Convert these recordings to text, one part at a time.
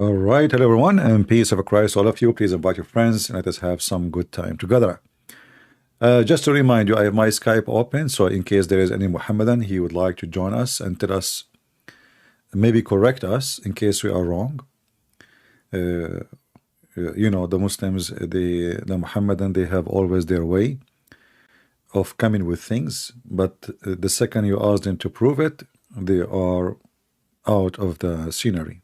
All right, hello everyone, and peace of Christ, all of you. Please invite your friends and let us have some good time together. Just to remind you, I have my Skype open, so in case there is any Mohammedan, he would like to join us and tell us, maybe correct us in case we are wrong. You know, the Muslims, the Mohammedan, they have always their way of coming with things, but the second you ask them to prove it, they are out of the scenery.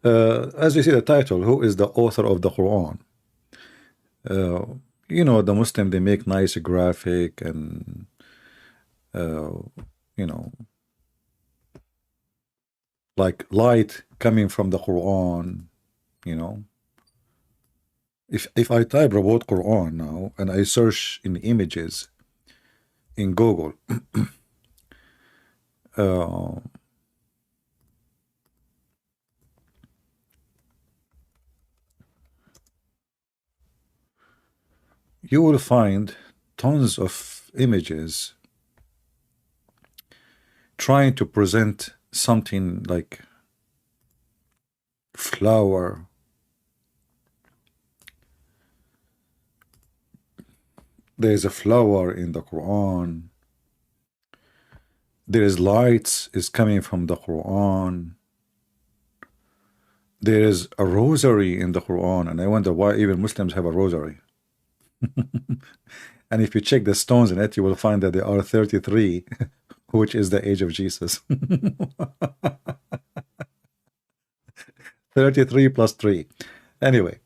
As you see the title, who is the author of the Quran? You know, the Muslim, they make nice graphic and you know, like light coming from the Quran. You know, if I type about Quran now and I search in images in Google, you will find tons of images trying to present something like flower, there's a flower in the Quran, there is lights is coming from the Quran, there is a rosary in the Quran, and I wonder why even Muslims have a rosary. And if you check the stones in it, you will find that there are 33, which is the age of Jesus. 33 plus 3. Anyway,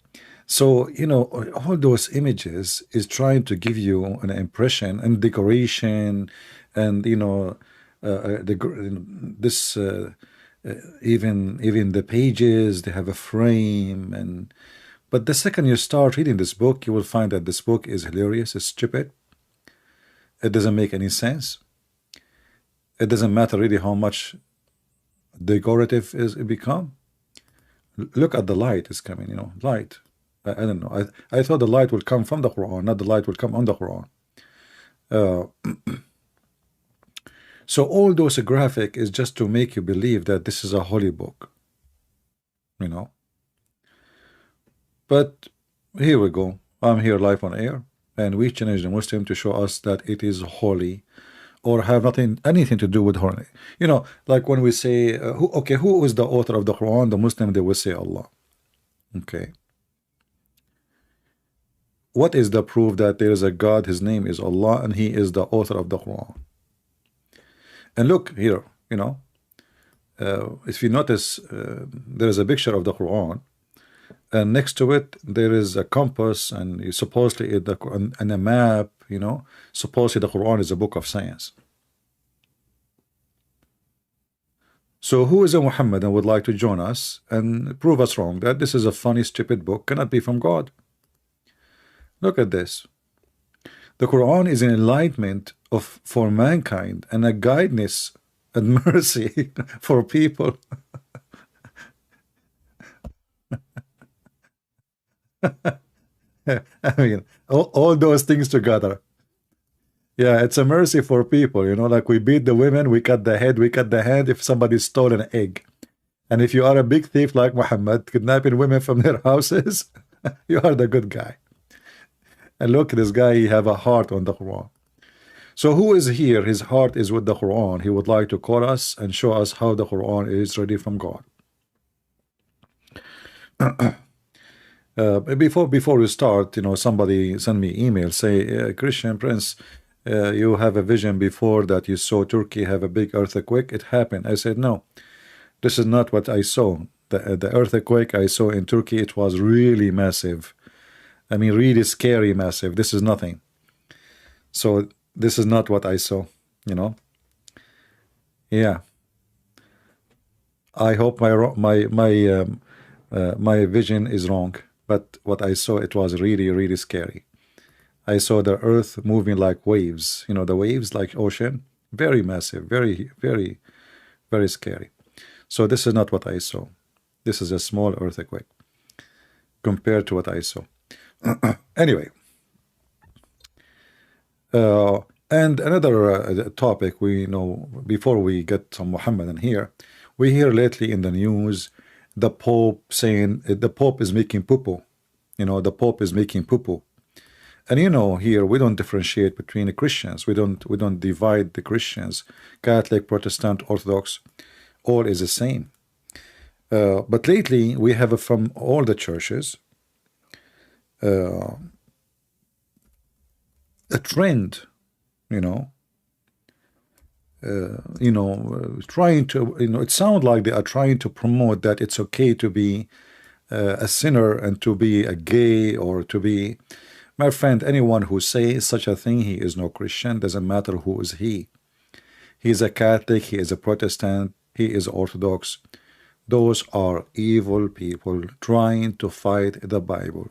so, you know, all those images is trying to give you an impression and decoration and, you know, this even the pages, they have a frame. And but the second you start reading this book, you will find that this book is hilarious, it's stupid, it doesn't make any sense. It doesn't matter really how much decorative it become. Look at the light is coming, you know, light. I don't know. I thought the light would come from the Quran, not the light would come on the Quran. So all those graphic is just to make you believe that this is a holy book, you know. But here we go. I'm here live on air, and we challenge the Muslim to show us that it is holy, or have anything to do with holy. You know, like when we say, who is the author of the Quran? The Muslim, they will say Allah. Okay. What is the proof that there is a God, his name is Allah, and he is the author of the Quran? And look here, you know, if you notice, there is a picture of the Quran, and next to it there is a compass, and supposedly and a map, you know, supposedly the Quran is a book of science. So who is a Muhammad and would like to join us and prove us wrong that this is a funny, stupid book, cannot be from God? Look at this. The Quran is an enlightenment for mankind and a guidance and mercy for people. I mean, all those things together. Yeah, it's a mercy for people, you know, like we beat the women, we cut the head, we cut the hand if somebody stole an egg. And if you are a big thief like Muhammad, kidnapping women from their houses, you are the good guy. And look, this guy, he have a heart on the Quran. So who is here? His heart is with the Quran. He would like to call us and show us how the Quran is ready from God. Before we start, you know, somebody send me email, say, Christian Prince, you have a vision before that you saw Turkey have a big earthquake. It happened. I said, no, this is not what I saw. The earthquake I saw in Turkey, it was really massive. I mean, really scary, massive. This is nothing. So this is not what I saw, you know. Yeah. I hope my vision is wrong, but what I saw, it was really, really scary. I saw the earth moving like waves, you know, the waves like ocean, very massive, very, very, very scary. So this is not what I saw. This is a small earthquake compared to what I saw. Anyway, and another topic we know before we get some Muhammad in here, We hear lately in the news the Pope saying the Pope is making poo-poo. You know, the Pope is making poo-poo. And you know, here we don't differentiate between the Christians. We don't divide the Christians, Catholic, Protestant, Orthodox. All is the same. But lately we have from all the churches a trend, trying to, it sounds like they are trying to promote that it's okay to be a sinner and to be a gay or to be, my friend, anyone who says such a thing, he is no Christian. Doesn't matter who is he. He is a Catholic, he is a Protestant, he is Orthodox. Those are evil people trying to fight the Bible.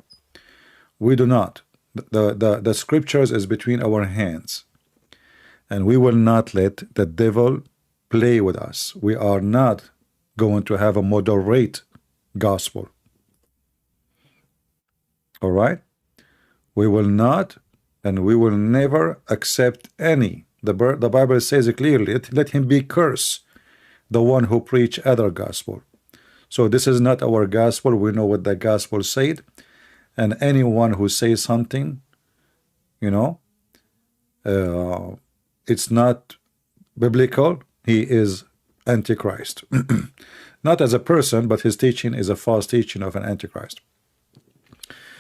We do not. The scriptures is between our hands, and we will not let the devil play with us. We are not going to have a moderate gospel. All right? We will not, and we will never accept any. The Bible says it clearly, let him be cursed, the one who preach other gospel. So this is not our gospel. We know what the gospel said, and anyone who says something, it's not biblical, he is Antichrist. Not as a person, but his teaching is a false teaching of an Antichrist.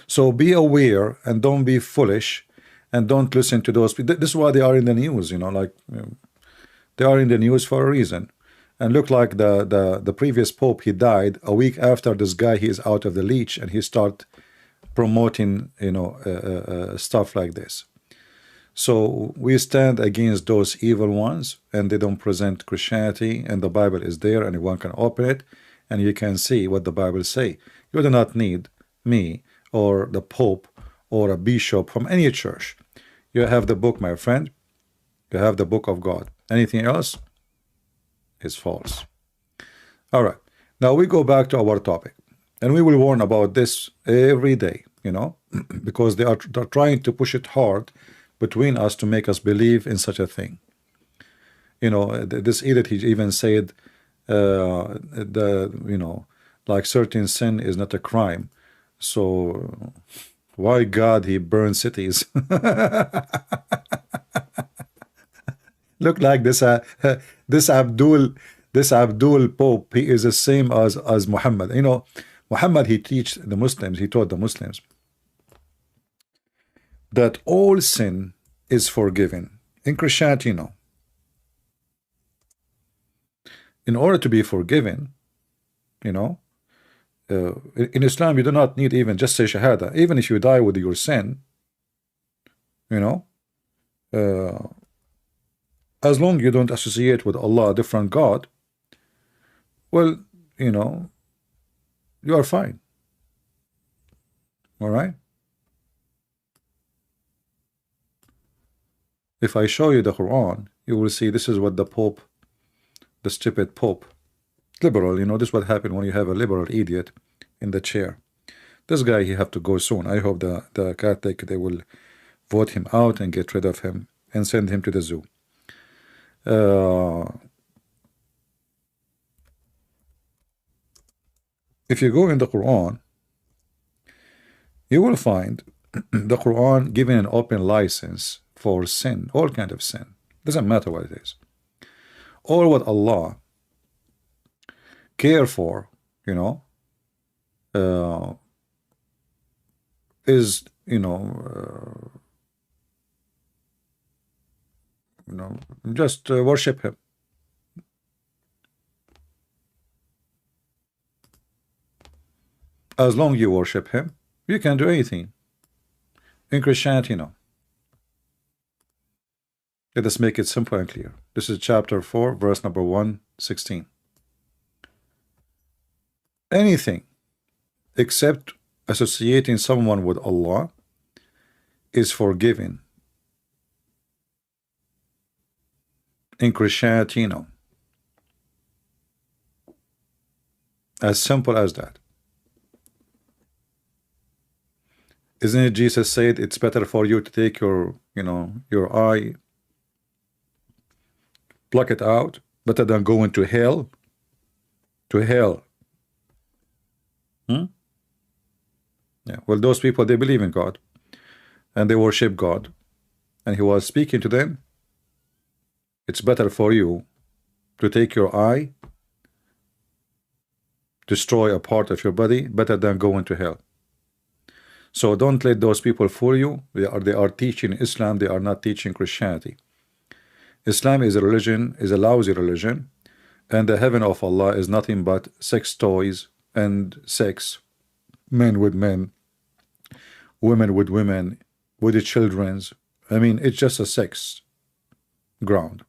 So be aware and don't be foolish and don't listen to those people. This is why they are in the news, they are in the news for a reason. And look like the previous Pope, he died a week after this guy, he is out of the leech, and he start promoting, stuff like this. So we stand against those evil ones, and they don't present Christianity, and the Bible is there, and anyone can open it, and you can see what the Bible say. You do not need me or the Pope or a bishop from any church. You have the book, my friend. You have the book of God. Anything else is false. All right. Now we go back to our topic, and we will warn about this every day, because they're trying to push it hard between us to make us believe in such a thing. This edict, he even said, like certain sin is not a crime. So why God he burned cities? Look like this Abdul Pope, he is the same as Mohammed. Mohammed, he taught the Muslims that all sin is forgiven. In Christianity, no. In order to be forgiven, in Islam, you do not need even just say Shahada. Even if you die with your sin, as long you don't associate with Allah, a different God, well, you are fine. All right? If I show you the Quran, you will see this is what the Pope, the stupid Pope, liberal, this is what happened when you have a liberal idiot in the chair. This guy, he have to go soon. I hope the Catholic, they will vote him out and get rid of him and send him to the zoo. If you go in the Quran, you will find the Quran giving an open license for sin, all kind of sin. Doesn't matter what it is. All what Allah care for, is, just worship him. As long you worship him, you can do anything. In Christianity, no. Let us make it simple and clear. This is chapter 4, verse number 116. Anything except associating someone with Allah is forgiven. In Christianity, no. As simple as that. Isn't it Jesus said it's better for you to take your eye, pluck it out, better than go into hell? to hell. Yeah. Well, those people, they believe in God and they worship God, and he was speaking to them. It's better for you to take your eye, destroy a part of your body, better than go into hell. So don't let those people fool you. They are teaching Islam. They are not teaching Christianity. Islam is a religion, is a lousy religion, and the heaven of Allah is nothing but sex toys and sex, men with men, women with women, with the children's. I mean, it's just a sex ground.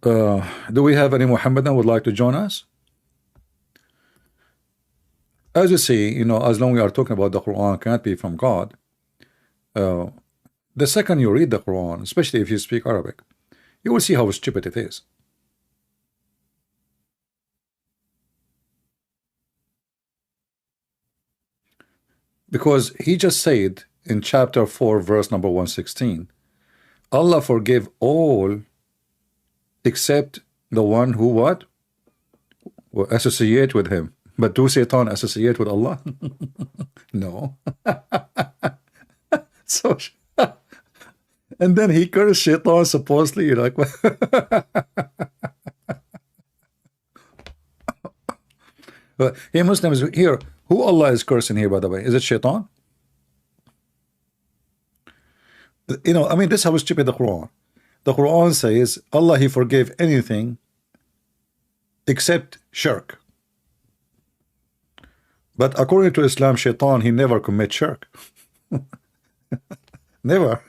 Do we have any Mohammedan would like to join us? As you see, you know, as long as we are talking about the Quran can't be from God, the second you read the Quran, especially if you speak Arabic, you will see how stupid it is. Because he just said in chapter 4, verse number 116, Allah forgave all except the one who what? Will associate with him. But do Satan associate with Allah? No. So, and then he cursed Shaitan supposedly, like, hey Muslims, here, who Allah is cursing here, by the way? Is it Shaitan? You know, I mean, this is how stupid the Quran. The Quran says Allah, he forgave anything except shirk. But according to Islam, Shaitan, he never commit shirk. Never.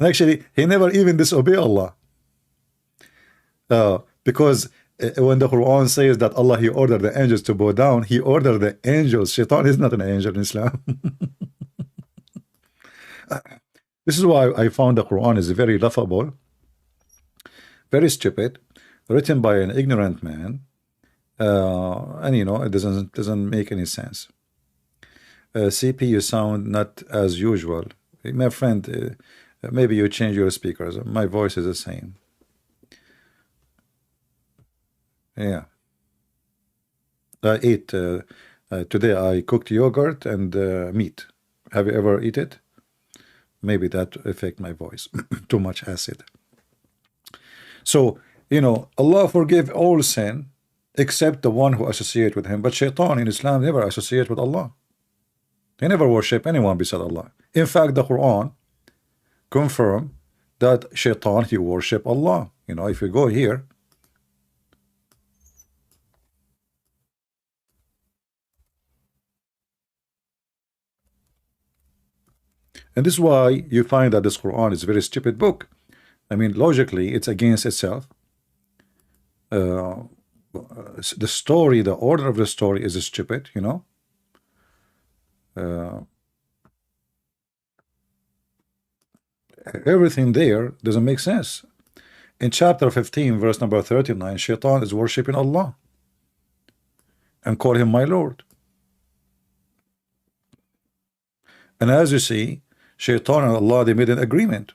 Actually, he never even disobey Allah. Because when the Quran says that Allah, he ordered the angels to bow down, he ordered the angels. Shaitan is not an angel in Islam. This is why I found the Quran is very laughable, very stupid, written by an ignorant man, and you know, it doesn't make any sense. CP, you sound not as usual. My friend, maybe you change your speakers. My voice is the same. Yeah. I ate today. I cooked yogurt and meat. Have you ever eaten it? Maybe that affect my voice. Too much acid. So, you know, Allah forgive all sin except the one who associate with him. But Shaitan in Islam never associate with Allah. He never worship anyone beside Allah. In fact, the Quran confirm that Shaitan, he worship Allah. You know, if you go here, and this is why you find that this Quran is a very stupid book. I mean, logically, it's against itself. The story, the order of the story is stupid, you know. Everything there doesn't make sense. In chapter 15, verse number 39, Shaitan is worshiping Allah and call him my Lord. And as you see, Shaitan and Allah, they made an agreement.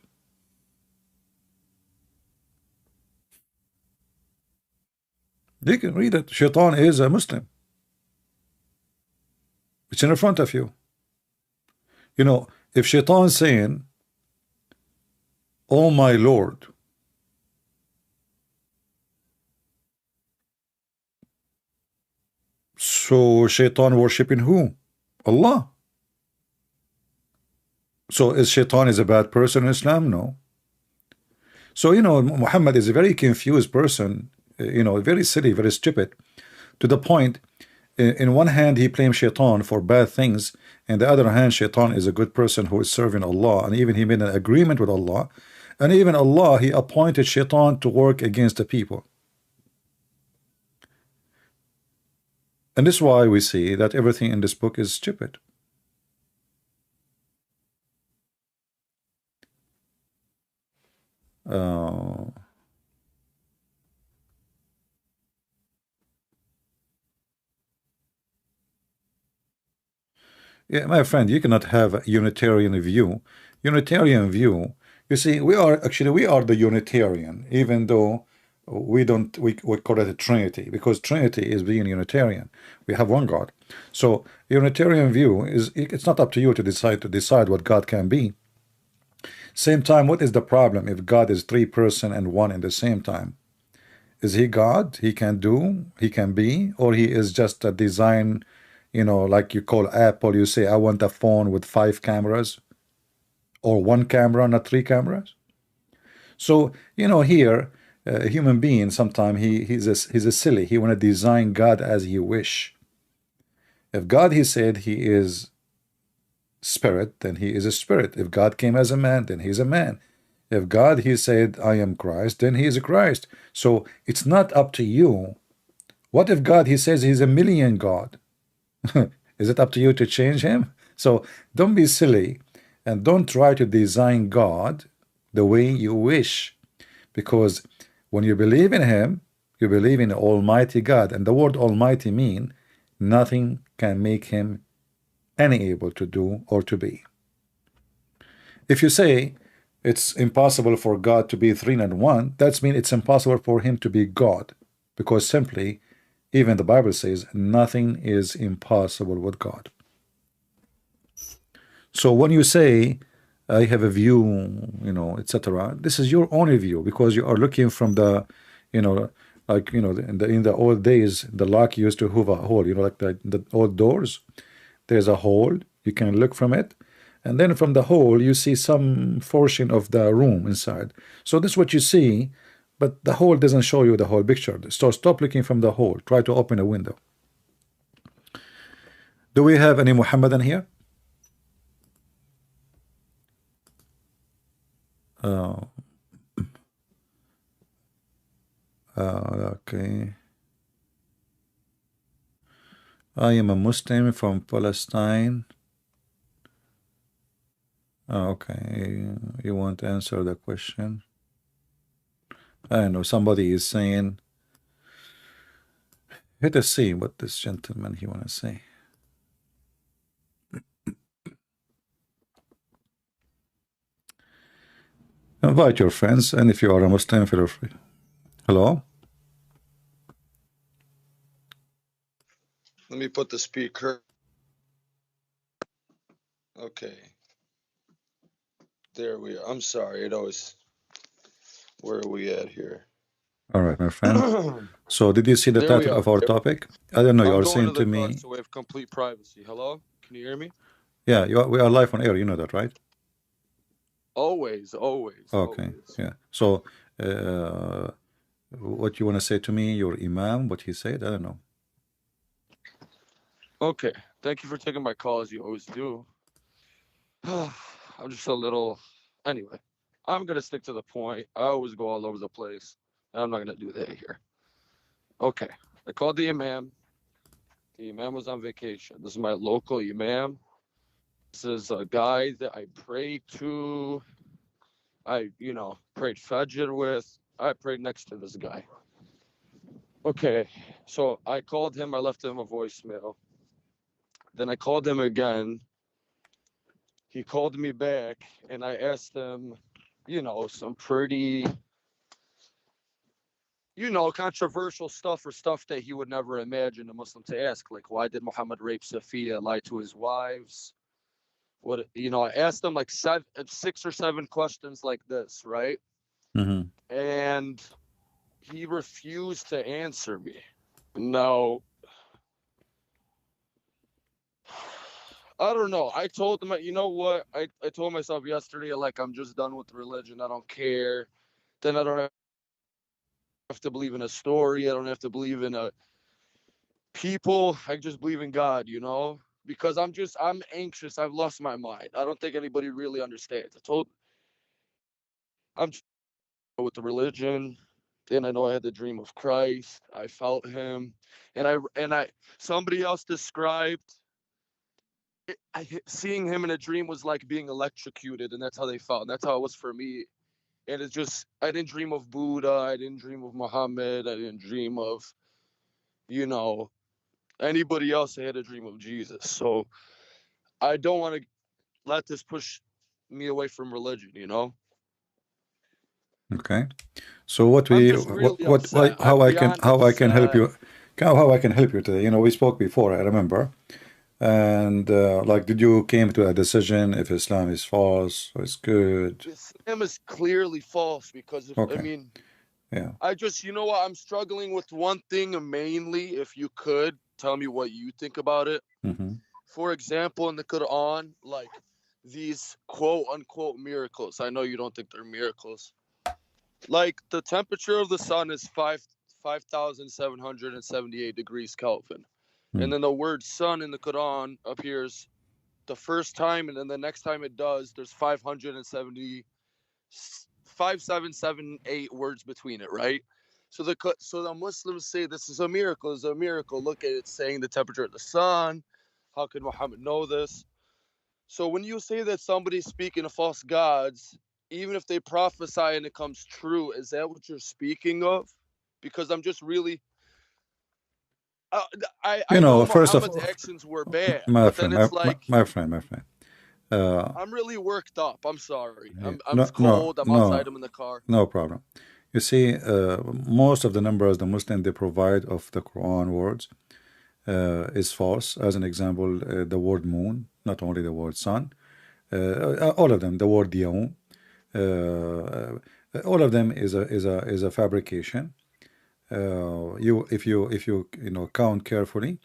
You can read it. Shaitan is a Muslim. It's in front of you. You know, if Shaitan saying, oh my Lord, so Shaitan worshiping who? Allah. So is Shaitan is a bad person in Islam? No. So, you know, Muhammad is a very confused person, you know, very silly, very stupid, to the point, in one hand, he blames Shaitan for bad things, and the other hand, Shaitan is a good person who is serving Allah, and even he made an agreement with Allah, and even Allah, he appointed Shaitan to work against the people. And this is why we see that everything in this book is stupid. Yeah, my friend, you cannot have a Unitarian view. Unitarian view You see, we are the Unitarian, even though we call it a Trinity, because Trinity is being Unitarian. We have one God. So Unitarian view is, it's not up to you to decide what God can be. Same time, what is the problem if God is three person and one in the same time? Is he God? He can do, he can be, or he is just a design, like you call Apple, you say, I want a phone with 5 cameras, or 1 camera, not 3 cameras. So, here, a human being, sometimes he's a silly. He want to design God as he wish. If God, he said, he is spirit, then he is a spirit. If God came as a man, then he's a man. If God, he said, I am Christ, then he is a Christ. So it's not up to you. What if God, he says he's a million God? Is it up to you to change him? So don't be silly and don't try to design God the way you wish, because when you believe in him, you believe in Almighty God, and the word Almighty mean nothing can make him any able to do or to be. If you say it's impossible for God to be three and one, that means it's impossible for him to be God, because simply, even the Bible says, nothing is impossible with God. So when you say, I have a view, etc., this is your only view, because you are looking from the, in the old days, the lock used to have a hole, like the old doors. There's a hole, you can look from it, and then from the hole you see some portion of the room inside. So this is what you see, but the hole doesn't show you the whole picture. So stop looking from the hole, try to open a window. Do we have any Mohammedan here? Okay. I am a Muslim from Palestine. Okay, you want to answer the question? I don't know, somebody is saying, let us see what this gentleman he want to say. Invite your friends, and if you are a Muslim, feel free. Hello? Let me put the speaker. Okay. There we are. I'm sorry. It always. Where are we at here? All right, my friend. So did you see the title of our topic? I don't know. You are saying to me. So we have complete privacy. Hello? Can you hear me? Yeah, we are live on air. You know that, right? Always. Okay. Always. Yeah. So, what you want to say to me? Your imam? What he said? I don't know. Okay. Thank you for taking my call, as you always do. I'm just a little. Anyway, I'm gonna stick to the point. I always go all over the place. I'm not gonna do that here. Okay. I called the imam. The imam was on vacation. This is my local imam. This is a guy that I pray to. I, prayed Fajr with. I prayed next to this guy. Okay, so I called him. I left him a voicemail. Then I called him again. He called me back, and I asked him, some pretty, controversial stuff, or stuff that he would never imagine a Muslim to ask. Like, why did Muhammad rape SOFYA, lie to his wives? What, I asked him like 6 or 7 questions like this, right? Mm-hmm. And he refused to answer me. No, I don't know. I told him, you know what? I told myself yesterday, like, I'm just done with religion. I don't care. Then I don't have to believe in a story. I don't have to believe in a people. I just believe in God, because I'm anxious. I've lost my mind. I don't think anybody really understands. I'm with the religion. Then I know I had the dream of Christ. I felt him. And somebody else described seeing him in a dream was like being electrocuted, and that's how they felt. And that's how it was for me. And it's just, I didn't dream of Buddha. I didn't dream of Mohammed. I didn't dream of, anybody else. I had a dream of Jesus. So I don't want to let this push me away from religion, Okay. So what I'm we just really upset. how I'm I can beyond help upset. you, how I can help you today. You know, we spoke before, I remember. And like, did you came to a decision if Islam is false or it's good? Islam is clearly false because if, I Okay. mean, Yeah. I just, you know what, I'm struggling with one thing mainly. If you could tell me what you think about it. Mm-hmm. For example, in the Quran, like these quote unquote miracles. I know you don't think they're miracles. Like the temperature of the sun is 5,778 degrees Kelvin. And Mm. then the word sun in the Quran appears the first time, and then the next time it does, there's 5778 words between it, right? So the Muslims say this is a miracle. It's a miracle. Look at it saying the temperature of the sun. How could Muhammad know this? So when you say that somebody's speaking to false gods, even if they prophesy and it comes true, is that what you're speaking of? Because I'm just really, uh, You I know know, first of Muhammad's all, actions were bad, my but then friend, it's like my friend. Uh, I'm really worked up. I'm sorry. yeah, I'm cold. I'm outside. I'm in the car. no problem. You see, most of the numbers the Muslim they provide of the Quran words is false. As an example, the word moon, not only the word sun, all of them. The word yaum, all of them is a fabrication. If you know count carefully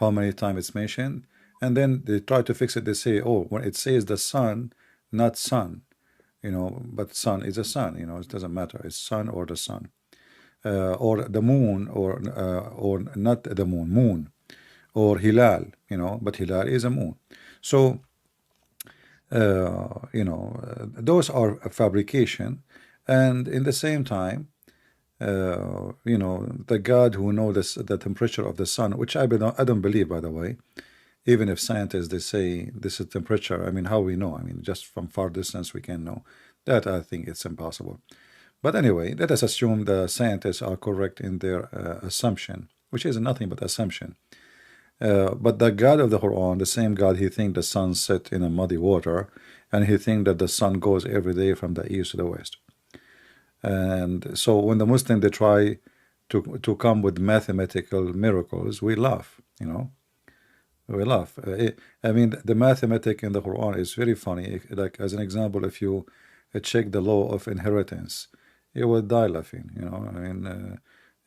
how many times it's mentioned, and then they try to fix it. They say, oh, when it says the sun, not sun, you know, but sun is a sun. You know, it doesn't matter. It's sun or the sun, or the moon, or not the moon, moon, or hilal. You know, but hilal is a moon. So those are a fabrication, and in the same time, the God who knows the temperature of the sun, which I don't believe, by the way. Even if scientists they say this is temperature, I mean, how we know? I mean, just from far distance we can know. That I think it's impossible. But anyway, let us assume the scientists are correct in their assumption, which is nothing but assumption. But the God of the Quran, the same God, he think the sun set in a muddy water, and he think that the sun goes every day from the east to the west. And so when the Muslim they try to come with mathematical miracles, we laugh, you know. We laugh. I mean, the mathematic in the Quran is very funny. Like as an example, if you check the law of inheritance, you will die laughing. You know, I mean,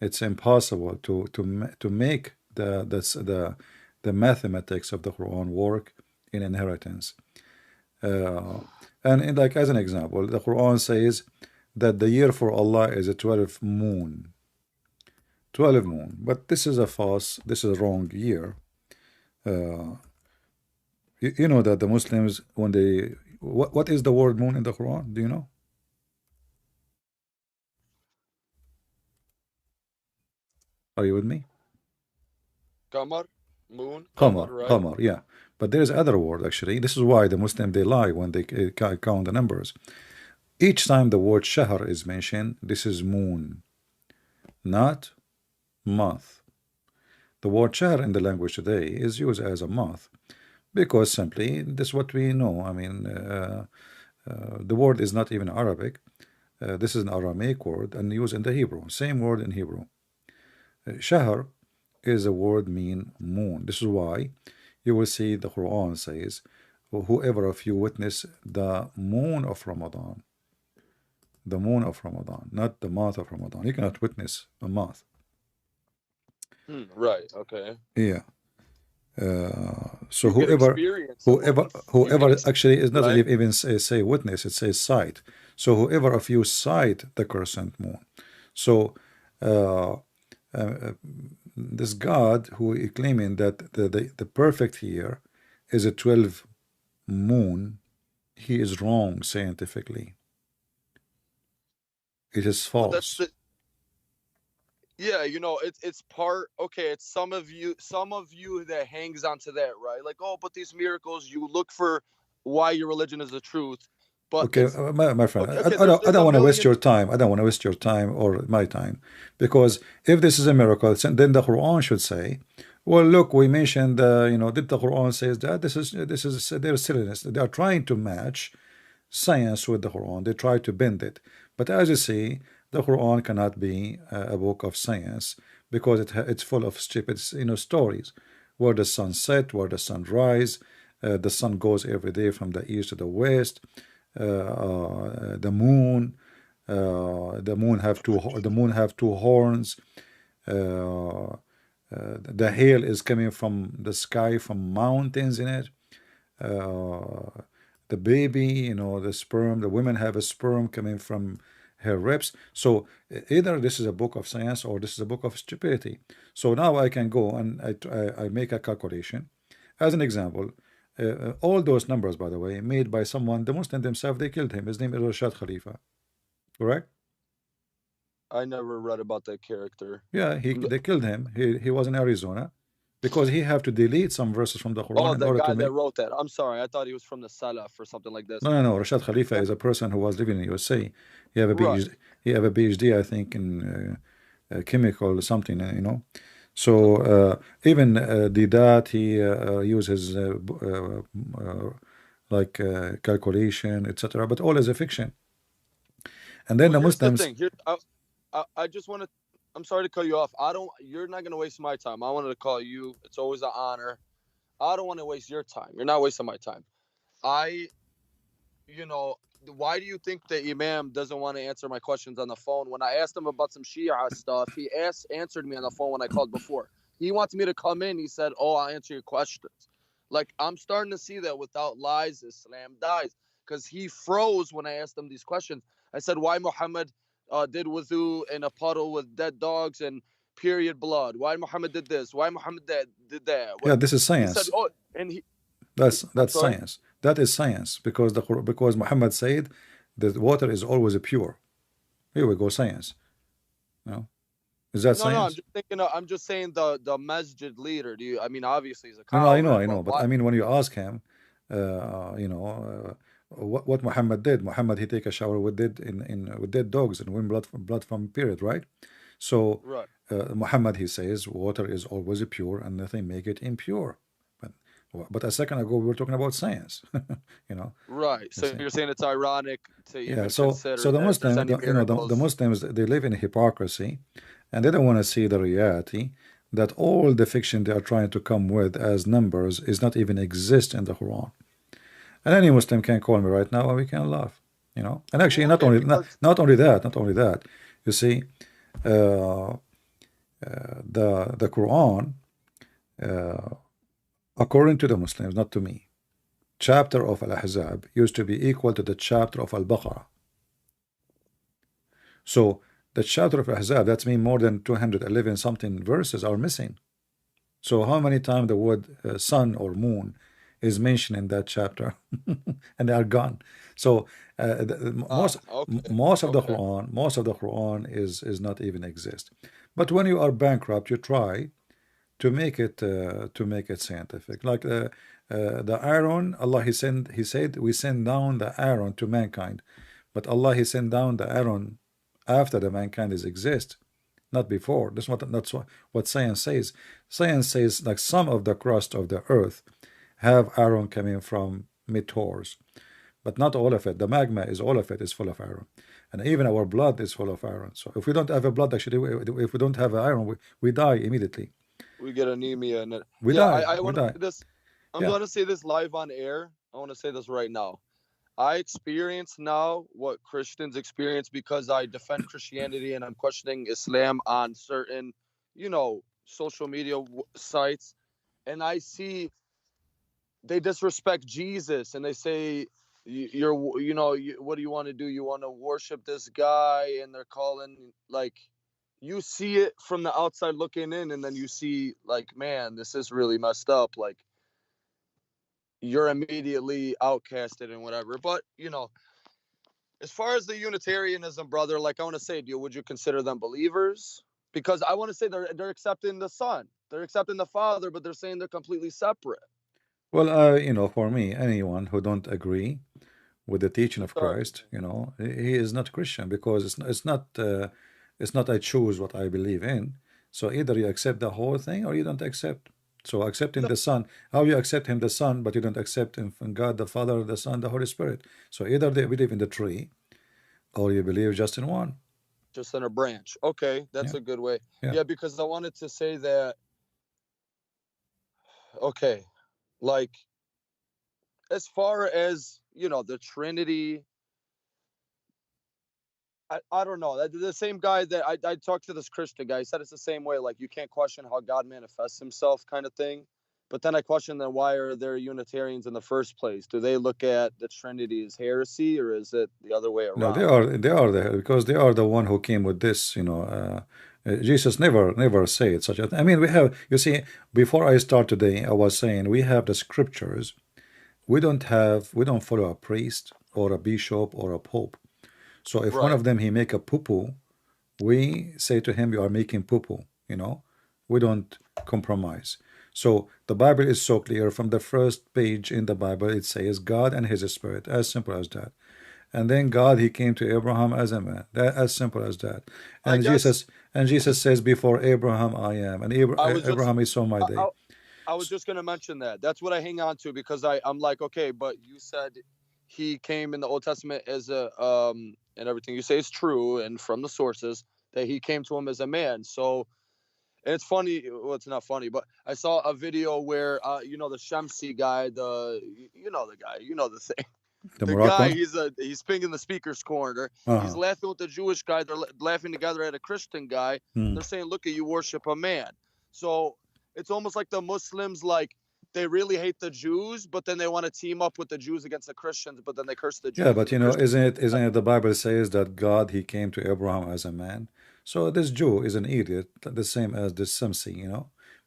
it's impossible to make the mathematics of the Quran work in inheritance. And like as an example, the Quran says that the year for Allah is a 12 moon. 12 moon. But this is a false, this is a wrong year. You know that the Muslims, when they, what is the word moon in the Quran? Do you know? Are you with me? Qamar, moon, Qamar, Qamar, right? Qamar, yeah. But there is other word actually. This is why the Muslim they lie when they count the numbers. Each time the word shahr is mentioned, this is moon, not month. The word shahr in the language today is used as a month because simply this is what we know. I mean, the word is not even Arabic. This is an Aramaic word and used in the Hebrew. Same word in Hebrew. Shahr is a word mean moon. This is why you will see the Quran says, whoever of you witness the moon of Ramadan, the moon of Ramadan, not the month of Ramadan. You cannot witness a month. Right. Okay. Yeah. So You could whoever, experience a whoever, month. You could, whoever actually is not right? even say witness. It says sight. So whoever of you sight the crescent moon. So uh, this God who is claiming that the perfect year is a 12 moon, he is wrong scientifically. It is Well, that's false. the. Yeah, it's part. Okay, it's some of you that hangs onto that, right? Like, oh, but these miracles, you look for why your religion is the truth, but Okay, it's my friend, okay. Okay, I there's don't a want to waste million. your time. I don't want to waste your time or my time, because if this is a miracle, then the Quran should say, "Well, look, we mentioned, did the Quran says that this is their silliness. They are trying to match science with the Quran. They try to bend it, But as you see, the Quran cannot be a book of science because it's full of stupid, stories, where the sun set, where the sun rise, the sun goes every day from the east to the west, the moon. The moon have two horns. The hail is coming from the sky, from mountains in it. The baby, the sperm, the women have a sperm coming from her ribs. So either this is a book of science or this is a book of stupidity. So now I can go and I make a calculation. As an example, all those numbers, by the way, made by someone, the Muslim themselves, they killed him. His name is Rashad Khalifa. Correct? I never read about that character. Yeah, they killed him. He was in Arizona because he have to delete some verses from the Quran. Oh, in the order guy to make... that wrote that. I'm sorry. I thought he was from the Salaf or something like this. No. Rashad Khalifa is a person who was living in USA. He have a PhD. He have a PhD, I think, in chemical something. So even that he uses like calculation, etc. But all is a fiction. And then the Muslims. The thing. Here, I just want to. I'm sorry to cut you off. You're not gonna waste my time. I wanted to call you. It's always an honor. I don't want to waste your time. You're not wasting my time. Why do you think the Imam doesn't want to answer my questions on the phone? When I asked him about some Shia stuff, he answered me on the phone when I called before. He wants me to come in. He said, "Oh, I'll answer your questions." Like, I'm starting to see that without lies, Islam dies. Because he froze when I asked him these questions. I said, why Muhammad did wudu in a puddle with dead dogs and period blood? Why Muhammad did this? Why Muhammad did that? Yeah, this is science. He said, oh, and that's science. That is science because Muhammad said that water is always pure. Here we go, science. No, is that science? No, I'm just saying the masjid leader. I mean, obvusly he's a coward. No, I know, but I mean, when you ask him, what Muhammad did. Muhammad, he take a shower with dead dogs and win blood from period, right? So right. Muhammad, he says water is always pure and nothing make it impure. But a second ago we were talking about science. Right. So you're saying it's ironic to even so the Muslims, the Muslims, they live in hypocrisy, and they don't want to see the reality that all the fiction they are trying to come with as numbers is not even exist in the Quran. And any Muslim can call me right now and we can laugh, And actually, not only that. You see, the Quran, according to the Muslims, not to me, chapter of Al-Ahzab used to be equal to the chapter of Al-Baqarah. So the chapter of Al-Ahzab, that's mean more than 211 something verses are missing. So how many times the word sun or moon is mentioned in that chapter and they are gone. So most of the Quran is not even exist. But when you are bankrupt, you try to make it scientific. Like the iron, Allah he said we send down the iron to mankind, but Allah he sent down the iron after the mankind is exist, not before. That's what science says. Science says like some of the crust of the earth have iron coming from meteors, but not all of it. The magma is all of it is full of iron, and even our blood is full of iron. So if we don't have a blood, actually, if we don't have iron, we die immediately. We get anemia and we die. I want to say this. I'm going to say this live on air. I want to say this right now. I experience now what Christians experience because I defend Christianity and I'm questioning Islam on certain, social media sites, and I see they disrespect Jesus and they say what do you want to do? You want to worship this guy, and they're calling, like, you see it from the outside looking in, and then you see like, man, this is really messed up. Like, you're immediately outcasted and whatever. But as far as the Unitarianism, brother, like, I want to say, would you consider them believers? Because I want to say they're accepting the Son, they're accepting the Father, but they're saying they're completely separate. Well, for me, anyone who don't agree with the teaching of Christ, he is not Christian, because it's not I choose what I believe in. So either you accept the whole thing or you don't accept. So accepting the Son, how you accept him the Son, but you don't accept him from God the Father, the Son, the Holy Spirit. So either they believe in the tree, or you believe just in one. Just in a branch. Okay, that's Yeah. a good way. Yeah. Yeah, because I wanted to say that. Okay, like as far as the Trinity, I don't know. The same guy that I talked to, this Christian guy, he said it's the same way. Like you can't question how God manifests himself, kind of thing. But then I question then why are there Unitarians in the first place? Do they look at the Trinity as heresy, or is it the other way No, around? they are there because they are the one who came with this. Jesus never said such a thing. I mean, we have. You see, before I start today, I was saying we have the scriptures. We don't follow a priest or a bishop or a pope. So if one Right. of them he make a poo-poo, we say to him, you are making poo-poo. We don't compromise. So the Bible is so clear. From the first page in the Bible, it says God and His Spirit, as simple as that. And then God, He came to Abraham as a man. That as simple as that. I And guess Jesus says, before Abraham I am. And I was just Abraham is on my I, day. I, I was just gonna mention that. That's what I hang on to because I'm like, okay, but you said he came in the Old Testament as a and everything you say is true and from the sources that he came to him as a man. So and it's funny. Well, it's not funny, but I saw a video where the Shamsi guy, the guy, the thing. The The guy, Moroccan. he's pinging the speaker's corner. He's Uh-huh. laughing with the Jewish guy. They're laughing together at a Christian guy. Hmm. They're saying, "Look, at you worship a man." So it's almost like the Muslims, like they really hate the Jews, but then they want to team up with the Jews against the Christians, but then they curse the Yeah, Jews but and the Christians. isn't it the Bible says that God he came to Abraham as a man? So this Jew is an idiot, the same as this Samsi.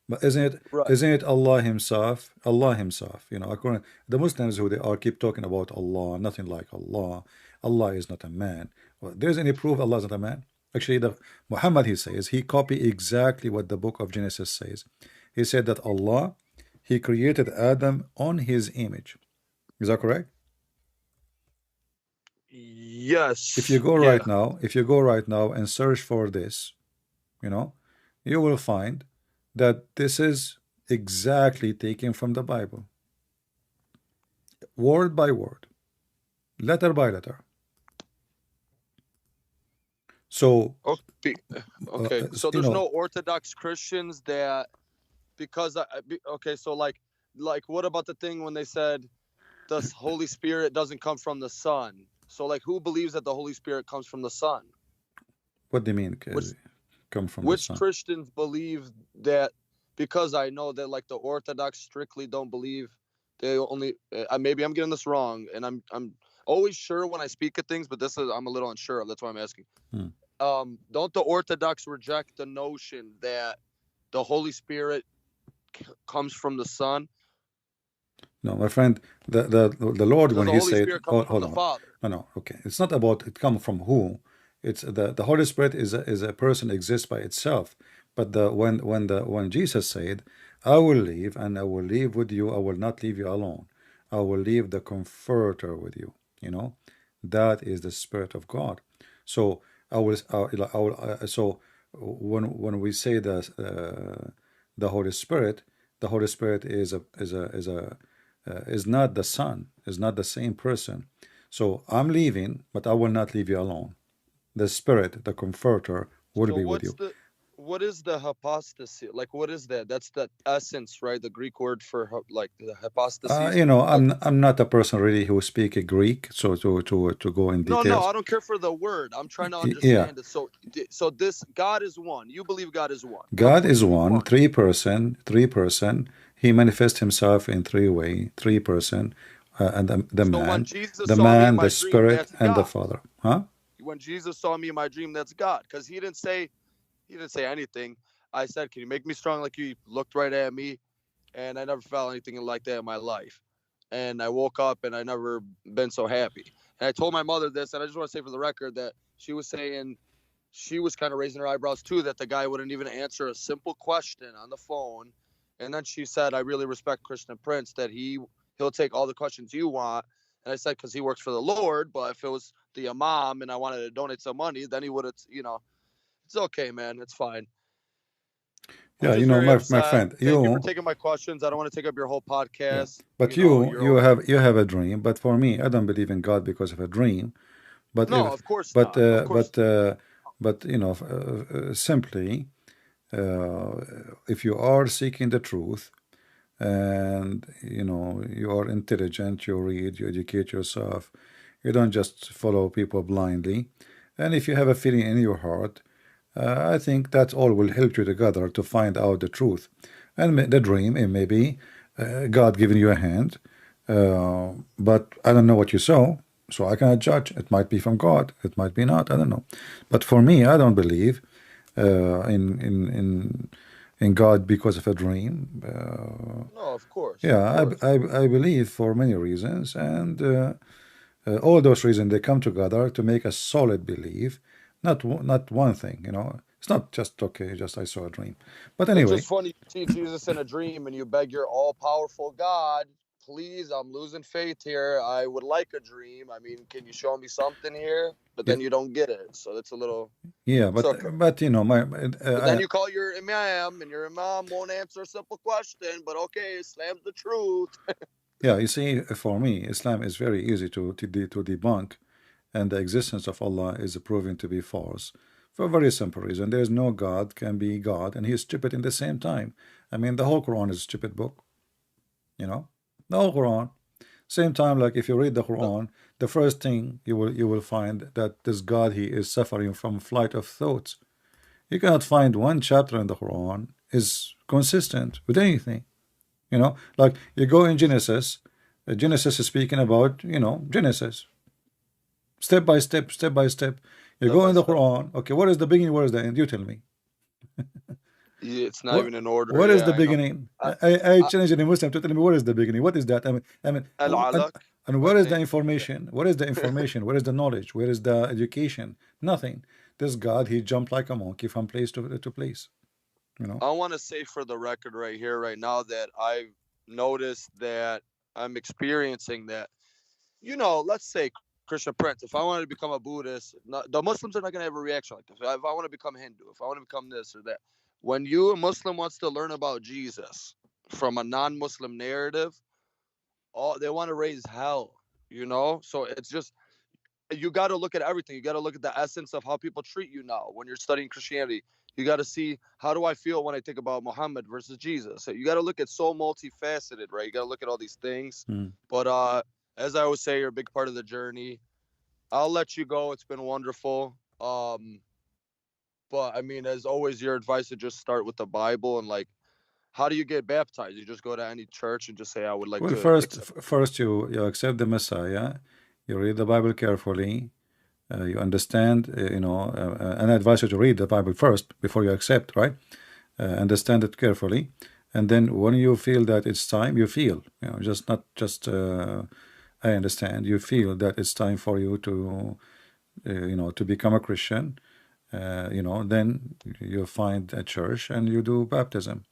But Right. isn't it Allah Himself? Allah Himself, according the Muslims who they are keep talking about Allah, nothing like Allah. Allah is not a man. Well, there's any proof Allah is not a man? Actually, the Muhammad he says he copied exactly what the book of Genesis says. He said that Allah he created Adam on His image. Is that correct? If you Yes. go Yeah. right now, if you go right now and search for this, you know, you will find that this is exactly taken from the Bible, word by word, letter by letter. So, Okay. Okay. So you there's no know, Orthodox Christians that because okay. So like what about the thing when they said the Holy Spirit doesn't come from the Son? So like who believes that the Holy Spirit comes from the Son? what do you mean, Which come from the which sun? Christians believe that? Because I know that like the Orthodox strictly don't believe they only maybe I'm getting this wrong and I'm always sure when I speak of things, but this is I'm a little unsure of. That's why I'm asking. Hmm. Don't the Orthodox reject the notion that the Holy Spirit comes from the Son? No, my friend, the Lord Or does when the He Holy said, Spirit come oh, from hold the on, Father? no, okay, it's not about it come from who. It's the Holy Spirit is a person exists by itself. But when Jesus said, I will leave and I will leave with you, I will not leave you alone. I will leave the Comforter with you. You know, that is the Spirit of God. So so when we say that the Holy Spirit, the Holy Spirit is not the Son, is not the same person. So I'm leaving, but I will not leave you alone. The Spirit, the Comforter, will So be with you. what is the hypostasis? Like what is that? That's the essence, right? The Greek word for like the hypostasis. Like I'm not a person really who speak Greek, so to go in no, details. I don't care for the word. I'm trying to Yeah, understand it. So this God is one. You believe God is one. One God person. is one, One. three person. He manifests himself in three way, three-person, and So when Jesus the saw me in man, my the dream, Spirit, that's and the God. Father. Huh? When Jesus saw me in my dream, that's God. Because he didn't say anything. I said, "Can you make me strong?" Like you looked right at me, and I never felt anything like that in my life. And I woke up, and I never been so happy. And I told my mother this, and I just want to say for the record that she was saying she was kind of raising her eyebrows too, that the guy wouldn't even answer a simple question on the phone. And then she said, "I really respect Christian Prince that he'll take all the questions you want." And I said, "Because he works for the Lord, but if it was the imam and I wanted to donate some money, then he would have, it's okay, man. It's fine." I'm Yeah, just very my upset. friend, Thank you for taking my questions. I don't want to take up your whole yeah, podcast. but You're over. you have a dream. But for me, I don't believe in God because of a dream. But No, if of course but not. Of course. but you know, simply, if you are seeking the truth, and you know you are intelligent, you read, you educate yourself, you don't just follow people blindly, and if you have a feeling in your heart, I think that all will help you together to find out the truth. And the dream, it may be God giving you a hand, but I don't know what you saw, so I cannot judge. It might be from God, it might be not, I don't know. But for me, I don't believe in God because of a dream. No, of course. Of Yeah, course. I believe for many reasons, and all those reasons they come together to make a solid belief, not one thing. You know, it's not just okay, just I saw a dream. But It's anyway, just funny. You see Jesus in a dream and you beg your all powerful God, please, I'm losing faith here. I would like a dream. I mean, can you show me something here? But yeah, then you don't get it. So it's a little, yeah, it's okay. but you know, But then you call your imam and your imam won't answer a simple question. But okay, Islam's the truth. yeah, you see, for me, Islam is very easy to debunk, and the existence of Allah is proven to be false for a very simple reason. There is no God can be God, and He is stupid in the same time. I mean, the whole Quran is a stupid book. You know, the whole Quran. Same time, like if you read the No, Quran, the first thing you will find that this God, he is suffering from flight of thoughts. You cannot find one chapter in the Quran is consistent with anything. You know, like you go in Genesis, Genesis is speaking about, you know, Genesis, step by step, step by step. You step go by in the step. Quran, okay, what is the beginning, what is the end? You tell me. Yeah, it's not What even in order. what is Yeah, the I know. beginning? I, I I, challenge any Muslim to tell me what is the beginning. What is that? Al Alaq, And I where is the think. information? What is the information? Where is the knowledge? Where is the education? Nothing. This God, he jumped like a monkey from place to place. You know. I want to say for the record right here, right now, that I've noticed that I'm experiencing that. Let's say Christian Prince, if I wanted to become a Buddhist, the Muslims are not going to have a reaction like this. If I want to become Hindu, if I want to become this or that, when you, a Muslim, wants to learn about Jesus from a non-Muslim narrative, they want to raise hell, So it's just, you got to look at everything. You got to look at the essence of how people treat you now when you're studying Christianity. You got to see, how do I feel when I think about Muhammad versus Jesus? So you got to look at, so multifaceted, right? You got to look at all these things. Mm. But as I always say, you're a big part of the journey. I'll let you go. It's been wonderful. But I mean, as always, your advice to just start with the Bible, and like, how do you get baptized? You just go to any church and just say, I would like Well, to first, accept. first you accept the Messiah. You read the Bible carefully. You understand. And I advise you to read the Bible first before you accept. Right. Understand it carefully, and then when you feel that it's time, you feel. Just not just. I understand. You feel that it's time for you to become a Christian. Then you find a church and you do baptism.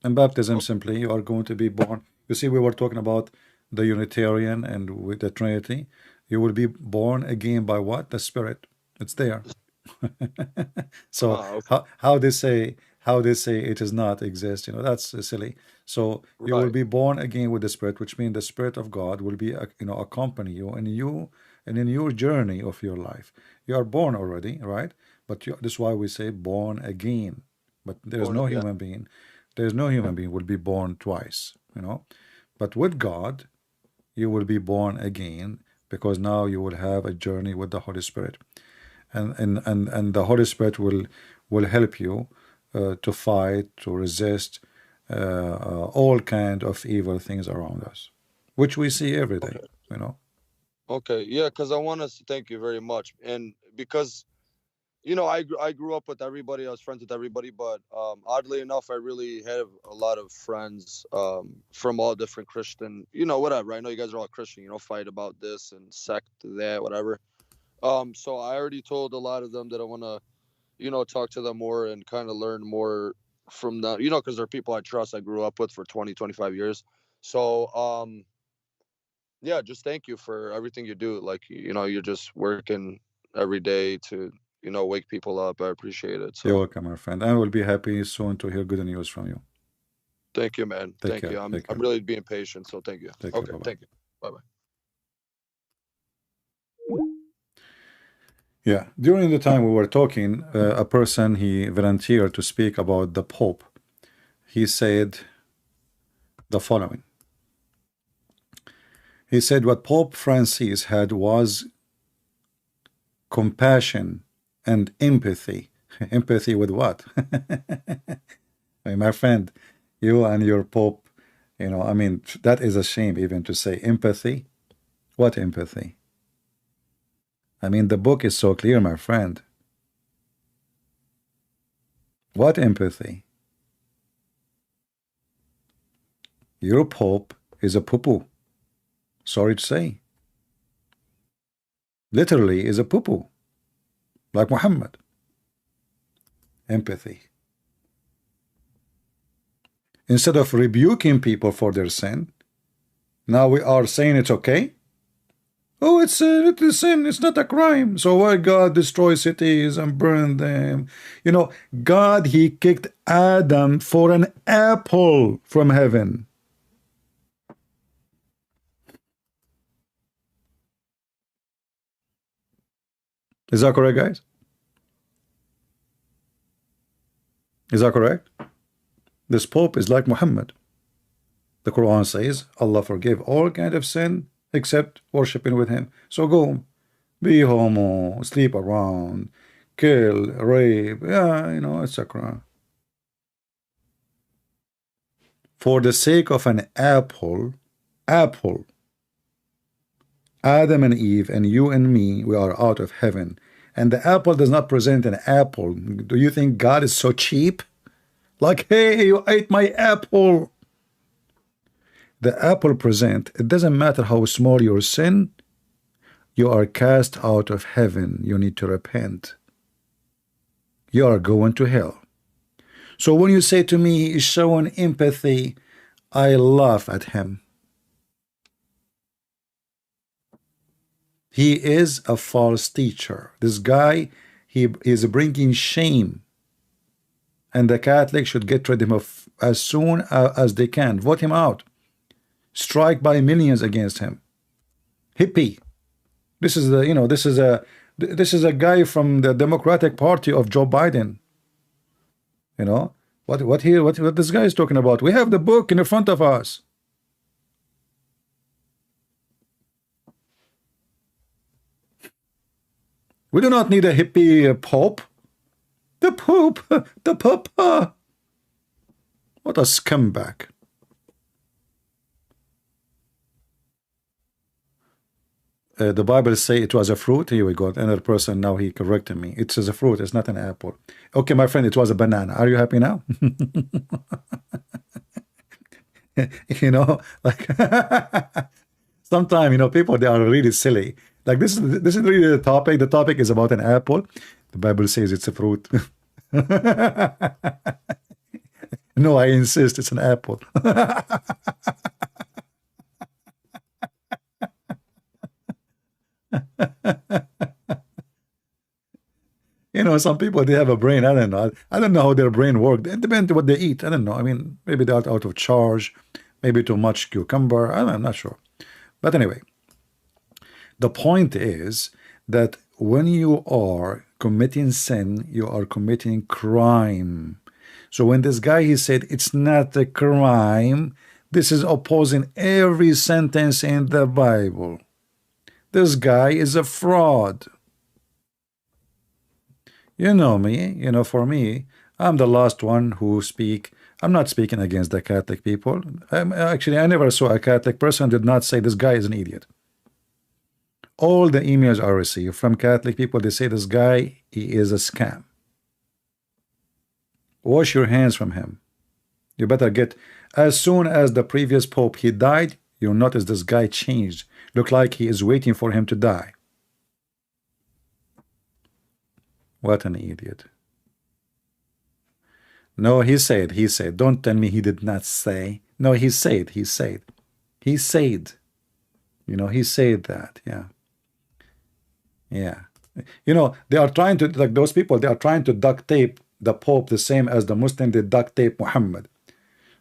And baptism Oh, simply you are going to be born. You see, we were talking about the Unitarian and with the Trinity. You will be born again by what? The Spirit. It's there. So okay. how they say it does not exist, that's silly. So you will Right. be born again with the Spirit, which means the Spirit of God will be accompany you and in your journey of your life. You are born already, right? But this is why we say born again. But Born again. there's no human being will be born twice. But with God, you will be born again because now you will have a journey with the Holy Spirit, and the Holy Spirit will help you to fight, to resist all kind of evil things around us, which we see every day. Okay. You know. Okay. Yeah, because I want us to thank you very much. And because, I grew up with everybody. I was friends with everybody. But oddly enough, I really have a lot of friends from all different Christian, whatever. I know you guys are all Christian, fight about this and sect that, whatever. So I already told a lot of them that I want to, talk to them more and kind of learn more from them, because they're people I trust, I grew up with for 20, 25 years. So, yeah, just thank you for everything you do. Like, you're just working every day to, wake people up. I appreciate it. You're So welcome, my friend. I will be happy soon to hear good news from you. thank you, man. Take Thank care. you. I'm, Take I'm care. really being patient. So thank you. Take care. Okay. Bye bye. Thank you. Bye bye. Yeah, during the time we were talking, a person, he volunteered to speak about the Pope. He said the following. He said what Pope Francis had was compassion and empathy. Empathy with what? Hey, my friend, you and your Pope, you know, I mean, that is a shame even to say empathy. What empathy? I mean, the book is so clear, my friend. What empathy? Your Pope is a poo-poo. Sorry to say. Literally is a poo-poo. Like Muhammad. Empathy. Instead of rebuking people for their sin, now we are saying it's okay. Oh, it's a sin. It's not a crime. So why God destroy cities and burn them? You know, God, he kicked Adam for an apple from heaven. Is that correct, guys? Is that correct? This Pope is like Muhammad. The Quran says Allah forgave all kind of sin except worshiping with him. So go, be homo, sleep around, kill, rape, yeah, you know, etc. For the sake of an apple, Adam and Eve and you and me, we are out of heaven. And the apple does not present an apple. Do you think God is so cheap? Like, hey, you ate my apple. The apple present, it doesn't matter how small your sin, you are cast out of heaven. You need to repent. You are going to hell. So when you say to me, he is showing empathy, I laugh at him. He is a false teacher. This guy, he is bringing shame. And the Catholics should get rid of him as soon as they can. Vote him out. Strike by millions against him. Hippie. This is the, you know, this is a guy from the Democratic Party of Joe Biden. You know what this guy is talking about. We have the book in front of us. We do not need a hippie pope. The pope, the papa. What a scumbag. The Bible say it was a fruit. Here we go. Another person now he corrected me. It says a fruit. It's not an apple. Okay, my friend, it was a banana. Are you happy now? You know, like sometimes, you know, people, they are really silly. Like this is really the topic. The topic is about an apple. The Bible says it's a fruit. No, I insist it's an apple. You know, some people, they have a brain. I don't know. I don't know how their brain works. It depends on what they eat. I don't know. I mean, maybe they're out of charge. Maybe too much cucumber. I'm not sure. But anyway, the point is that when you are committing sin, you are committing crime. So when this guy, he said, it's not a crime, this is opposing every sentence in the Bible. This guy is a fraud. You know me, you know, for me, I'm the last one who speak. I'm not speaking against the Catholic people. Actually, I never saw a Catholic person did not say this guy is an idiot. All the emails I receive from Catholic people, they say this guy, he is a scam. Wash your hands from him. You better get, as soon as the previous Pope, he died, you'll notice this guy changed. Look like he is waiting for him to die. What an idiot. No, he said, don't tell me he did not say. No, he said. You know, he said that, yeah. Yeah. You know, they are trying to, like those people, they are trying to duct tape the Pope the same as the Muslim did duct tape Muhammad.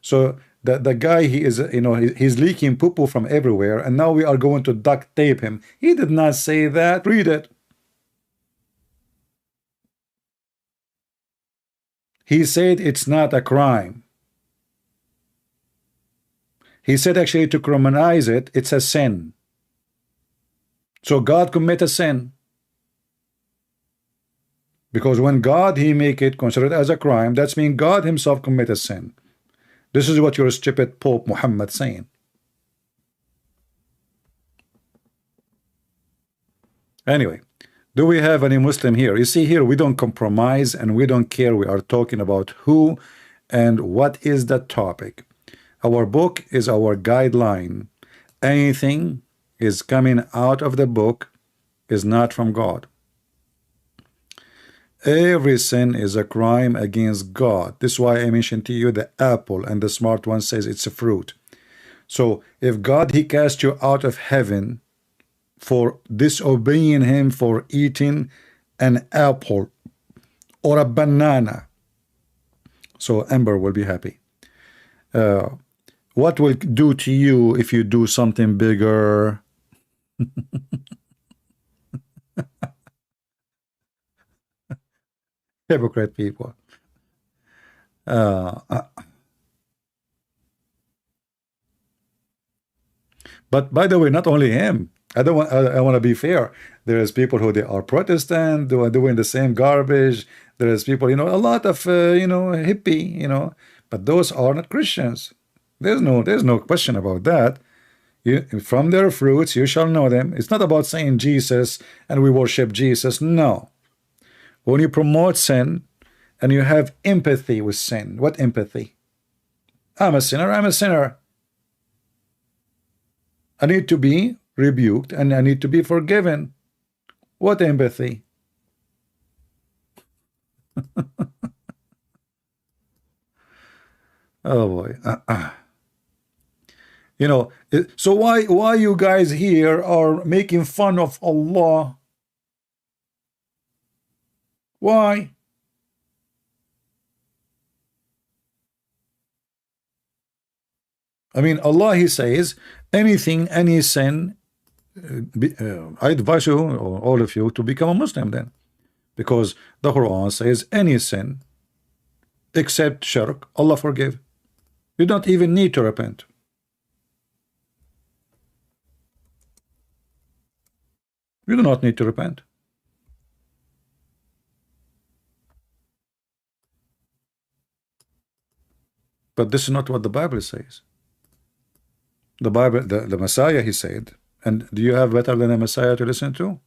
So the guy, he is, you know, he's leaking poo-poo from everywhere, and now we are going to duct tape him. He did not say that. Read it. He said it's not a crime. He said actually to criminalize it, it's a sin. So God commit a sin. Because when God, he make it considered as a crime, that's mean God himself commit a sin. This is what your stupid Pope Mohammed saying. Anyway, do we have any Muslim here? You see here, we don't compromise and we don't care. We are talking about who and what is the topic. Our book is our guideline. Anything is coming out of the book is not from God. Every sin is a crime against God. This is why I mentioned to you the apple, and the smart one says it's a fruit. So if God, he cast you out of heaven for disobeying him, for eating an apple or a banana, so Amber will be happy. What will do to you if you do something bigger? Hypocrite people. But by the way, not only him. I don't want. I want to be fair. There is people who they are Protestant, who are doing the same garbage. There is people, you know, a lot of hippie, you know, but those are not Christians. There's no question about that. From their fruits you shall know them. It's not about saying Jesus and we worship Jesus. No. When you promote sin and you have empathy with sin, what empathy? I'm a sinner. I'm a sinner. I need to be rebuked and I need to be forgiven. What empathy? Oh boy. You know, so why you guys here are making fun of Allah? Why? I mean, Allah, he says, anything, any sin, I advise you, or all of you, to become a Muslim then. Because the Quran says any sin, except shirk, Allah forgive. You don't even need to repent. You do not need to repent. But this is not what the Bible says. The Bible, the Messiah, he said, and do you have better than a Messiah to listen to?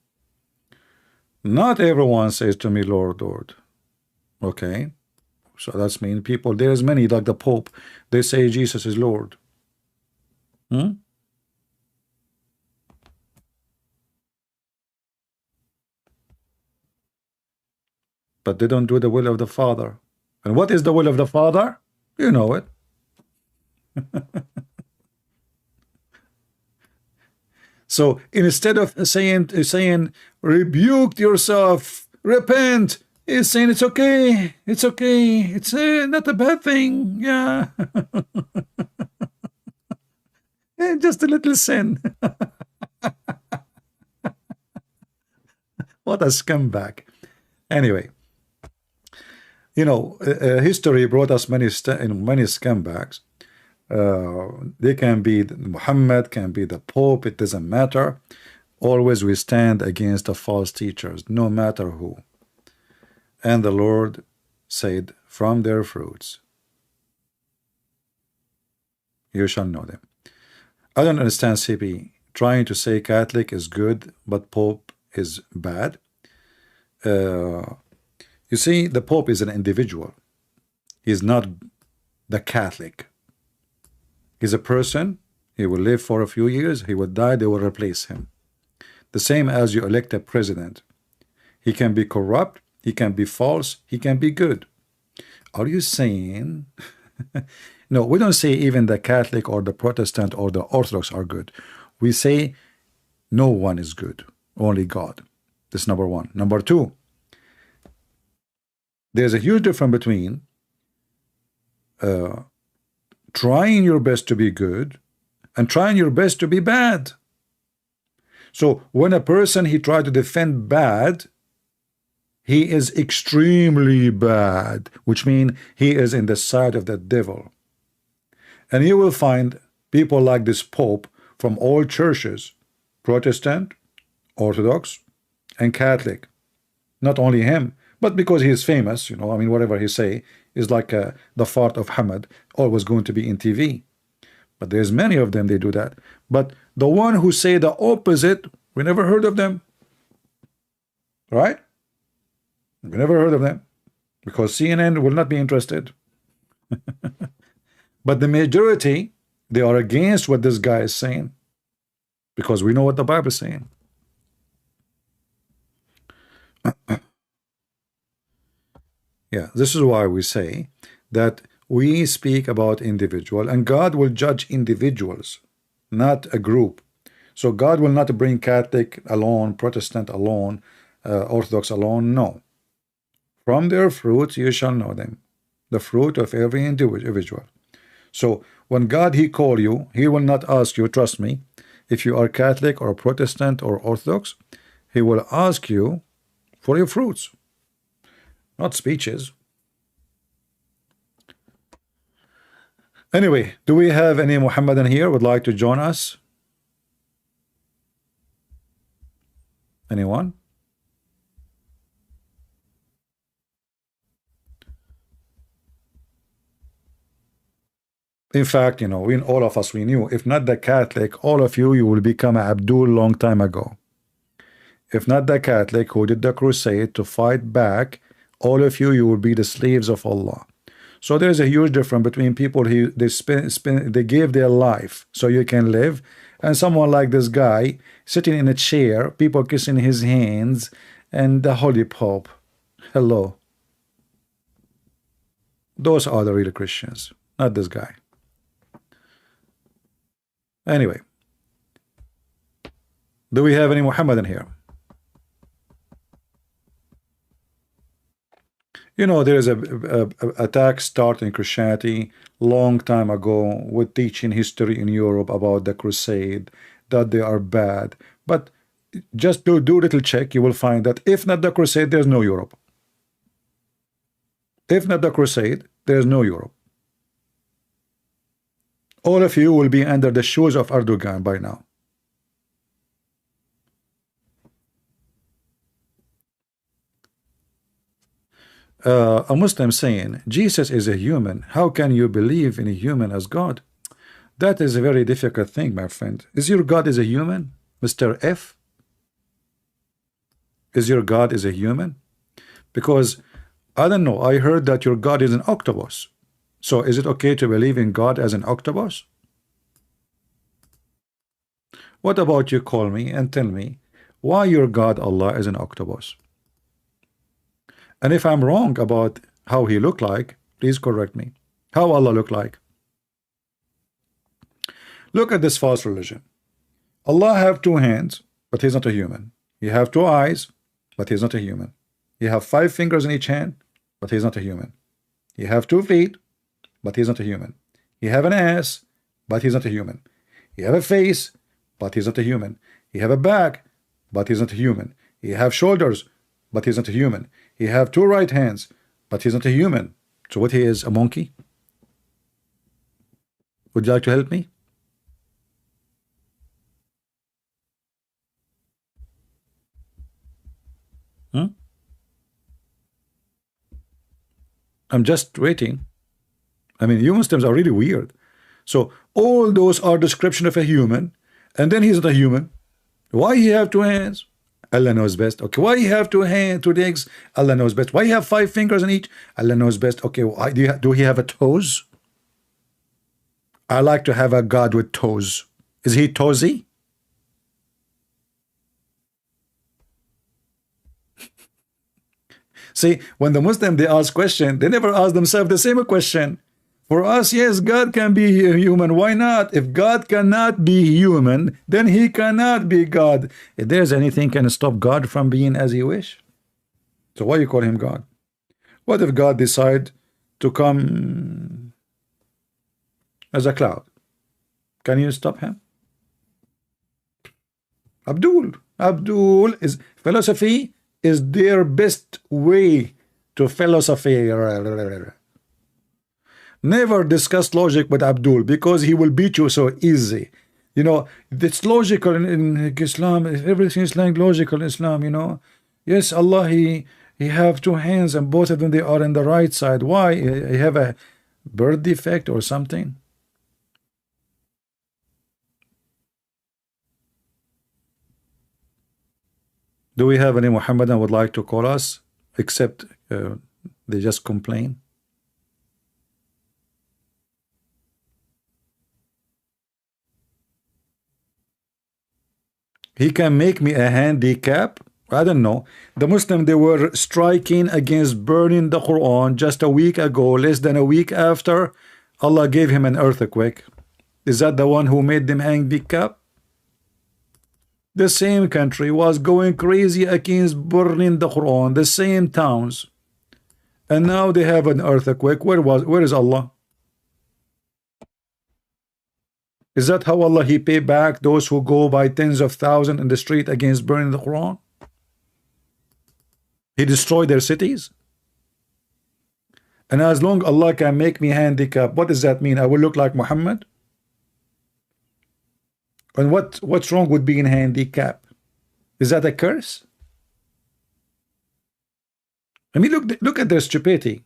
Not everyone says to me, Lord, Lord. Okay, so that's mean people. There's many, like the Pope, they say Jesus is Lord. But they don't do the will of the Father. And what is the will of the Father? You know it. So instead of saying rebuke yourself, repent, he's saying it's okay, it's not a bad thing, yeah. Just a little sin. What a scumbag. Anyway, you know, history brought us many scumbags. They can be Muhammad, can be the Pope, it doesn't matter. Always we stand against the false teachers, no matter who. And the Lord said, from their fruits you shall know them. I don't understand CP trying to say Catholic is good but Pope is bad. You see, the Pope is an individual. He's not the Catholic. He's a person. He will live for a few years. He will die. They will replace him. The same as you elect a president. He can be corrupt. He can be false. He can be good. Are you saying... No, we don't say even the Catholic or the Protestant or the Orthodox are good. We say no one is good. Only God. That's number one. Number two, there's a huge difference between trying your best to be good and trying your best to be bad. So when a person he tried to defend bad, he is extremely bad, which means he is in the side of the devil. And you will find people like this Pope from all churches, Protestant, Orthodox, and Catholic. Not only him, but because he is famous, you know, I mean, whatever he say is like the fart of Ahmed, always going to be in TV. But there's many of them, they do that. But the one who say the opposite, we never heard of them. Right? We never heard of them. Because CNN will not be interested. But the majority, they are against what this guy is saying. Because we know what the Bible is saying. Yeah, this is why we say that we speak about individual, and God will judge individuals, not a group. So God will not bring Catholic alone, Protestant alone, Orthodox alone. No. From their fruits you shall know them. The fruit of every individual. So when God he call you, he will not ask you, trust me, if you are Catholic or Protestant or Orthodox, he will ask you for your fruits, not speeches. Anyway, do we have any Mohammedan here would like to join us? Anyone? In fact, you know, we all of us, we knew, if not the Catholic, all of you, you will become Abdul long time ago. If not the Catholic who did the crusade to fight back, all of you, you will be the slaves of Allah. So there's a huge difference between people who they gave their life so you can live, and someone like this guy sitting in a chair, people kissing his hands, and the Holy Pope. Hello. Those are the real Christians, not this guy. Anyway, do we have any Mohammedan here? You know, there is a attack start in Christianity long time ago with teaching history in Europe about the crusade, that they are bad. But just do little check, you will find that if not the crusade, there's no Europe. If not the crusade, there's no Europe. All of you will be under the shoes of Erdogan by now. A Muslim saying Jesus is a human, how can you believe in a human as God? That is a very difficult thing, my friend. Is your God is a human, Mr. F? Is your God is a human? Because I don't know, I heard that your God is an octopus. So is it okay to believe in God as an octopus? What about you call me and tell me why your God Allah is an octopus? And if I'm wrong about how he looked like, please correct me. How Allah look like? Look at this false religion. Allah have two hands, but he's not a human. He have two eyes, but he's not a human. He have 5 fingers in each hand, but he's not a human. He have 2 feet, but he's not a human. He have an ass, but he's not a human. He have a face, but he's not a human. He have a back, but he's not a human. He have shoulders, but he's not a human. He have 2 right hands, but he's not a human. So what he is, a monkey? Would you like to help me? I'm just waiting. I mean, you Muslims are really weird. So all those are description of a human, and then he's not a human. Why he have 2 hands? Allah knows best. Okay, why he have 2 hands, 2 legs? Allah knows best. Why he have 5 fingers in each? Allah knows best. Okay, why do he have a toes? I like to have a God with toes. Is he toesy? See, when the Muslim they ask question, they never ask themselves the same question. For us, yes, God can be human. Why not? If God cannot be human, then he cannot be God. If there's anything can stop God from being as he wish, so why you call him God? What if God decide to come as a cloud? Can you stop him? Abdul is philosophy is their best way to philosophy. Never discuss logic with Abdul because he will beat you so easy. You know, it's logical in Islam. Everything is like logical in Islam, you know. Yes, Allah, he have two hands and both of them, they are in the right side. Why? He have a birth defect or something? Do we have any Muhammadan would like to call us? Except they just complain. He can make me a handicap. I don't know. The Muslim, they were striking against burning the Quran just a week ago. Less than a week after, Allah gave him an earthquake. Is that the one who made them handicap? The same country was going crazy against burning the Quran, the same towns, and now they have an earthquake. Where is Allah? Is that how Allah he pay back those who go by tens of thousands in the street against burning the Quran? He destroyed their cities. And as long Allah can make me handicapped, what does that mean? I will look like Muhammad? And what's wrong with being handicapped? Is that a curse? I mean, look at their stupidity.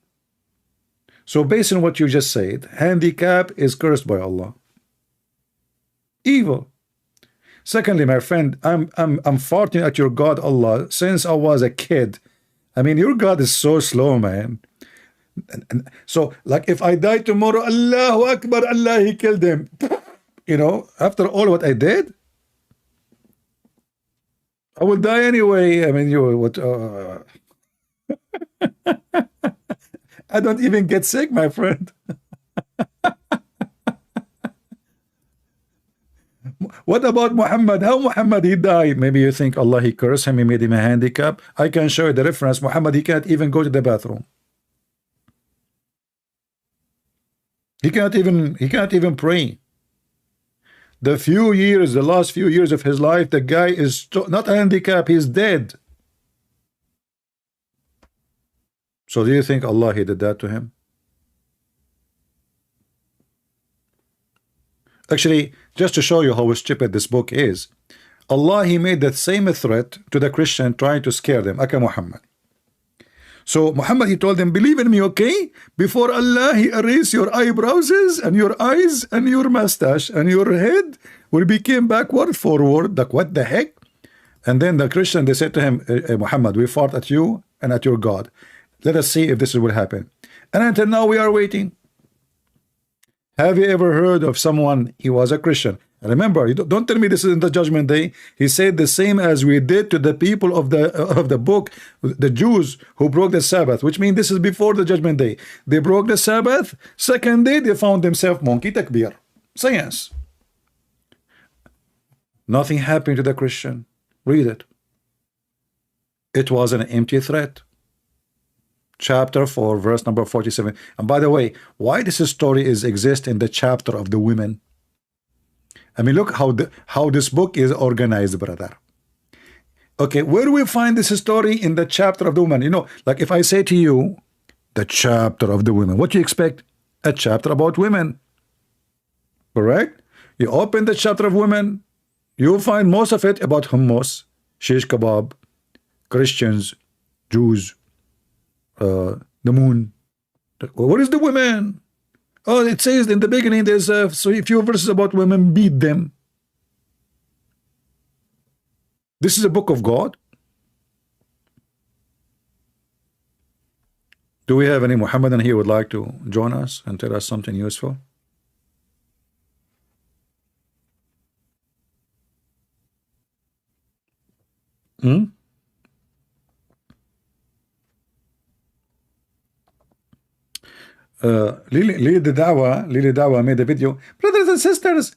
So based on what you just said, handicap is cursed by Allah. Evil. Secondly, my friend, I'm farting at your God Allah since I was a kid. I mean, your God is so slow, man. So, like, if I die tomorrow, Allahu Akbar, Allah, he killed him. You know, after all what I did, I will die anyway. I mean, I don't even get sick, my friend. What about Muhammad? How Muhammad he died? Maybe you think Allah he cursed him, he made him a handicap. I can show you the reference. Muhammad, he can't even go to the bathroom. He can't even pray. The last few years of his life, the guy is not handicapped, he's dead. So do you think Allah he did that to him? Actually, just to show you how stupid this book is, Allah he made that same threat to the Christian trying to scare them, Aka Muhammad. So Muhammad he told them, believe in me, okay? Before Allah he erase your eyebrows and your eyes and your mustache and your head will become backward, forward. Like what the heck? And then the Christian they said to him, Muhammad, we fought at you and at your God. Let us see if this will happen. And until now we are waiting. Have you ever heard of someone, he was a Christian? Remember, don't tell me this is in the judgment day. He said the same as we did to the people of the book, the Jews who broke the Sabbath, which means this is before the judgment day. They broke the Sabbath. Second day, they found themselves monkey takbir. Science. Nothing happened to the Christian. Read it. It was an empty threat. Chapter 4, verse number 47. And by the way, why this story exists in the chapter of the women? I mean, look how this book is organized, brother. Okay, where do we find this story? In the chapter of the women. You know, like if I say to you, the chapter of the women, what do you expect? A chapter about women. Correct? You open the chapter of women, you'll find most of it about hummus, shish kebab, Christians, Jews, the moon. What is the women? Oh, it says in the beginning there's a few verses about women, beat them. This is a book of God. Do we have any Muhammadan here who would like to join us and tell us something useful? Lily Dawah made a video. Brothers and sisters,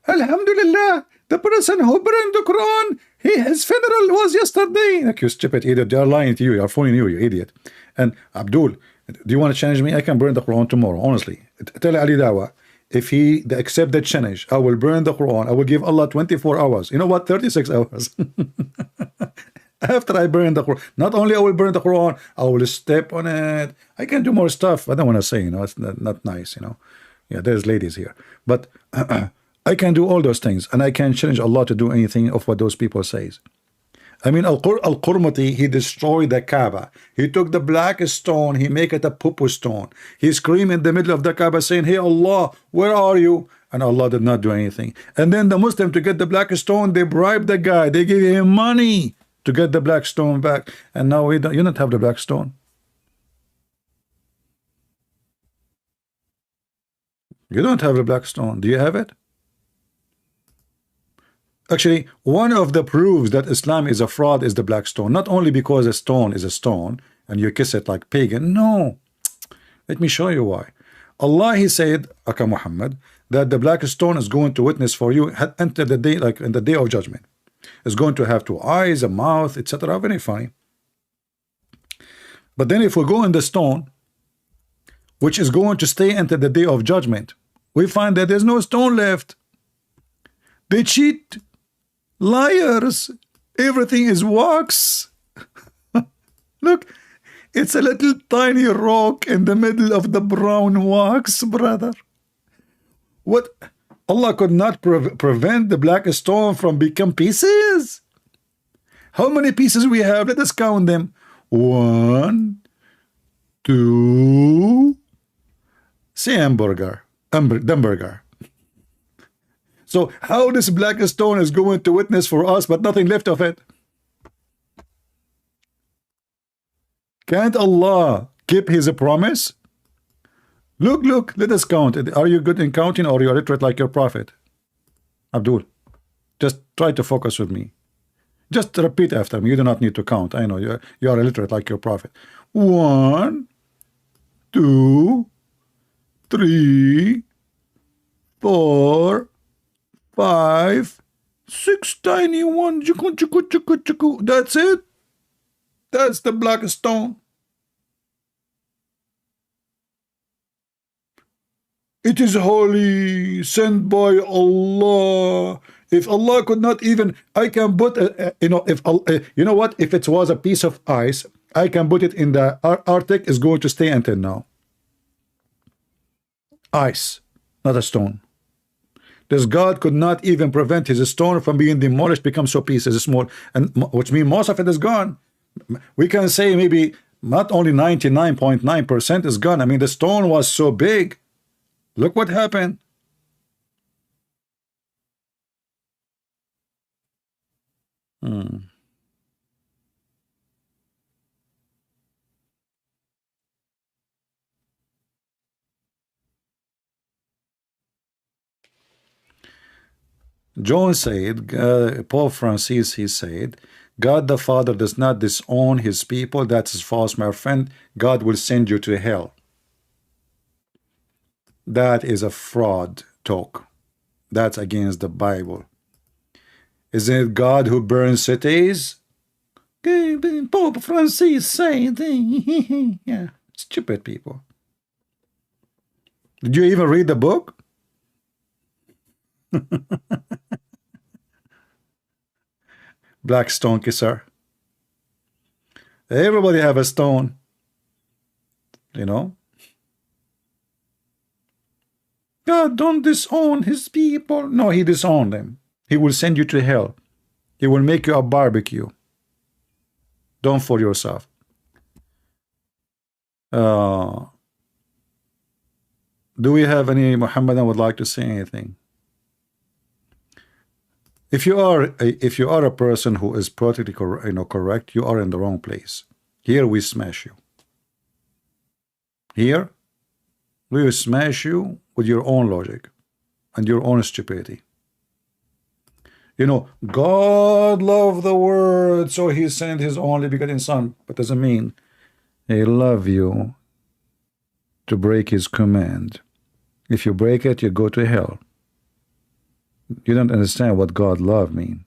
Alhamdulillah, the person who burned the Quran, his funeral was yesterday. Like, you stupid idiot, they are lying to you, they are fooling you, you idiot. And Abdul, do you want to challenge me? I can burn the Quran tomorrow, honestly. Tell Ali Dawah, if he accept that challenge, I will burn the Quran. I will give Allah 24 hours. You know what? 36 hours. After I burn the Quran, not only I will burn the Quran, I will step on it. I can do more stuff. I don't want to say, it's not nice, Yeah, there's ladies here, but I can do all those things, and I can challenge Allah to do anything of what those people says. I mean, Al-Qurmati, he destroyed the Kaaba. He took the black stone, he make it a poo stone. He screamed in the middle of the Kaaba saying, "Hey Allah, where are you?" And Allah did not do anything. And then the Muslim, to get the black stone, they bribed the guy. They gave him money to get the black stone back. And now you don't have the black stone. You don't have the black stone. Do you have it? Actually, one of the proofs that Islam is a fraud is the black stone. Not only because a stone is a stone and you kiss it like pagan. No. Let me show you why. Allah, he said, Aka Muhammad, that the black stone is going to witness for you until the day, like in the day of judgment. It's going to have two eyes, a mouth, etc. Very funny. But then if we go in the stone, which is going to stay until the day of judgment, we find that there's no stone left. They cheat. Liars. Everything is wax. Look, it's a little tiny rock in the middle of the brown wax, brother. What? Allah could not prevent the black stone from becoming pieces? How many pieces we have? Let us count them. 1, 2. Say hamburger. Hamburger. So how this black stone is going to witness for us, but nothing left of it? Can't Allah keep his promise? Look, let us count. Are you good in counting, or you are illiterate like your prophet? Abdul, just try to focus with me. Just repeat after me. You do not need to count. I know you are illiterate like your prophet. 1, 2, 3, 4, 5, 6 tiny ones. That's it. That's the black stone. It is holy, sent by Allah. If Allah could not even, I can put, if you know what? If it was a piece of ice, I can put it in the Arctic. Is going to stay until now. Ice, not a stone. This God could not even prevent his stone from being demolished, become so pieces small, and which means most of it is gone. We can say maybe not only 99.9% is gone. I mean, the stone was so big. Look what happened. John said, Pope Francis, he said, God the Father does not disown his people. That is false, my friend. God will send you to hell. That is a fraud talk. That's against the Bible. Isn't it God who burns cities? Pope Francis said, yeah, stupid people. Did you even read the book? Black stone kisser. Everybody have a stone, God don't disown his people. No, he disowned them. He will send you to hell. He will make you a barbecue. Don't fool yourself. Do we have any Muhammadan would like to say anything? If you are a person who is politically correct, you are in the wrong place. Here we smash you. Here we will smash you with your own logic and your own stupidity. God loved the world, so he sent his only begotten son. But doesn't mean he love you to break his command. If you break it, you go to hell. You don't understand what God love mean.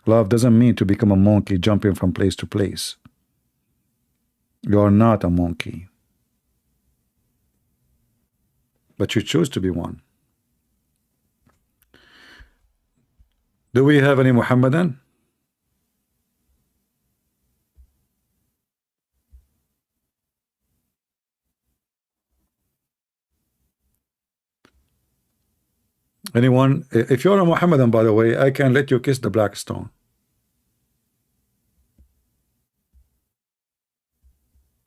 Love doesn't mean to become a monkey jumping from place to place. You are not a monkey. But you choose to be one. Do we have any Muhammadan? Anyone? If you're a Mohammedan, by the way, I can let you kiss the black stone.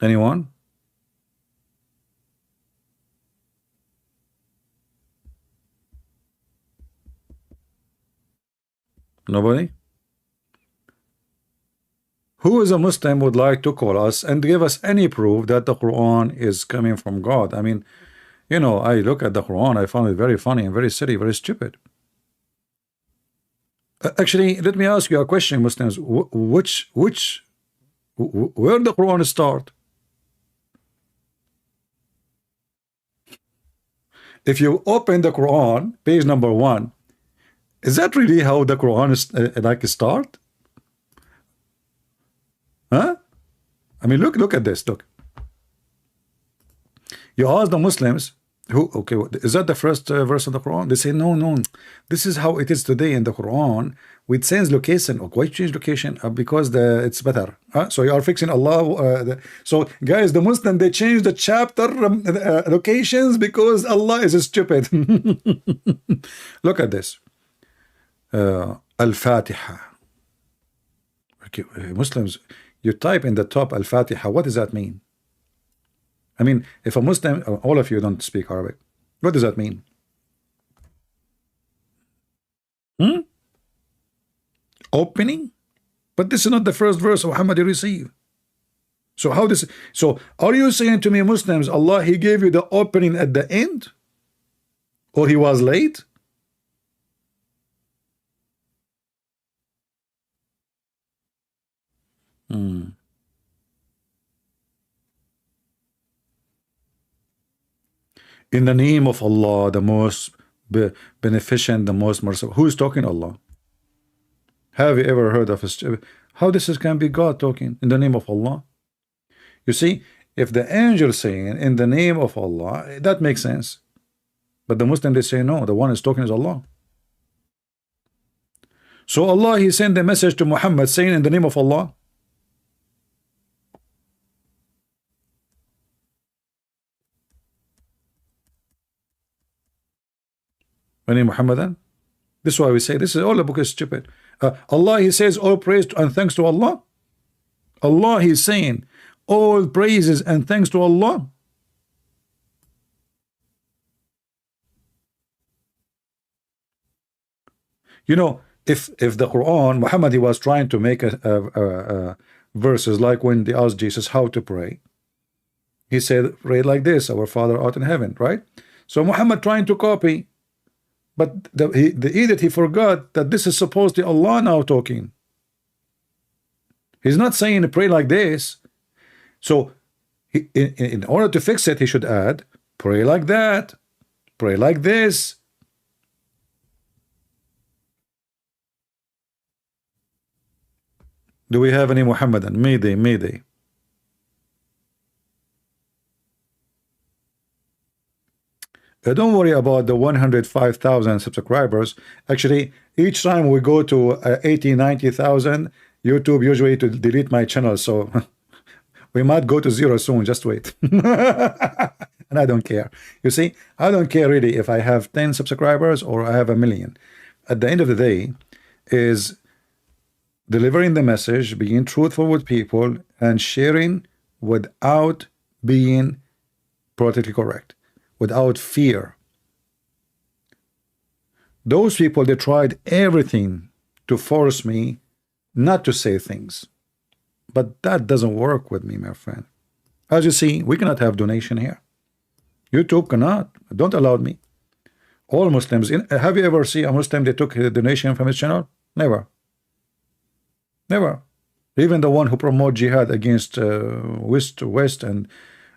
Anyone? Nobody? Who is a Muslim would like to call us and give us any proof that the Quran is coming from God? I mean, you know, I look at the Quran, I found it very funny and very silly, very stupid. Actually, let me ask you a question, Muslims. Where the Quran start? If you open the Quran, page number 1, is that really how the Quran is like start? Huh? I mean, look at this. Look. You ask the Muslims, who, okay, is that the first verse of the Quran? They say, no. This is how it is today in the Quran. We change location. Or why change location? Because it's better. So you are fixing Allah. So guys, the Muslim, they change the chapter locations because Allah is stupid. Look at this. Al-Fatiha. Okay, Muslims, you type in the top Al-Fatiha. What does that mean? I mean, if a Muslim, all of you don't speak Arabic, what does that mean? Opening? But this is not the first verse of Muhammad you receive. So how this? So are you saying to me, Muslims, Allah, He gave you the opening at the end, or He was late? In the name of Allah, the most beneficent, the most merciful. Who is talking? Allah. Have you ever heard of how this can be God talking in the name of Allah? You see, if the angel is saying in the name of Allah, that makes sense. But the Muslim, they say no, the one is talking is Allah. So Allah, He sent a message to Muhammad saying in the name of Allah. Any Muhammadan? This is why we say this is all the book is stupid. Allah, He says all praise and thanks to Allah. Allah, He's saying all praises and thanks to Allah. You know, if the Quran, Muhammad, he was trying to make verses like when they asked Jesus how to pray, he said pray like this, our Father art in heaven, right? So Muhammad trying to copy, but the idiot, he forgot that this is supposed to be Allah now talking. He's not saying pray like this. So in order to fix it, he should add pray like that, pray like this. Do we have any Muhammadan? Mayday. Don't worry about the 105,000 subscribers. Actually, each time we go to 80, 90,000, YouTube usually to delete my channel. So we might go to 0 soon. Just wait. And I don't care. You see, I don't care really if I have 10 subscribers or I have 1 million. At the end of the day, is delivering the message, being truthful with people, and sharing without being politically correct, without fear. Those people, they tried everything to force me not to say things, but that doesn't work with me, my friend. As you see, we cannot have donation here. YouTube cannot, don't allow me. All Muslims, have you ever seen a Muslim that took a donation from his channel? Never. Even the one who promote jihad against West, and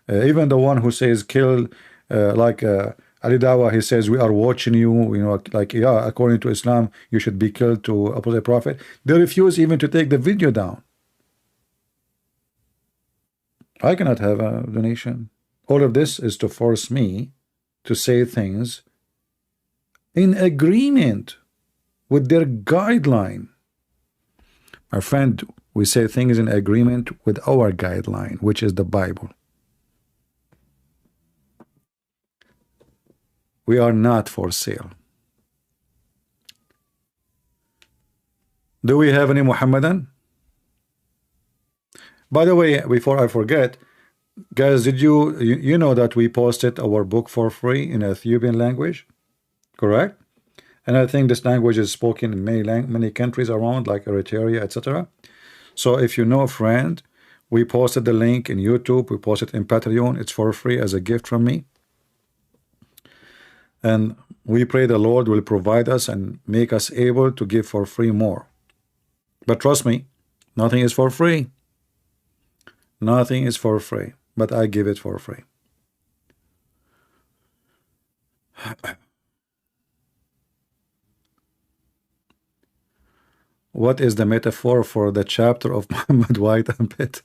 even the one who says kill like Ali Dawah, he says we are watching you, you know, like, yeah, according to Islam you should be killed to oppose a prophet. They refuse even to take the video down. I cannot have a donation. All of this is to force me to say things in agreement with their guideline. My friend, we say things in agreement with our guideline, which is the Bible. We are not for sale. Do we have any Muhammadan? By the way, before I forget, guys, did you know that we posted our book for free in Ethiopian language, correct? And I think this language is spoken in many countries around, like Eritrea, etc. So if you know a friend, we posted the link in YouTube, we posted in Patreon. It's for free as a gift from me. And we pray the Lord will provide us and make us able to give for free more. But trust me, nothing is for free. Nothing is for free, but I give it for free. What is the metaphor for the chapter of Muhammad White and Pitt?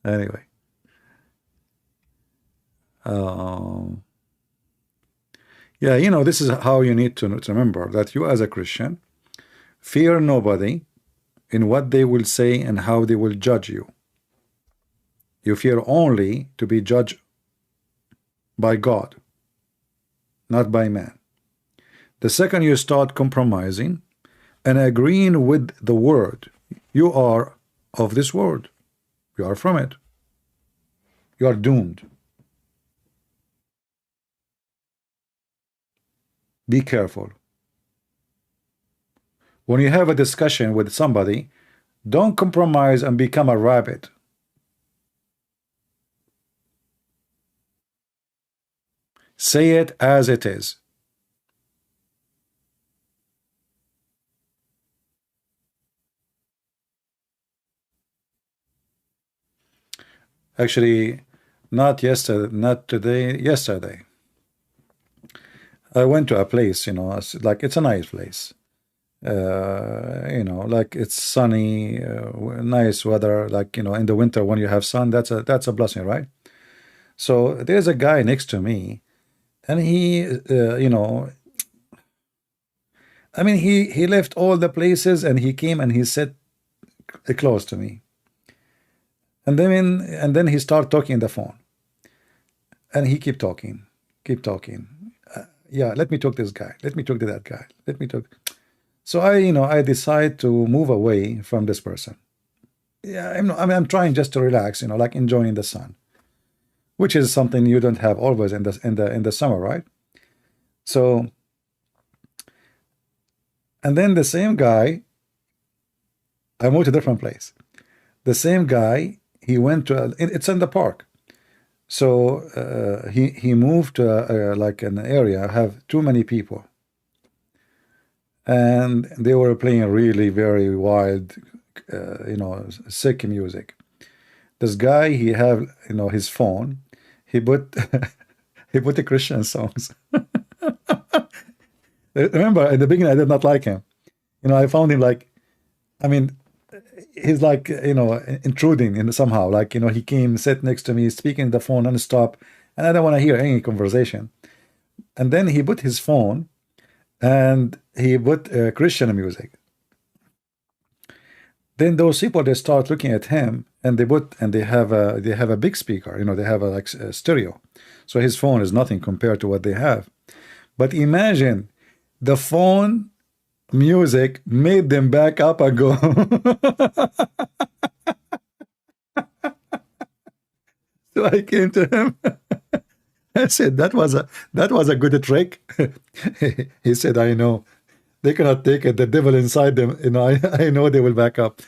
Anyway. Yeah, you know, this is how you need to remember that you as a Christian fear nobody in what they will say and how they will judge you. You fear only to be judged by God, not by man. The second you start compromising and agreeing with the word, you are of this world. You are from it. You are doomed. Be careful. When you have a discussion with somebody, don't compromise and become a rabbit. Say it as it is. Actually, not yesterday, not today, yesterday. I went to a place, you know, like it's a nice place. You know, like it's sunny, nice weather, like, you know, in the winter when you have sun, that's a blessing, right? So there's a guy next to me, and he, you know, I mean, he left all the places and he came and he sat close to me. And then he started talking on the phone, and he keep talking. Yeah, let me talk to this guy. Let me talk to that guy. Let me talk. So I decide to move away from this person. Yeah, I'm trying just to relax, you know, like enjoying the sun, which is something you don't have always in the summer, right? So, and then the same guy, I moved to a different place. The same guy, he went to it's in the park. So he moved to like an area have too many people, and they were playing really very wild, you know, sick music. This guy, he have, you know, his phone, he put he put the Christian songs. Remember, at the beginning I did not like him. You know, I found him like, I mean, he's like, you know, intruding in somehow, like, you know, he came, sat next to me, speaking on the phone non-stop, and I don't want to hear any conversation. And then he put his phone and he put Christian music. Then those people, they start looking at him, and they have a big speaker, you know, they have a stereo. So his phone is nothing compared to what they have. But imagine the phone music made them back up and go. So I came to him. I said, that was a good trick. He said, I know. They cannot take it. The devil inside them, you know, I know they will back up.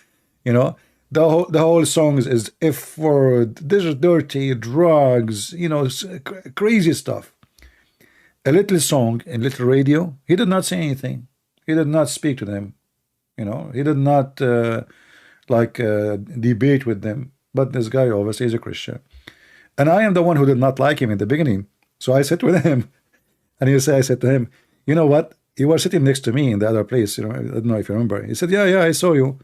You know, the whole song is F word, dirty, drugs, you know, crazy stuff. A little song in little radio. He did not say anything. He did not speak to them. You know, he did not debate with them. But this guy obviously is a Christian, and I am the one who did not like him in the beginning. So I sat with him, and I said to him, you know what? You were sitting next to me in the other place. You know, I don't know if you remember. He said, yeah, I saw you.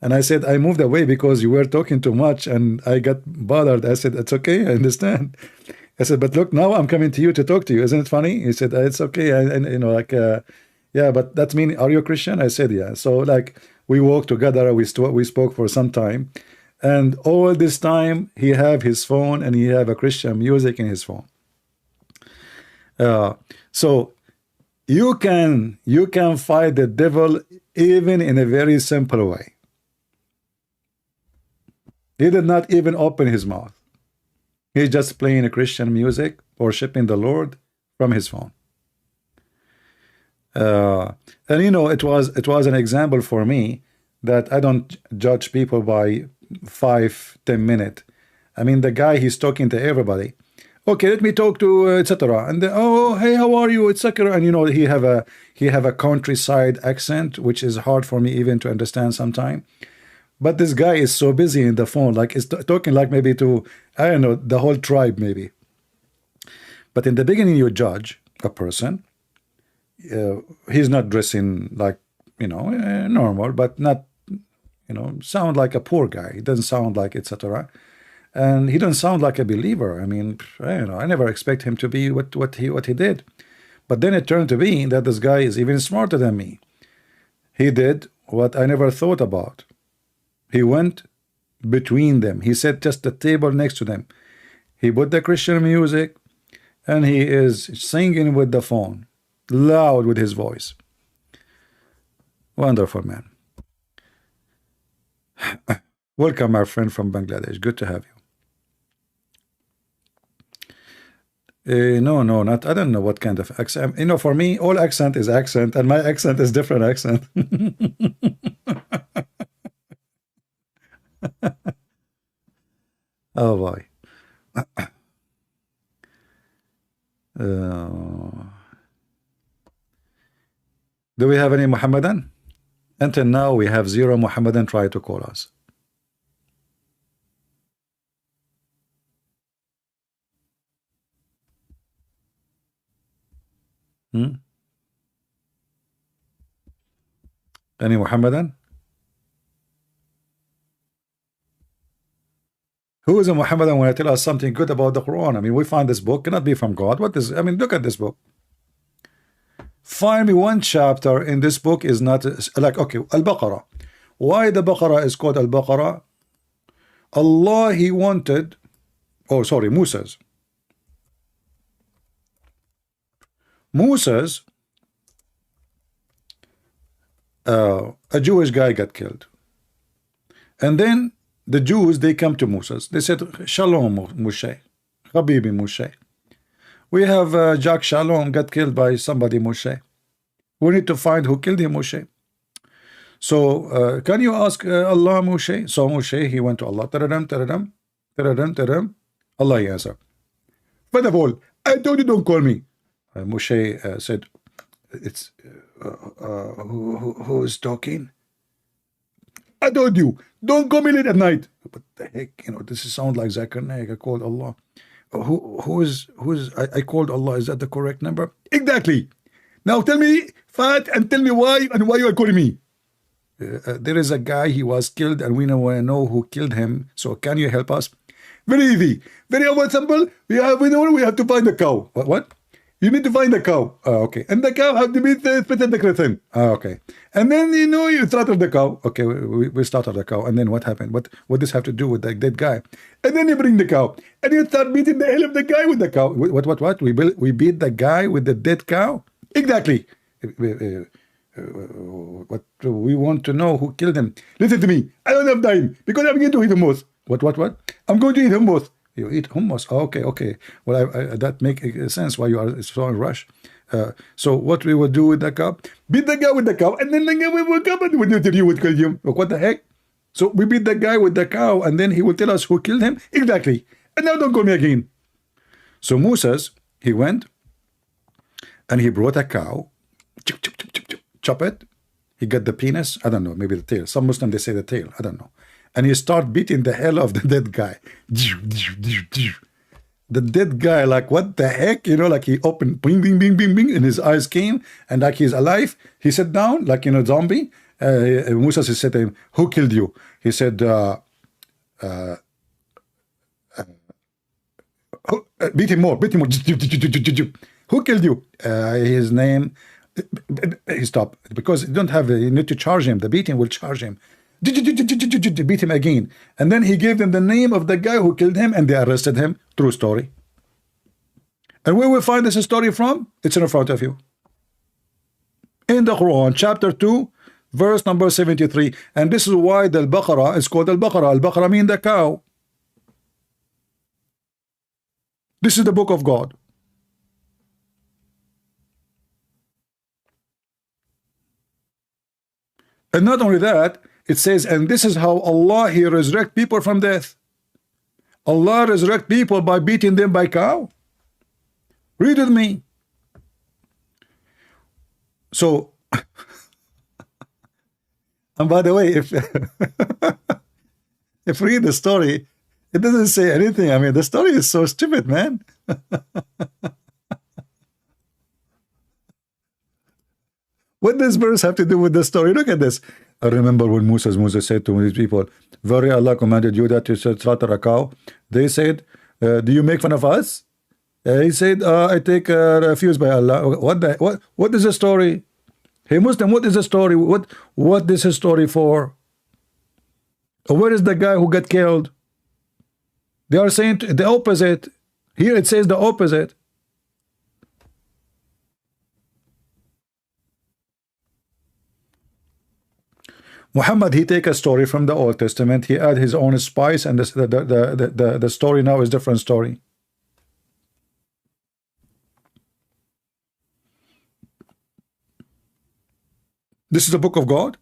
And I said, I moved away because you were talking too much, and I got bothered. I said, it's okay, I understand. I said, but look, now I'm coming to you to talk to you. Isn't it funny? He said, it's okay. And you know, like, yeah, but that means, are you a Christian? I said, yeah. So like, we walked together. We spoke for some time, and all this time he have his phone and he have a Christian music in his phone. So You can fight the devil even in a very simple way. He did not even open his mouth. He's just playing a Christian music, worshiping the Lord from his phone. And you know, it was an example for me that I don't judge people by 5-10 minutes. I mean, the guy, he's talking to everybody. Okay, let me talk to etc. And then, oh, hey, how are you, etc. And you know, he have a countryside accent, which is hard for me even to understand sometimes. But this guy is so busy in the phone, like he's talking like maybe to, I don't know, the whole tribe maybe. But in the beginning, you judge a person. He's not dressing like, you know, normal, but not, you know, sound like a poor guy. He doesn't sound like etc. And he doesn't sound like a believer. I mean, I don't know, I never expect him to be what he did. But then it turned to be that this guy is even smarter than me. He did what I never thought about. He went between them. He set just the table next to them. He put the Christian music, and he is singing with the phone, loud with his voice. Wonderful man. Welcome, my friend from Bangladesh. Good to have you. No, not. I don't know what kind of accent. You know, for me, all accent is accent, and my accent is different accent. Oh boy. Do we have any Mohammedan? Until now, we have 0 Mohammedan try to call us. Any Mohammedan? Who is a Mohammedan when I tell us something good about the Quran? I mean, we find this book cannot be from God. What is? I mean, look at this book. Find me one chapter in this book is not like, okay, Al-Baqarah. Why the Baqarah is called Al-Baqarah? Allah, he wanted, oh sorry, Musa's. A Jewish guy got killed. And then the Jews, they come to Musa's. They said, Shalom, Moshe. Habibi, Moshe. We have Jack Shalom got killed by somebody, Moshe. We need to find who killed him, Moshe. So, can you ask Allah, Moshe? So Moshe, he went to Allah. Taradam, taradam, taradam, taradam. Allah, he answered. First of all, I told you don't call me. Moshe said, it's who is talking? I told you, don't call me late at night. But the heck, you know, this sounds like Zakir Naik. I called Allah. Who is I called Allah. Is that the correct number? Exactly. Now tell me, Fat, and tell me why you are calling me. There is a guy, he was killed, and we want to know who killed him. So can you help us? Very easy. Very simple. We have to find the cow. What? You need to find the cow. Okay. And the cow have to be specific reason. Okay. And then, you know, you slaughter the cow. Okay, we slaughter the cow. And then what happened? What does have to do with the dead guy? And then you bring the cow. And you start beating the hell of the guy with the cow. What? We beat the guy with the dead cow? Exactly. What we want to know who killed him. Listen to me. I don't have time because I'm going to eat hummus. What? I'm going to eat hummus. You eat hummus? Oh, okay. Well, that makes sense why you are so in rush. So what we will do with the cow? Beat the guy with the cow, and then the guy will come and will tell you what killed him. What the heck? So we beat the guy with the cow, and then he will tell us who killed him. Exactly. And now don't call me again. So Moses, he went, and he brought a cow, chop it. He got the penis. I don't know, maybe the tail. Some Muslims, they say the tail. I don't know. And he start beating the hell of the dead guy. The dead guy, like, what the heck? You know, like he opened, bing, bing, bing, bing, bing, and his eyes came, and like he's alive. He sat down, like, you know, zombie. Musa said to him, who killed you? He said, beat him more. Who killed you? His name, he stopped, because you don't have, you need to charge him. The beating will charge him. Beat him again, and then he gave them the name of the guy who killed him, and they arrested him. True story. And where we find this story from? It's in front of you. in the Quran, chapter 2, verse number 73. And this is why the Al-Baqarah is called Al-Baqarah. Al-Baqarah means the cow. This is the book of God. And not only that, it says, and this is how Allah, He resurrect people from death. Allah resurrect people by beating them by cow. Read with me. So, and by the way, if if you read the story, it doesn't say anything. I mean, the story is so stupid, man. What does verse have to do with the story? Look at this. I remember when Moses said to these people, "Very Allah commanded you that you should slaughter a cow." They said, "Do you make fun of us?" He said, "I take refuge by Allah." What is the story? Hey Muslim, what is the story? What is his story for? Where is the guy who got killed? They are saying the opposite. Here it says the opposite. Muhammad, he take a story from the Old Testament, he add his own spice, and the story now is different story. This is the book of God,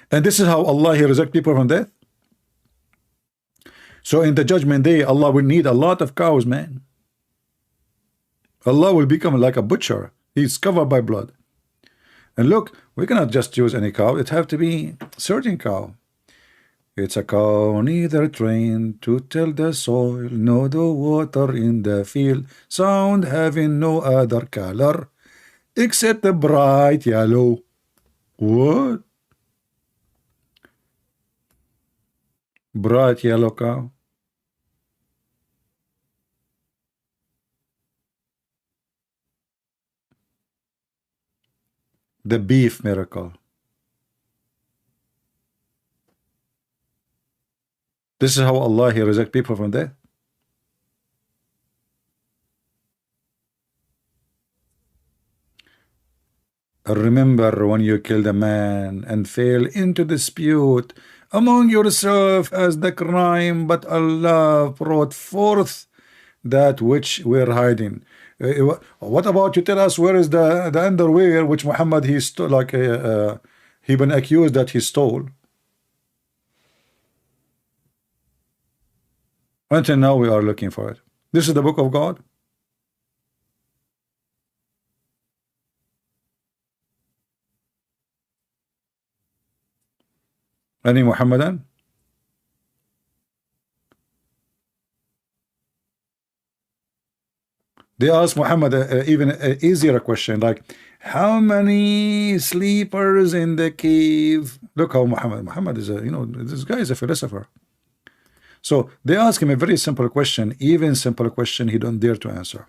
and this is how Allah, He resurrect people from death. So in the judgment day, Allah will need a lot of cows, man. Allah will become like a butcher. He's covered by blood. And look, we cannot just use any cow. It have to be certain cow. It's a cow neither trained to till the soil, nor the water in the field, sound having no other color except the bright yellow. What? Bright yellow cow? The beef miracle. This is how Allah, He resurrect people from death. Remember when you killed a man and fell into dispute among yourself as the crime, but Allah brought forth that which we're hiding. What about you tell us where is the underwear which Muhammad he stole, like he been accused that he stole? Until now we are looking for it. This is the book of God. Any Muhammadan? They asked Muhammad even an easier question, like, how many sleepers in the cave? Look how Muhammad is a, this guy is a philosopher. So they ask him a very simple question, even simple question he don't dare to answer.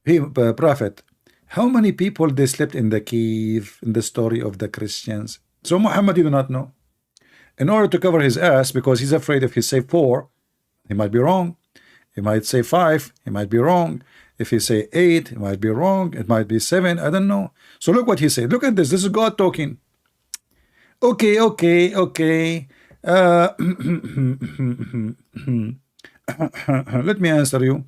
Hey, Prophet, how many people they slept in the cave in the story of the Christians? So Muhammad, you do not know. In order to cover his ass, because he's afraid if he say 4, he might be wrong. He might say 5, he might be wrong. If he say 8, he might be wrong. It might be 7, I don't know. So look what he said. Look at this. This is God talking. Okay. Let me answer you.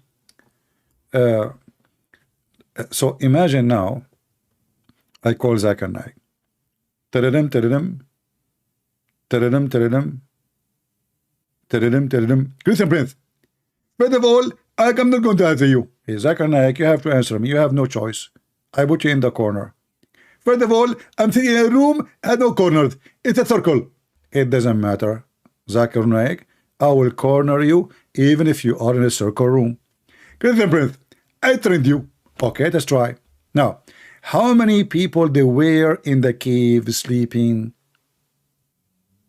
So imagine now, I call Zakir Naik. Christian Prince. First of all, I'm not going to answer you. Hey, Zakir Naik, you have to answer me. You have no choice. I put you in the corner. First of all, I'm sitting in a room and no corners. It's a circle. It doesn't matter. Zakir Naik, I will corner you even if you are in a circle room. Christian Prince, I trained you. Okay, let's try. Now, how many people they were in the cave sleeping?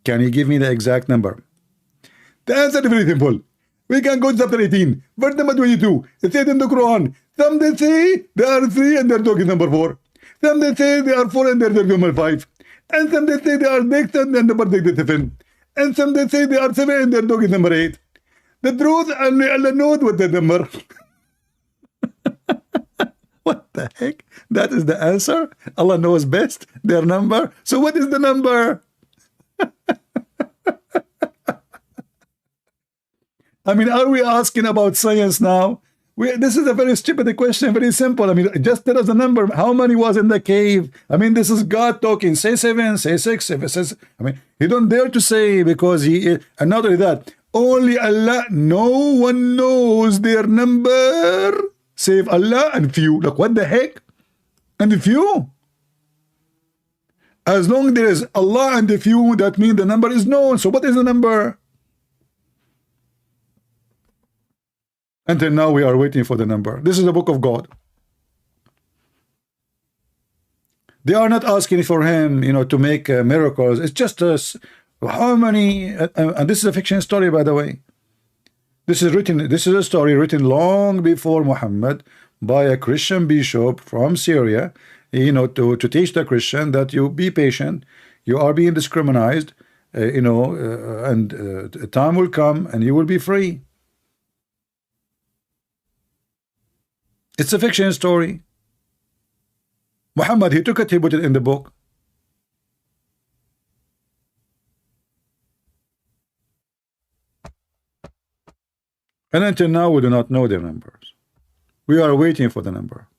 Can you give me the exact number? The answer is very simple. We can go to chapter 18, verse number 22. It says in the Quran, some they say they are 3 and their dog is number 4. Some they say they are 4 and their dog is number 5. And some they say they are 6 and their number 6 is 7. And some they say they are 7 and their dog is number 8. The truth, only Allah knows what the number. What the heck? That is the answer? Allah knows best their number. So what is the number? I mean, are we asking about science now? This is a very stupid question, very simple. I mean, just tell us the number. How many was in the cave? I mean, this is God talking. Say 7, say 6. If it says, I mean, he don't dare to say because he, and not only that, only Allah, no one knows their number save Allah and few. Like, what the heck? And the few? As long as there is Allah and the few, that means the number is known. So what is the number? Until now, we are waiting for the number. This is the book of God. They are not asking for him, you know, to make miracles. It's just how many, and this is a fiction story, by the way. This is written. This is a story written long before Muhammad by a Christian bishop from Syria, you know, to teach the Christian that you be patient. You are being discriminated, you know, and time will come and you will be free. It's a fiction story. Muhammad, he took it, he put it in the book. And until now, we do not know their numbers. We are waiting for the number.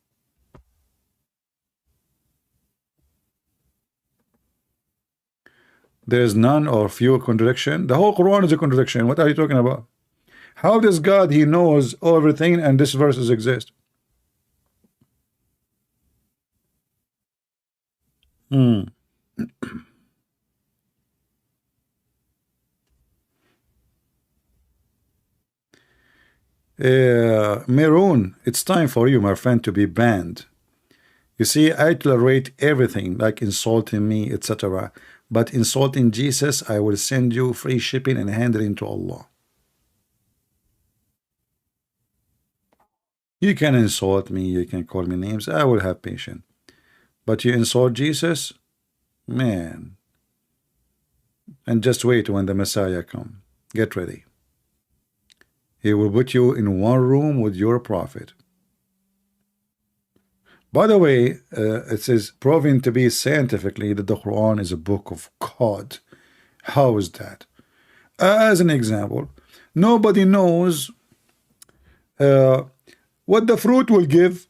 There is none or few contradiction. The whole Quran is a contradiction. What are you talking about? How does God, he knows everything and this verses exist? Maroon, it's time for you, my friend, to be banned. You see, I tolerate everything, like insulting me, etc. But insulting Jesus, I will send you free shipping and handling to Allah. You can insult me, you can call me names, I will have patience. But you insult Jesus, man. And just wait when the Messiah comes. Get ready. He will put you in one room with your prophet. By the way, it says proven to be scientifically that the Quran is a book of God. How is that? As an example, nobody knows what the fruit will give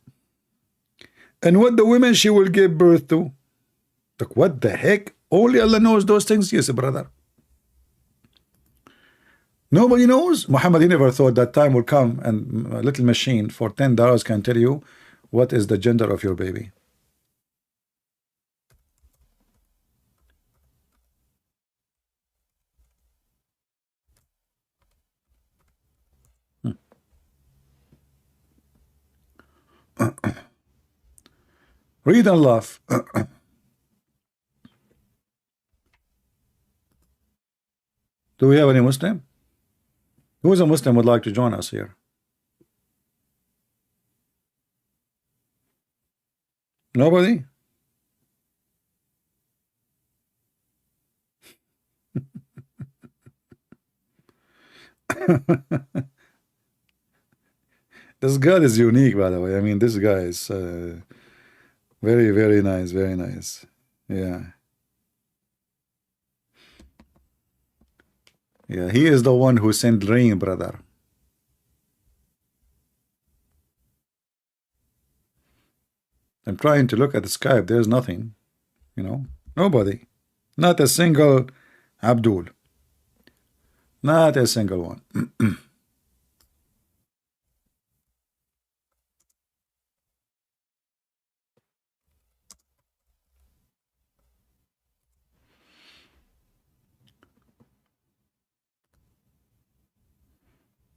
and what the woman she will give birth to. Like, what the heck? Only Allah knows those things? Yes, brother. Nobody knows. Muhammad, he never thought that time will come and a little machine for $10 can tell you what is the gender of your baby. Read and laugh. Do we have any Muslim? Who is a Muslim would like to join us here? Nobody? This guy is unique, by the way. I mean, this guy is very, very nice, very nice. Yeah. Yeah, he is the one who sent rain, brother. I'm trying to look at the Skype. There's nothing, you know, nobody, not a single Abdul, not a single one.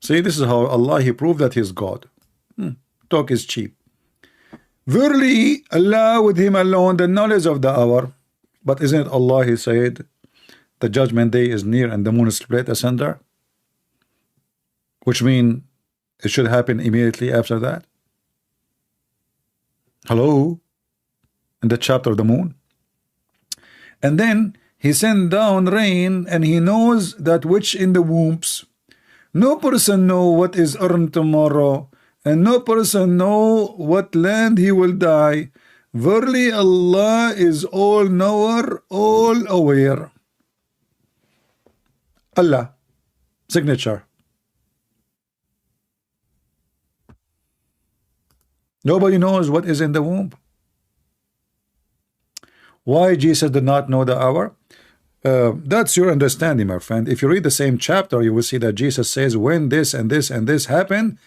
See, this is how Allah, he proved that he's God. Talk is cheap. Verily, Allah with him alone the knowledge of the hour. But isn't it Allah, he said, the judgment day is near and the moon is split asunder? Which means it should happen immediately after that. Hello? In the chapter of the moon. And then he sent down rain and he knows that which in the wombs No person know what is earned tomorrow, and no person know what land he will die. Verily Allah is all knower, all aware. Allah, signature. Nobody knows what is in the womb. Why Jesus did not know the hour? That's your understanding, my friend. If you read the same chapter, you will see that Jesus says, when this and this and this happen,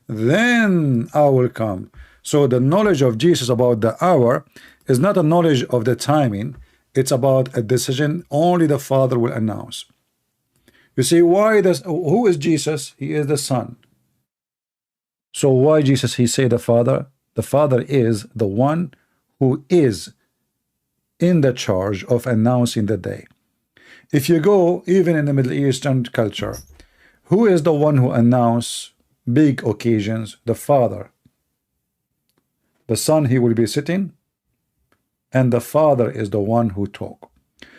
then I will come. So the knowledge of Jesus about the hour is not a knowledge of the timing. It's about a decision only the Father will announce. You see, why does, who is Jesus? He is the Son. So why Jesus, he say the Father? The Father is the one who is in the charge of announcing the day. If you go even in the Middle Eastern culture, who is the one who announce big occasions? The Father. The Son, he will be sitting, and the Father is the one who talk.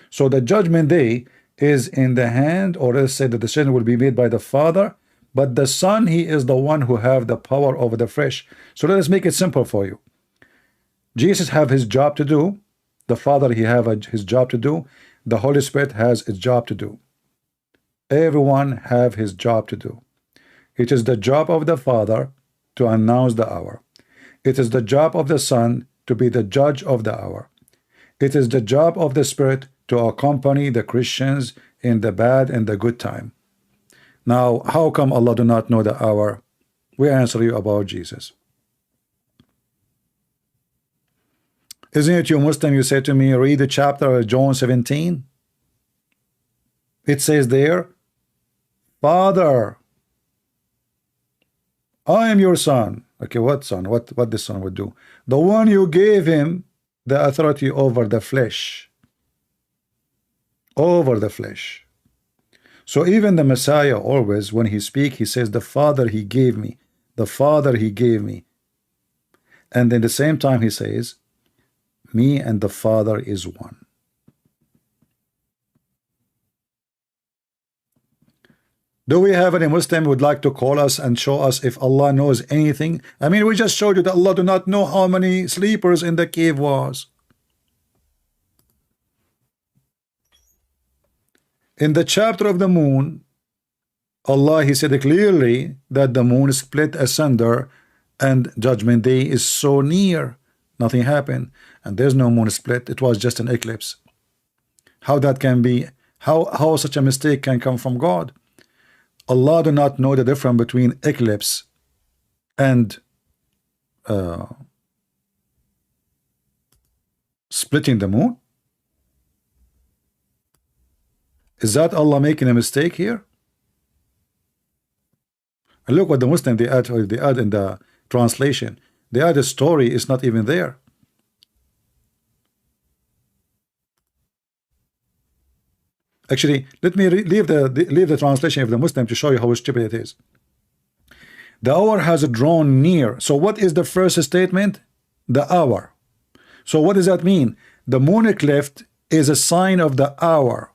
So the judgment day is in the hand, or let's say the decision will be made by the Father, but the Son, he is the one who have the power over the flesh. So let us make it simple for you. Jesus have his job to do. The Father, he have his job to do. The Holy Spirit has its job to do. Everyone have his job to do. It is the job of the Father to announce the hour. It is the job of the Son to be the judge of the hour. It is the job of the Spirit to accompany the Christians in the bad and the good time. Now, how come Allah do not know the hour? We answer you about Jesus. Isn't it you Muslim, you say to me, read the chapter of John 17? It says there, Father, I am your son. Okay, what son? What the son would do? The one you gave him the authority over the flesh. Over the flesh. So even the Messiah always, when he speak, he says, the Father he gave me. The Father he gave me. And then the same time he says, me and the Father is one. Do we have any Muslim who would like to call us and show us if Allah knows anything? I mean, we just showed you that Allah do not know how many sleepers in the cave was. In the chapter of the moon, Allah, he said clearly that the moon split asunder and judgment day is so near. Nothing happened, and there's no moon split. It was just an eclipse. How that can be? How such a mistake can come from God? Allah do not know the difference between eclipse and splitting the moon. Is that Allah making a mistake here? And look what the Muslim they add in the translation. They add a story is not even there. Actually, let me leave the translation of the Muslim to show you how stupid it is. The hour has drawn near. So what is the first statement? The hour. So what does that mean? The moon eclipse is a sign of the hour.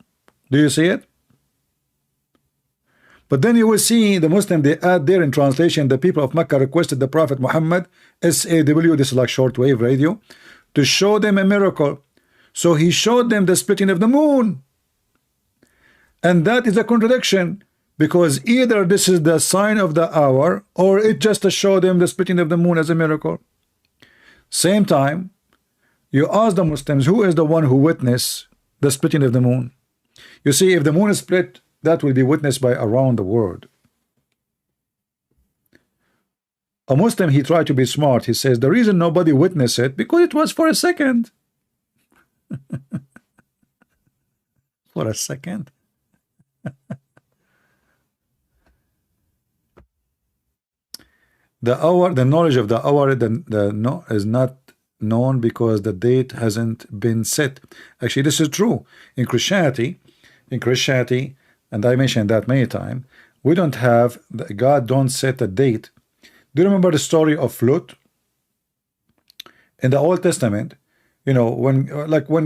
Do you see it? But then you will see the Muslim they add there in translation, the people of Mecca requested the Prophet Muhammad, SAW, this is like shortwave radio, to show them a miracle. So he showed them the splitting of the moon. And that is a contradiction, because either this is the sign of the hour, or it just to show them the splitting of the moon as a miracle. Same time, you ask the Muslims, who is the one who witnessed the splitting of the moon? You see, if the moon is split, that will be witnessed by around the world. A Muslim, he tried to be smart. He says, the reason nobody witnessed it, because it was for a second. For a second. The hour, the knowledge of the hour is not known because the date hasn't been set. Actually, this is true. In Christianity, and I mentioned that many times, we don't have, God don't set a date. Do you remember the story of Lot? In the Old Testament, you know, when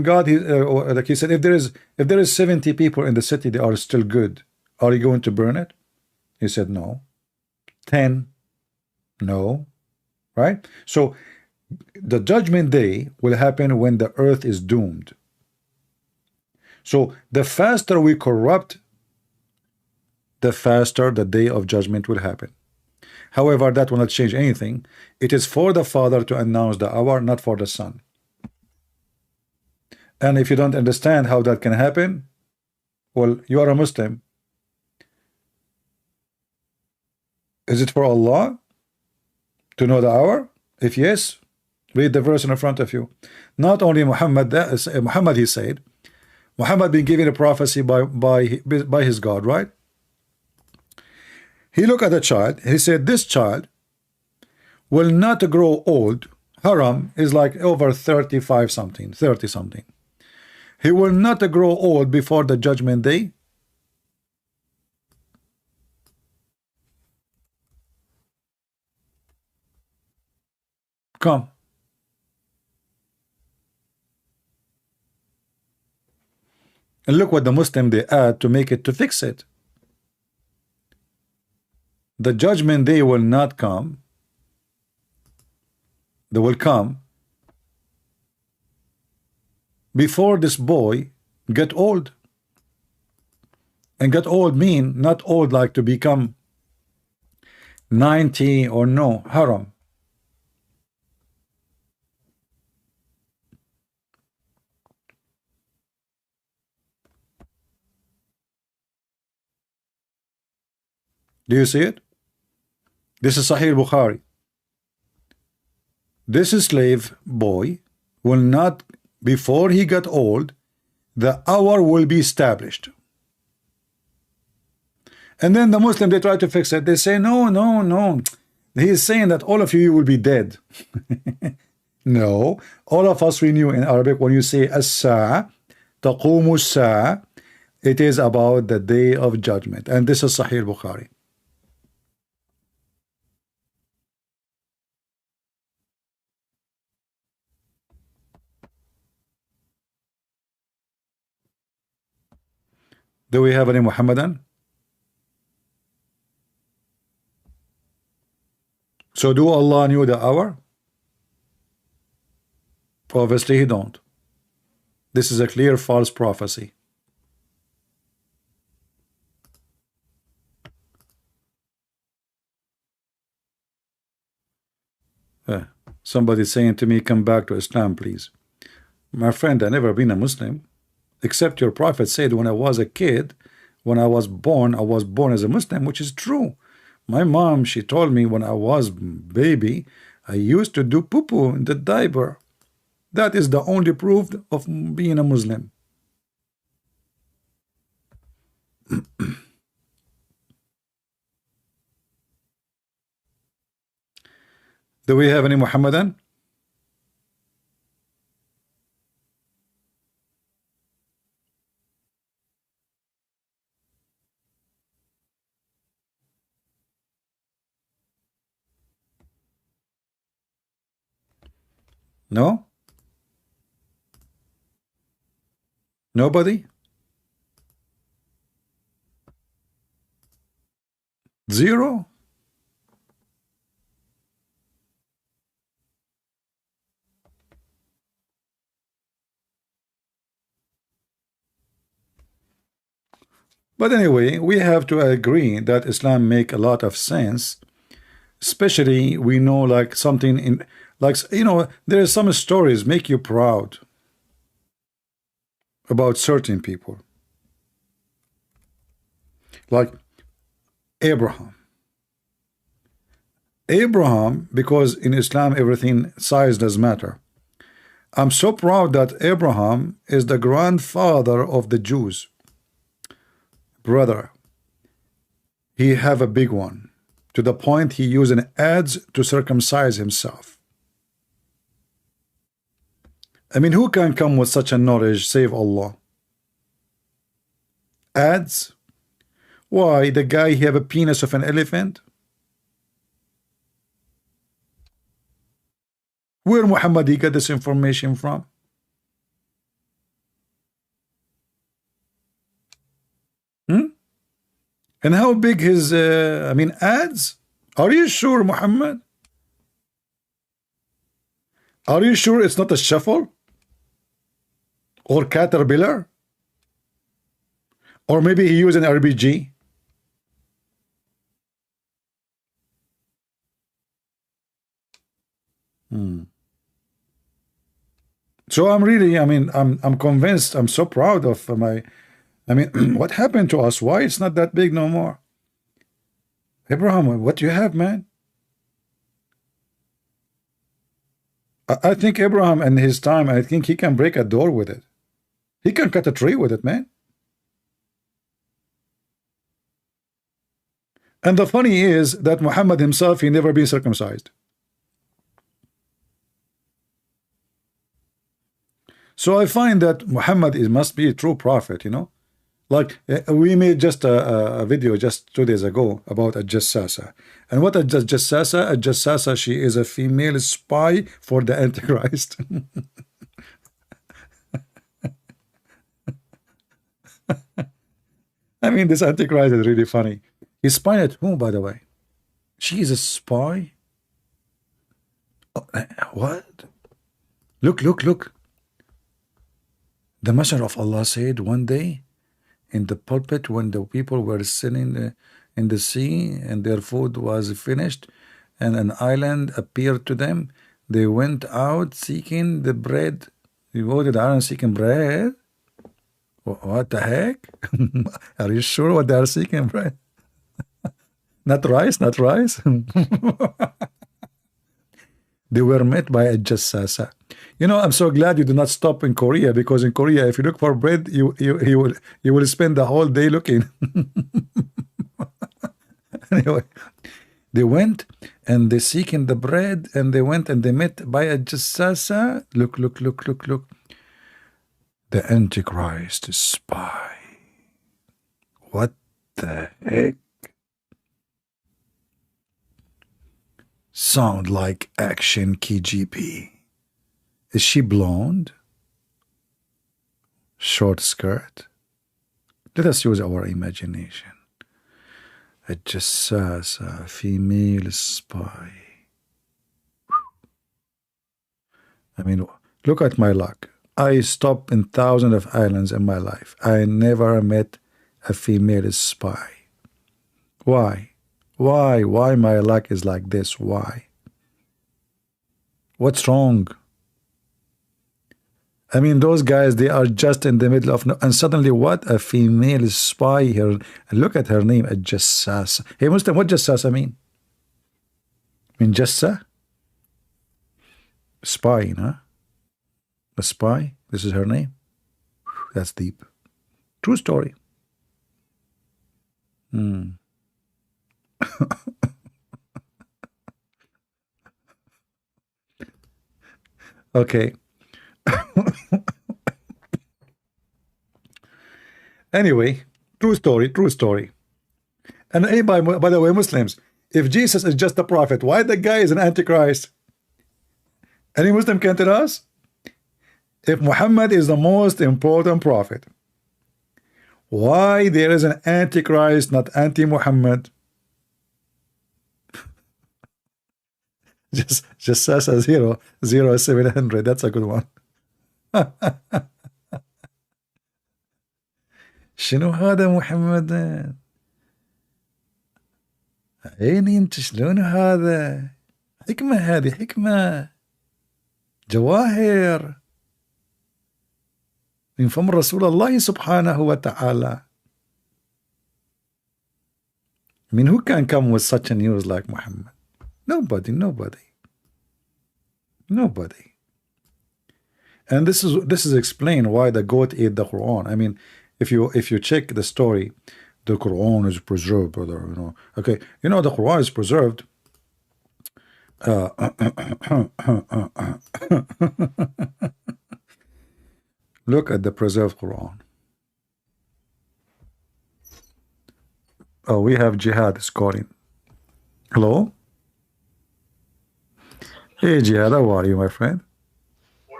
God, like he said, if there is 70 people in the city, they are still good. Are you going to burn it? He said no. 10, no. Right? So the judgment day will happen when the earth is doomed. So the faster we corrupt, the faster the day of judgment will happen. However, that will not change anything. It is for the Father to announce the hour, not for the Son. And if you don't understand how that can happen, well, you are a Muslim. Is it for Allah to know the hour? If yes, read the verse in front of you. Not only Muhammad, Muhammad, he said, Muhammad been given a prophecy by his God, right? He looked at the child. He said, this child will not grow old. Haram is like over 35 something, 30 something. He will not grow old before the judgment day. Come. And look what the Muslim they add to make it to fix it. The judgment day will not come. They will come before this boy get old. And get old mean not old like to become 90 or no, haram. Do you see it? This is Sahih Bukhari. This slave boy will not, before he got old, the hour will be established. And then the Muslim, they try to fix it. They say, no, no, no. He is saying that all of you will be dead. No. All of us, we knew in Arabic, when you say as-sa'a, taqumu as-sa'a, it is about the day of judgment. And this is Sahih Bukhari. Do we have any Muhammadan? So do Allah knew the hour? Obviously he don't. This is a clear false prophecy. Somebody saying to me, come back to Islam, please. My friend, I never been a Muslim. Except your prophet said when I was a kid, when I was born as a Muslim, which is true. My mom, she told me when I was baby, I used to do poo-poo in the diaper. That is the only proof of being a Muslim. Do we have any Muhammadan? No? Nobody? Zero? But anyway, we have to agree that Islam make a lot of sense. Especially we know like something in like, you know, there are some stories make you proud about certain people. Like Abraham. Abraham, because in Islam everything size does matter. I'm so proud that Abraham is the grandfather of the Jews. Brother, he have a big one, to the point he using ads to circumcise himself. I mean, who can come with such a knowledge save Allah? Ads? Why, the guy he have a penis of an elephant? Where Muhammad he got this information from? And how big his, I mean, ads? Are you sure, Muhammad? Are you sure it's not a shuffle? Or Caterpillar? Or maybe he used an RBG? So I'm really, I mean, I'm convinced, I'm so proud of my, I mean, what happened to us? Why it's not that big no more? Abraham, what you have, man? I think Abraham and his time, I think he can break a door with it. He can cut a tree with it, man. And the funny is that Muhammad himself, he never been circumcised. So I find that Muhammad must be a true prophet, you know. Like we made just a video just 2 days ago about a jassasa. And what a jassasa? A jassasa, she is a female spy for the Antichrist. I mean, this Antichrist is really funny. He's spying at whom, by the way? She is a spy? Oh, what? Look, look, look. The Messenger of Allah said one day in the pulpit when the people were sitting in the sea and their food was finished and an island appeared to them, they went out seeking the bread. They voted out seeking bread? What the heck? Are you sure what they are seeking, bread? Not rice, not rice. They were met by a jassasa. You know, I'm so glad you do not stop in Korea, because in Korea, if you look for bread, you will spend the whole day looking. Anyway, they went and they seeking the bread, and they went and they met by a jassasa. Look, look, look, look, look. The Antichrist spy. What the heck? Sound like action KGB. Is she blonde? Short skirt? Let us use our imagination. A jassasa, female spy. I mean, look at my luck. I stopped in thousands of islands in my life. I never met a female spy. Why? Why? Why my luck is like this? Why? What's wrong? I mean, those guys, they are just in the middle of no, and suddenly what? A female spy here. Look at her name, a jassasa. Hey, Muslim, what jassasa mean? Mean jassa? Spy, huh? A spy? This is her name? That's deep. True story. Okay. Anyway, true story, true story. And hey, by the way, Muslims, if Jesus is just a prophet, why the guy is an antichrist? Any Muslim can tell us? If Muhammad is the most important prophet, why there is an antichrist, not anti-Muhammad? just says a 00700. That's a good one. شنو هذا محمد؟ عيني انت شلون هذا؟ حكمة، هذه حكمة، جواهر من فم رسول الله سبحانه وتعالى. I mean, who can come with such a news like Muhammad? Nobody, nobody, nobody. And this is explained why the goat ate the Quran. I mean, if you check the story, the Quran is preserved, brother. You know, okay, you know the Quran is preserved. Look at the preserved Quran. Oh, we have Jihad is calling. Hello? Hey, Jihad, how are you, my friend?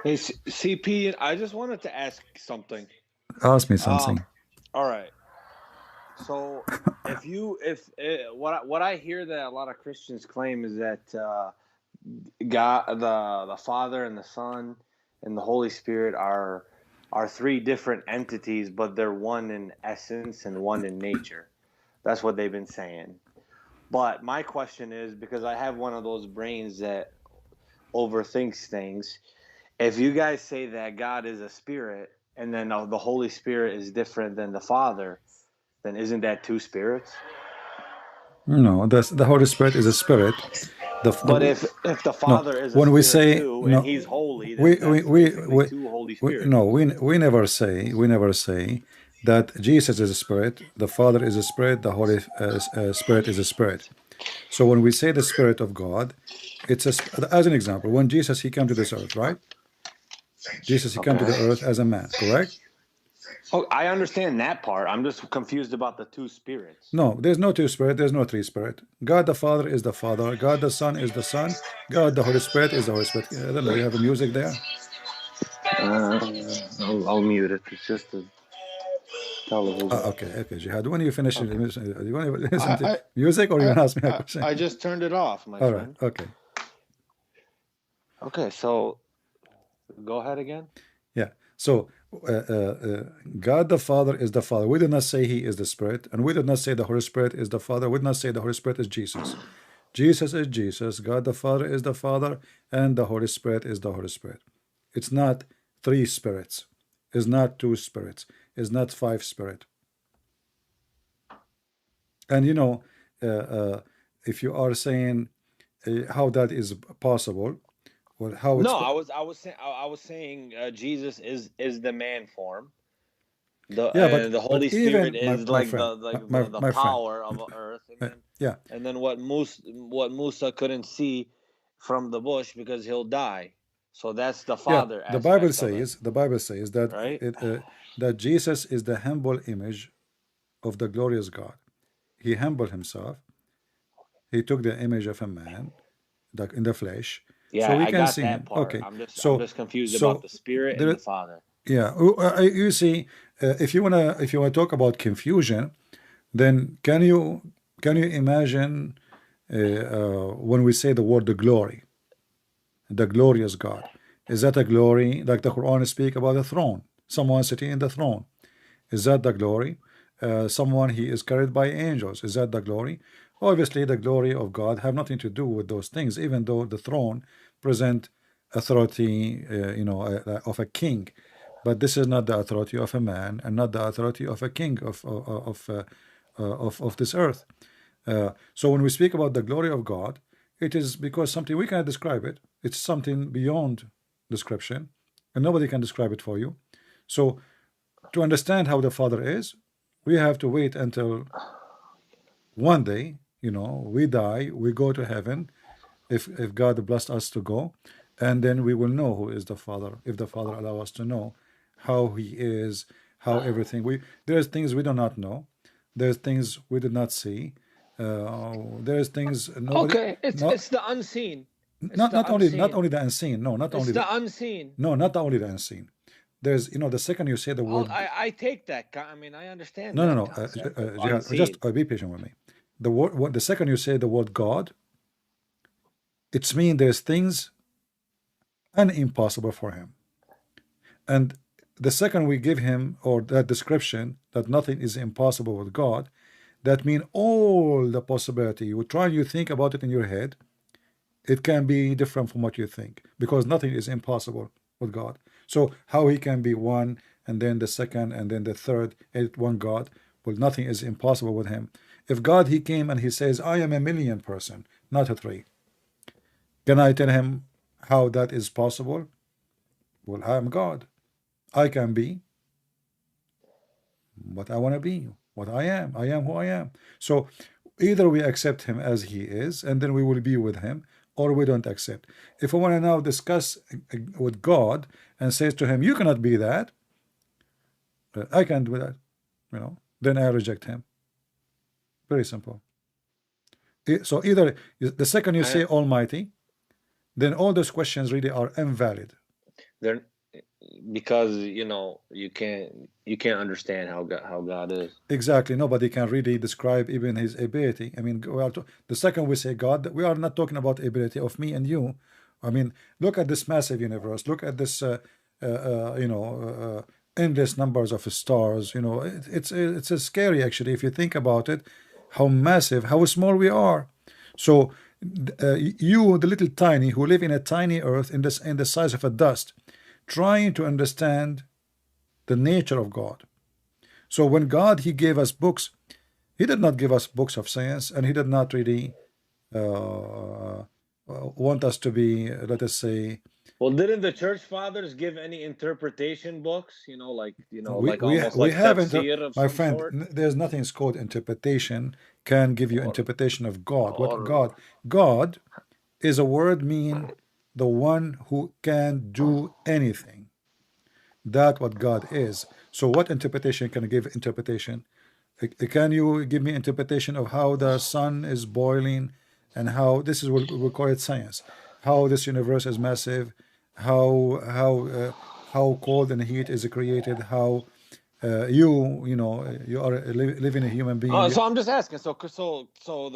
Hey, CP, I just wanted to ask something. Ask me something. All right. So what I hear that a lot of Christians claim is that God, the Father and the Son and the Holy Spirit are three different entities, but they're one in essence and one in nature. That's what they've been saying. But my question is, because I have one of those brains that overthinks things, if you guys say that God is a spirit and then the Holy Spirit is different than the Father, then isn't that two spirits? No, the Holy Spirit is a spirit. But if the No, Father is a when we spirit say too, no, and He's holy, then that's basically two Holy Spirits. no, we never say that Jesus is a spirit, the Father is a spirit, the Holy Spirit is a spirit. So when we say the Spirit of God, it's as an example, when Jesus he came to this earth, right? Jesus he came to the earth as a man, correct? Oh, I understand that part. I'm just confused about the two spirits. No, there's no two spirit, there's no three spirit. God the Father is the Father, God the Son is the Son, God the Holy Spirit is the Holy Spirit. I don't know, you have a music there? I'll mute it. It's just a television. Okay, Jihad. When you finish, you want to listen to music, or you want to ask me a question? I just turned it off, my friend. All right, okay. So, go ahead again. Yeah. So, God the Father is the Father. We did not say He is the Spirit, and we did not say the Holy Spirit is the Father. We did not say the Holy Spirit is Jesus. Jesus is Jesus. God the Father is the Father, and the Holy Spirit is the Holy Spirit. It's not three spirits. It's not two spirits. It's not five spirit. And you know, if you are saying how that is possible, well, how it's I was saying Jesus is the man form. But the Holy Spirit is like the power of earth. And then what Musa couldn't see from the bush because he'll die. So that's the Father. The Bible says that right? That Jesus is the humble image of the glorious God. He humbled himself. He took the image of a man, in the flesh. Yeah, so we can see that part. Okay, I'm just confused about the Spirit and the Father. Yeah, you see, if you wanna talk about confusion, then can you imagine when we say the word the glory, the glorious God? Is that a glory like the Quran speak about a throne, someone sitting in the throne? Is that the glory? Someone he is carried by angels. Is that the glory? Obviously, the glory of God have nothing to do with those things, even though the throne present authority, of a king. But this is not the authority of a man, and not the authority of a king of this earth. So when we speak about the glory of God, it is because something we cannot describe it. It's something beyond description, and nobody can describe it for you. So to understand how the Father is, we have to wait until one day, we die, we go to heaven, if God blessed us to go, and then we will know who is the Father, if the Father allow us to know how He is, how everything. There's things we do not know. There's things we did not see. There's things nobody. Okay, it's the unseen. Not only the unseen. No, not only the unseen. No, not only the unseen. There's, the second you say the word. I take that. I mean, I understand. No. Just be patient with me. The second you say the word God, it's mean there's things impossible for Him. And the second we give Him, or that description that nothing is impossible with God, that mean all the possibility. You think about it in your head, it can be different from what you think, because nothing is impossible with God. So how He can be one, and then the second, and then the third, one God? Well, nothing is impossible with Him. If God, He came and He says, I am a million person, not a three, can I tell Him how that is possible? Well, I am God. I can be what I want to be, what I am. I am who I am. So either we accept Him as He is, and then we will be with Him, or we don't accept. If I want to now discuss with God and says to Him, you cannot be that, I can't do that, then I reject Him. Very simple. So either the second you say Almighty, then all those questions really are invalid. because you can't understand how God is. Exactly. Nobody can really describe even his ability. I mean, the second we say God, we are not talking about ability of me and you. I mean, look at this massive universe. Look at this, endless numbers of stars. It's scary actually if you think about it, how massive, how small we are. So, you, the little tiny, who live in a tiny earth in the size of a dust, trying to understand the nature of God. So when God, he gave us books, he did not give us books of science, and he did not really want us to be, let us say, Well, didn't the church fathers give any interpretation books? Like we almost we like haven't, tafsir of my some friend. sort. There's nothing called interpretation can give you Or interpretation of God. What or God is a word mean the one who can do anything. That what God is. So what interpretation can I give interpretation? Can you give me interpretation of how the sun is boiling, and how this is what we call it science? How this universe is massive, how cold and heat is created, how you are living a human being. so I'm just asking. So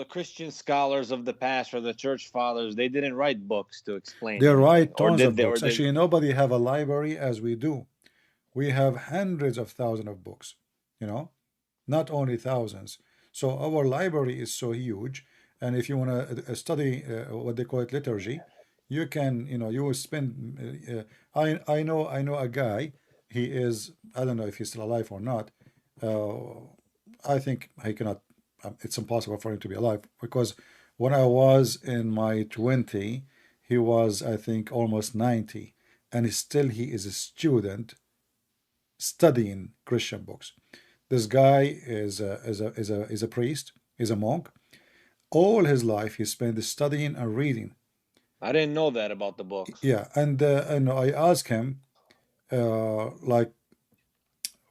the Christian scholars of the past or the church fathers, they didn't write books to explain They anything, write or tons did of they? Or books. did Actually, nobody have a library as we do. We have hundreds of thousands of books, not only thousands. So our library is so huge, and if you want to study what they call it liturgy, you can, you will spend. I know a guy. He is, I don't know if he's still alive or not. Uh, I think he cannot. It's impossible for him to be alive, because when I was in my 20, he was, I think, almost 90, and still he is a student studying Christian books. This guy is a priest, is a monk. All his life he spent studying and reading. I didn't know that about the books. Yeah, and I asked him, like,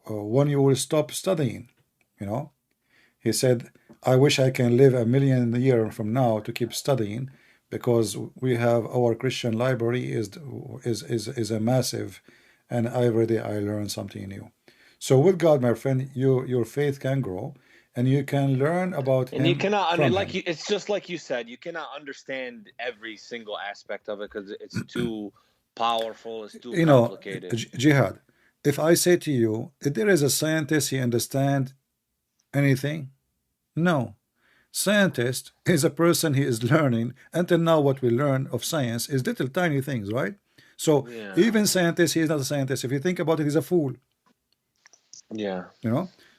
when you will stop studying, you know. He said, I wish I can live a million years from now to keep studying, because we have our Christian library is a massive, and I learned something new. So with God, my friend, your faith can grow, and you can learn about And you Him cannot, from Him. it's just like you said, you cannot understand every single aspect of it because it's too powerful, it's too complicated. Jihad. If I say to you, if there is a scientist, he understand anything? No. Scientist is a person he is learning. Until now, what we learn of science is little tiny things, right? So Yeah. even scientist, he is not a scientist. If you think about it, he's a fool. Yeah.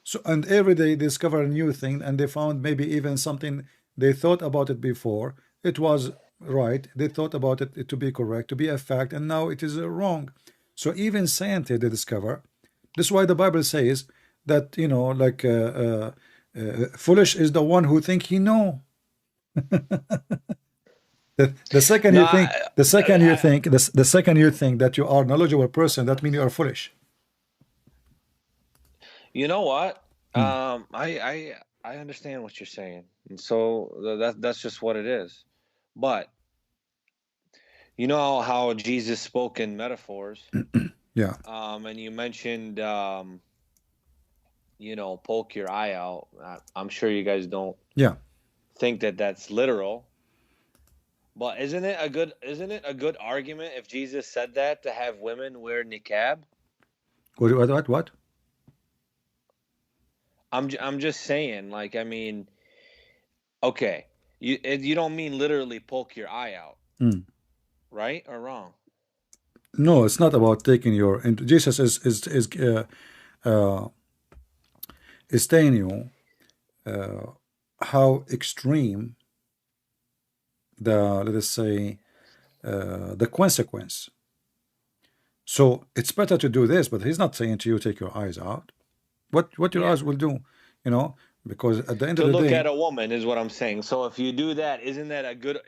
So, and every day they discover a new thing, and they found maybe even something they thought about it before. It was right. They thought about it to be correct, to be a fact, and now it is wrong. So even scientists they discover. This is why the Bible says that, like, foolish is the one who think he know. The second No, you think, the second you think that you are a knowledgeable person, that means you are foolish. you know what? I understand what you're saying, and so that's just what it is. But you know how Jesus spoke in metaphors, Yeah. and you mentioned, poke your eye out. I'm sure you guys don't Yeah. think that that's literal. But isn't it a good argument if Jesus said that to have women wear niqab? What? I'm just saying, like, I mean, okay, you don't mean literally poke your eye out, right or wrong? No, it's not about taking your. And Jesus is telling you how extreme let us say, the consequence. So it's better to do this, but he's not saying to you take your eyes out. What your eyes will do, because at the end To of the look day, at a woman is what I'm saying. So if you do that, isn't that a good?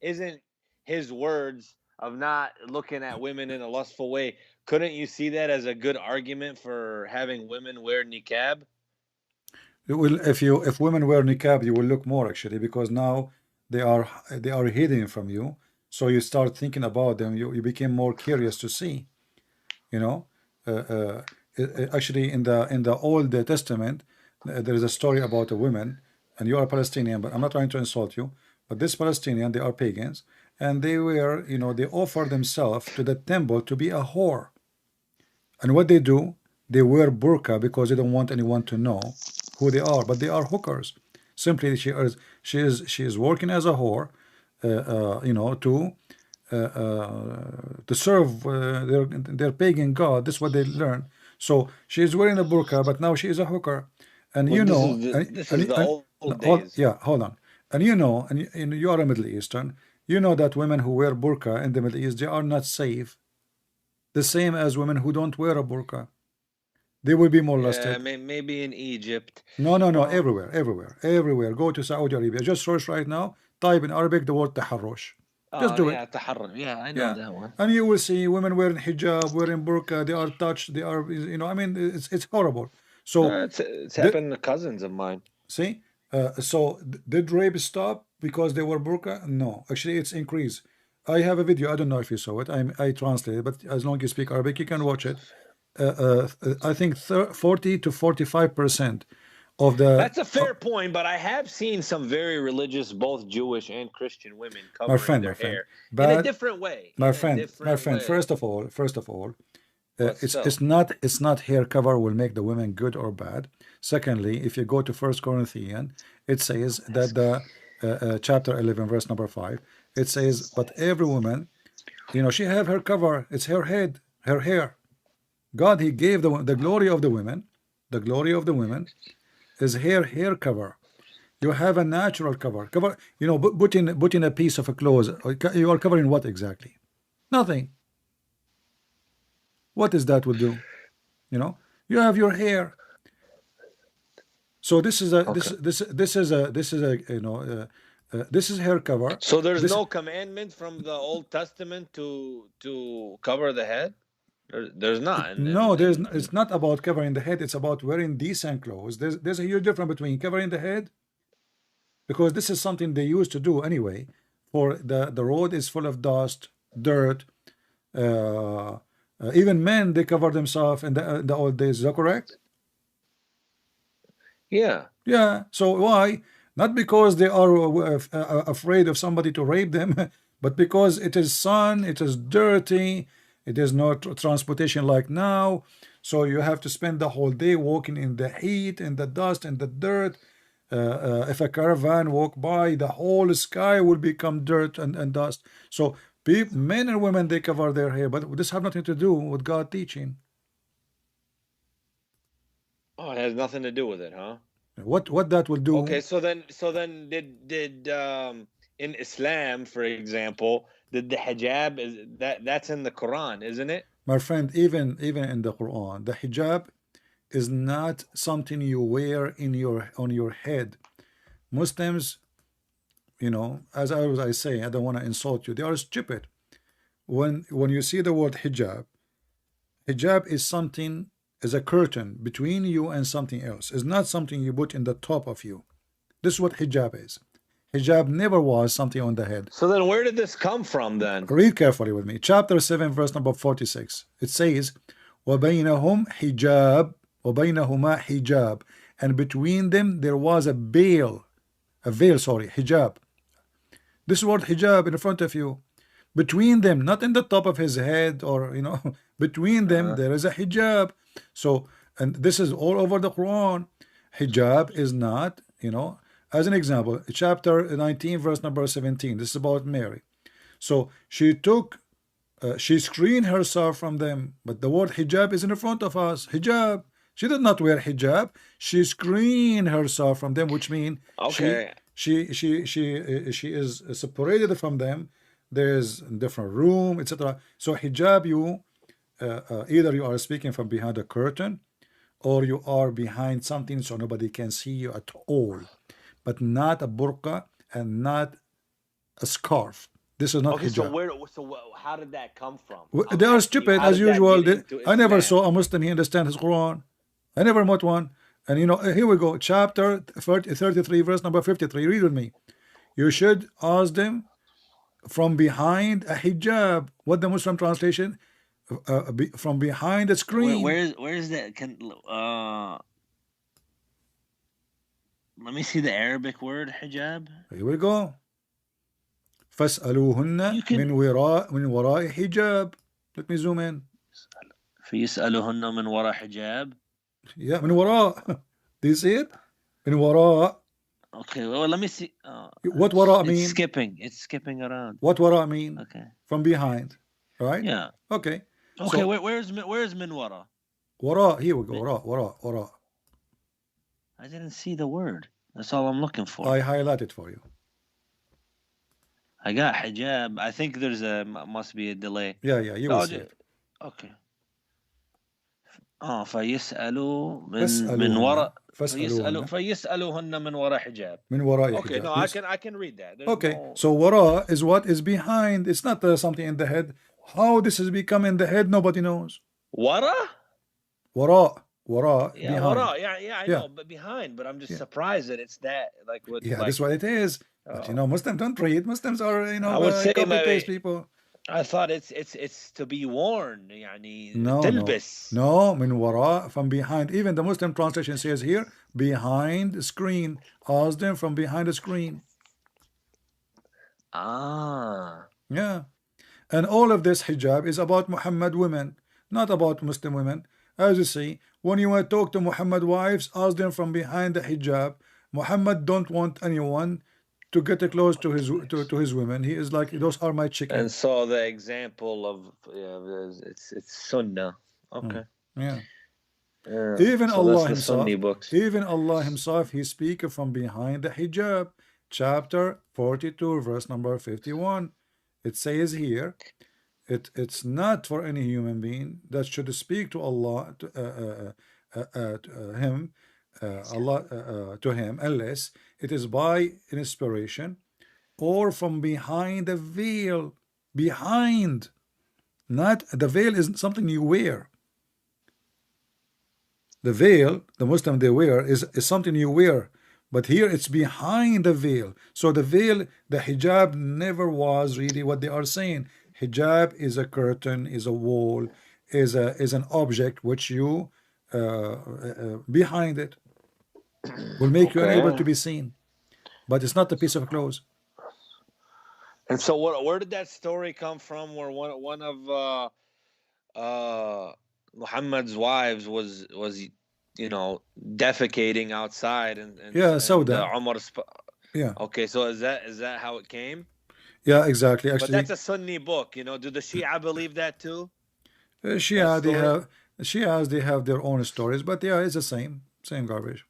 Isn't his words of not looking at women in a lustful way? Couldn't you see that as a good argument for having women wear niqab? if women wear niqab, you will look more actually, because now they are hidden from you. So you start thinking about them. You became more curious to see. You know, actually in the Old Testament, there is a story about a woman, and you are Palestinian, but I'm not trying to insult you. But this Palestinian, they are pagans, and they were, you know, they offer themselves to the temple to be a whore. And what they do, they wear burqa because they don't want anyone to know who they are, but they are hookers. Simply, she is working as a whore, you know, to serve their pagan god. This is what they learn. So she is wearing a burqa, but now she is a hooker, and Well, you this know, is the, this is and, the and, old hold, days. yeah, hold on, and you know, and you are a Middle Eastern. You know that women who wear burqa in the Middle East, they are not safe. The same as women who don't wear a burqa. They will be Yeah, molested. maybe in Egypt. No, no, no, Well, everywhere, everywhere, everywhere. Go to Saudi Arabia. Just search right now. Type in Arabic the word taharrush. Just do it. yeah, taharrum. Yeah, I know Yeah. that one. And you will see women wearing hijab, wearing burqa. They are touched. They are, you know, I mean, it's horrible. So, It's the, happened to cousins of mine. see, so did rape stop because they were burqa? No, actually, it's increased. I have a video. I don't know if you saw it. I translated, but as long as you speak Arabic, you can watch it. I think 40 to 45% of the That's a fair point, but I have seen some very religious, both Jewish and Christian women my covering friend, their hair in a but different way. my In a friend, different way. First of all, But it's still. it's not hair cover will make the women good or bad. Secondly, if you go to First Corinthians, it says that the chapter 11, verse number 5, it says, but every woman, you know, she have her cover. It's her head, her hair. God, He gave the glory of the women. The glory of the women is hair cover. You have a natural cover. You know, put in a piece of a clothes. You are covering what exactly? Nothing. What is that will do? You know, you have your hair. So this is a Okay. this is a you know this is hair cover. So there's This no commandment from the Old Testament to cover the head? There's not. no, it's not about covering the head. It's about wearing decent clothes. There's a huge difference between covering the head, because this is something they used to do anyway. For the road is full of dust, dirt. Even men, they cover themselves in the old days. Is that correct? Yeah. Yeah. So why? Not because they are afraid of somebody to rape them, but because it is sun, it is dirty, it is not transportation like now. So you have to spend the whole day walking in the heat, in the dust, in the dirt. If a caravan walk by, the whole sky will become dirt and dust. So men and women, they cover their hair, but this have nothing to do with God teaching. Oh, it has nothing to do with it, huh? What that will do? Okay, so then did in Islam, for example, did the hijab that's in the Quran, isn't it? My friend, even in the Quran, the hijab is not something you wear on your head. Muslims, you know, as I say, I don't want to insult you. They are stupid. When you see the word hijab, hijab is something, is a curtain between you and something else. It's not something you put in the top of you. This is what hijab is. Hijab never was something on the head. So then where did this come from then? Read carefully with me. Chapter 7, verse number 46. It says, وَبَيْنَهُمْ hijab, وَبَيْنَهُمَا hijab. And between them there was a veil, hijab. This word hijab in front of you. Between them, not in the top of his head or, you know, between them there is a hijab. So, and this is all over the Quran. Hijab is not, you know, as an example, chapter 19, verse number 17. This is about Mary. So she took, she screened herself from them. But the word hijab is in front of us. Hijab. She did not wear hijab. She screened herself from them, which means Okay. she is separated from them. There's a different room, etc. So hijab, you either you are speaking from behind a curtain, or you are behind something so nobody can see you at all, but not a burqa and not a scarf. This is not Okay, hijab. so how did that come from? They are stupid as usual. I never Islam? saw a Muslim he understand his Quran. I never met one. And you know, here we go. Chapter 33, verse number 53. Read with me. You should ask them from behind a hijab. What the Muslim translation? from behind the screen. Where's that? Let me see the Arabic word hijab. Here we go. فاسألوهن من وراء حجاب. Let me zoom in. فيسألوهن من وراء حجاب. Yeah, من وراء. Do you see it? من وراء. Okay, well, let me see. What وراء mean? It's skipping around. What وراء mean? Okay. From behind, right? Yeah. Okay. Okay, so, where's من وراء? وراء, here we go. وراء. I didn't see the word. That's all I'm looking for. I highlighted for you. I got hijab. I think there's must be a delay. Yeah, you will see it. Okay. فيسألوا من وراء فيسألوهن من وراء حجاب. من وراء Okay, حجاب. no, yes. I can read that. There's Okay, no... so wara is what is behind. It's not something in the head. How this has become in the head, nobody knows. Wara? Wara, yeah, behind. Wara. Yeah, I know, but behind. But I'm just surprised that it's that. That's what it is. But Muslims don't read. Muslims are I would say copy-paste people. I thought it's to be worn. يعني No, تلبس. No, من وراء, from behind. Even the Muslim translation says here, behind the screen. Ask them from behind the screen. Yeah. And all of this hijab is about Muhammad women, not about Muslim women. As you see, when you want to talk to Muhammad wives, ask them from behind the hijab. Muhammad don't want anyone to get close to his women. He is like, those are my chickens. And so the example of it's sunnah. Okay. Yeah. Even Allah himself, he speaks from behind the hijab. Chapter 42, verse number 51. It says here, it's not for any human being that should speak to Allah, to him, unless it is by inspiration or from behind the veil. Behind, not the veil is something you wear. The veil, the Muslim they wear, is something you wear. But here it's behind the veil. So the veil, the hijab never was really what they are saying. Hijab is a curtain, is a wall, is an object which you behind it will make you unable to be seen. But it's not a piece of clothes. And so where did that story come from where one of Muhammad's wives was defecating outside and Sauda. Yeah. Okay, so is that how it came? Yeah, exactly. Actually, but that's a Sunni book, Do the Shia believe that too? Shia, they have their own stories, but yeah, it's the same garbage.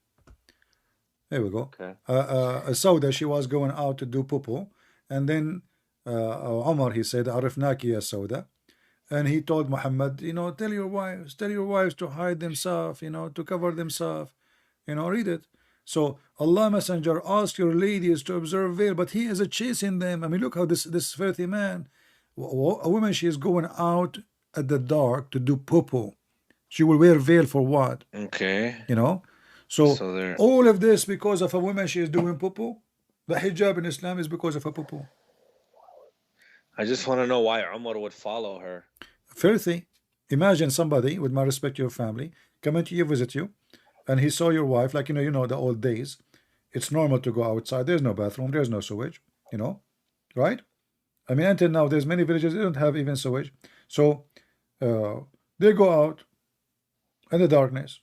There we go. Okay. Sauda, she was going out to do poo, and then Umar, he said, "Arifnaki ya Sauda," and he told Muhammad, tell your wives to hide themselves, to cover themselves, read it. So Allah Messenger asked your ladies to observe veil, but he is chasing them. I mean, look how this filthy man, a woman, she is going out at the dark to do poo. She will wear veil for what? Okay. So all of this because of a woman, she is doing poo. The hijab in Islam is because of a poo. I just want to know why Umar would follow her. Filthy. Imagine somebody, with my respect to your family, coming to you, visit you, and he saw your wife, like, the old days. It's normal to go outside. There's no bathroom. There's no sewage, right? I mean, until now, there's many villages, they don't have even sewage. So they go out in the darkness.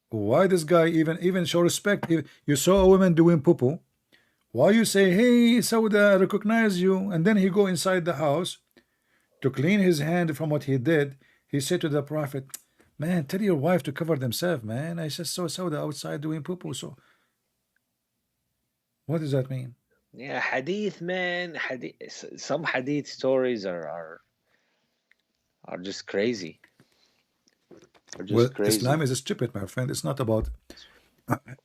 Why this guy even show respect? If you saw a woman doing poo, why you say, hey, Sauda, I recognize you? And then he go inside the house to clean his hand from what he did. He said to the Prophet, man, tell your wife to cover themselves, man. I just saw Sauda outside doing poo. So what does that mean? Yeah, hadith, man. Some hadith stories are just crazy. Crazy. Islam is stupid, my friend. It's not about.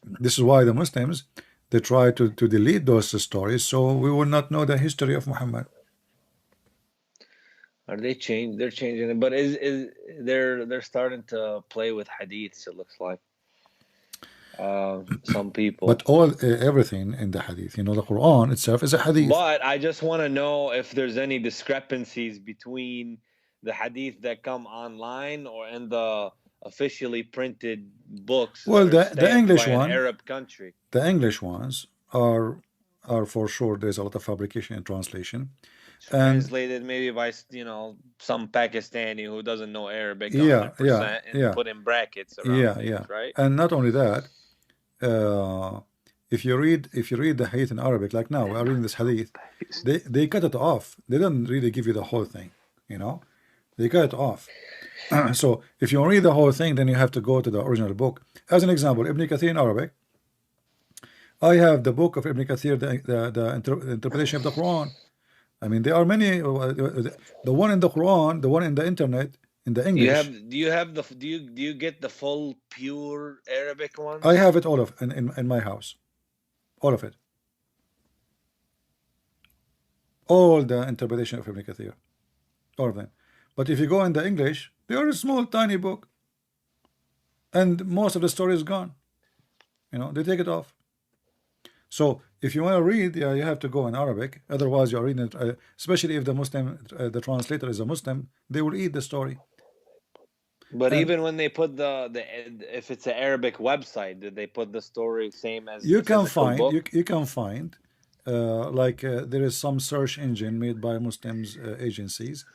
This is why the Muslims, they try to delete those stories, so we will not know the history of Muhammad. Are they changed? They're changing it, but they're starting to play with hadiths. It looks like some people. But everything in the hadith, the Quran itself is a hadith. But I just want to know if there's any discrepancies between the hadith that come online or in the officially printed books Well, that are the stamped English by an one, Arab country. the English ones are for sure. There's a lot of fabrication and translation, and Translated maybe by some Pakistani who doesn't know Arabic yeah, 100% and yeah, put in brackets around things, right? and not only that, if you read the hadith in Arabic, like now we are reading this hadith, they cut it off. They don't really give you the whole thing, they cut it off. So if you read the whole thing, then you have to go to the original book. As an example, Ibn Kathir in Arabic, I have the book of Ibn Kathir, the interpretation of the Quran. I mean, there are many. The one in the Quran, the one in the internet, in the English. Do you get the full pure Arabic one? I have it all of in my house, all of it, all the interpretation of Ibn Kathir, all of them. But if you go in the English, they are a small, tiny book, and most of the story is gone. They take it off. So if you want to read, you have to go in Arabic. Otherwise, you are reading it. Especially if the Muslim, the translator is a Muslim, they will read the story. But even when they put if it's an Arabic website, did they put the story same as you can find you can find there is some search engine made by Muslims agencies.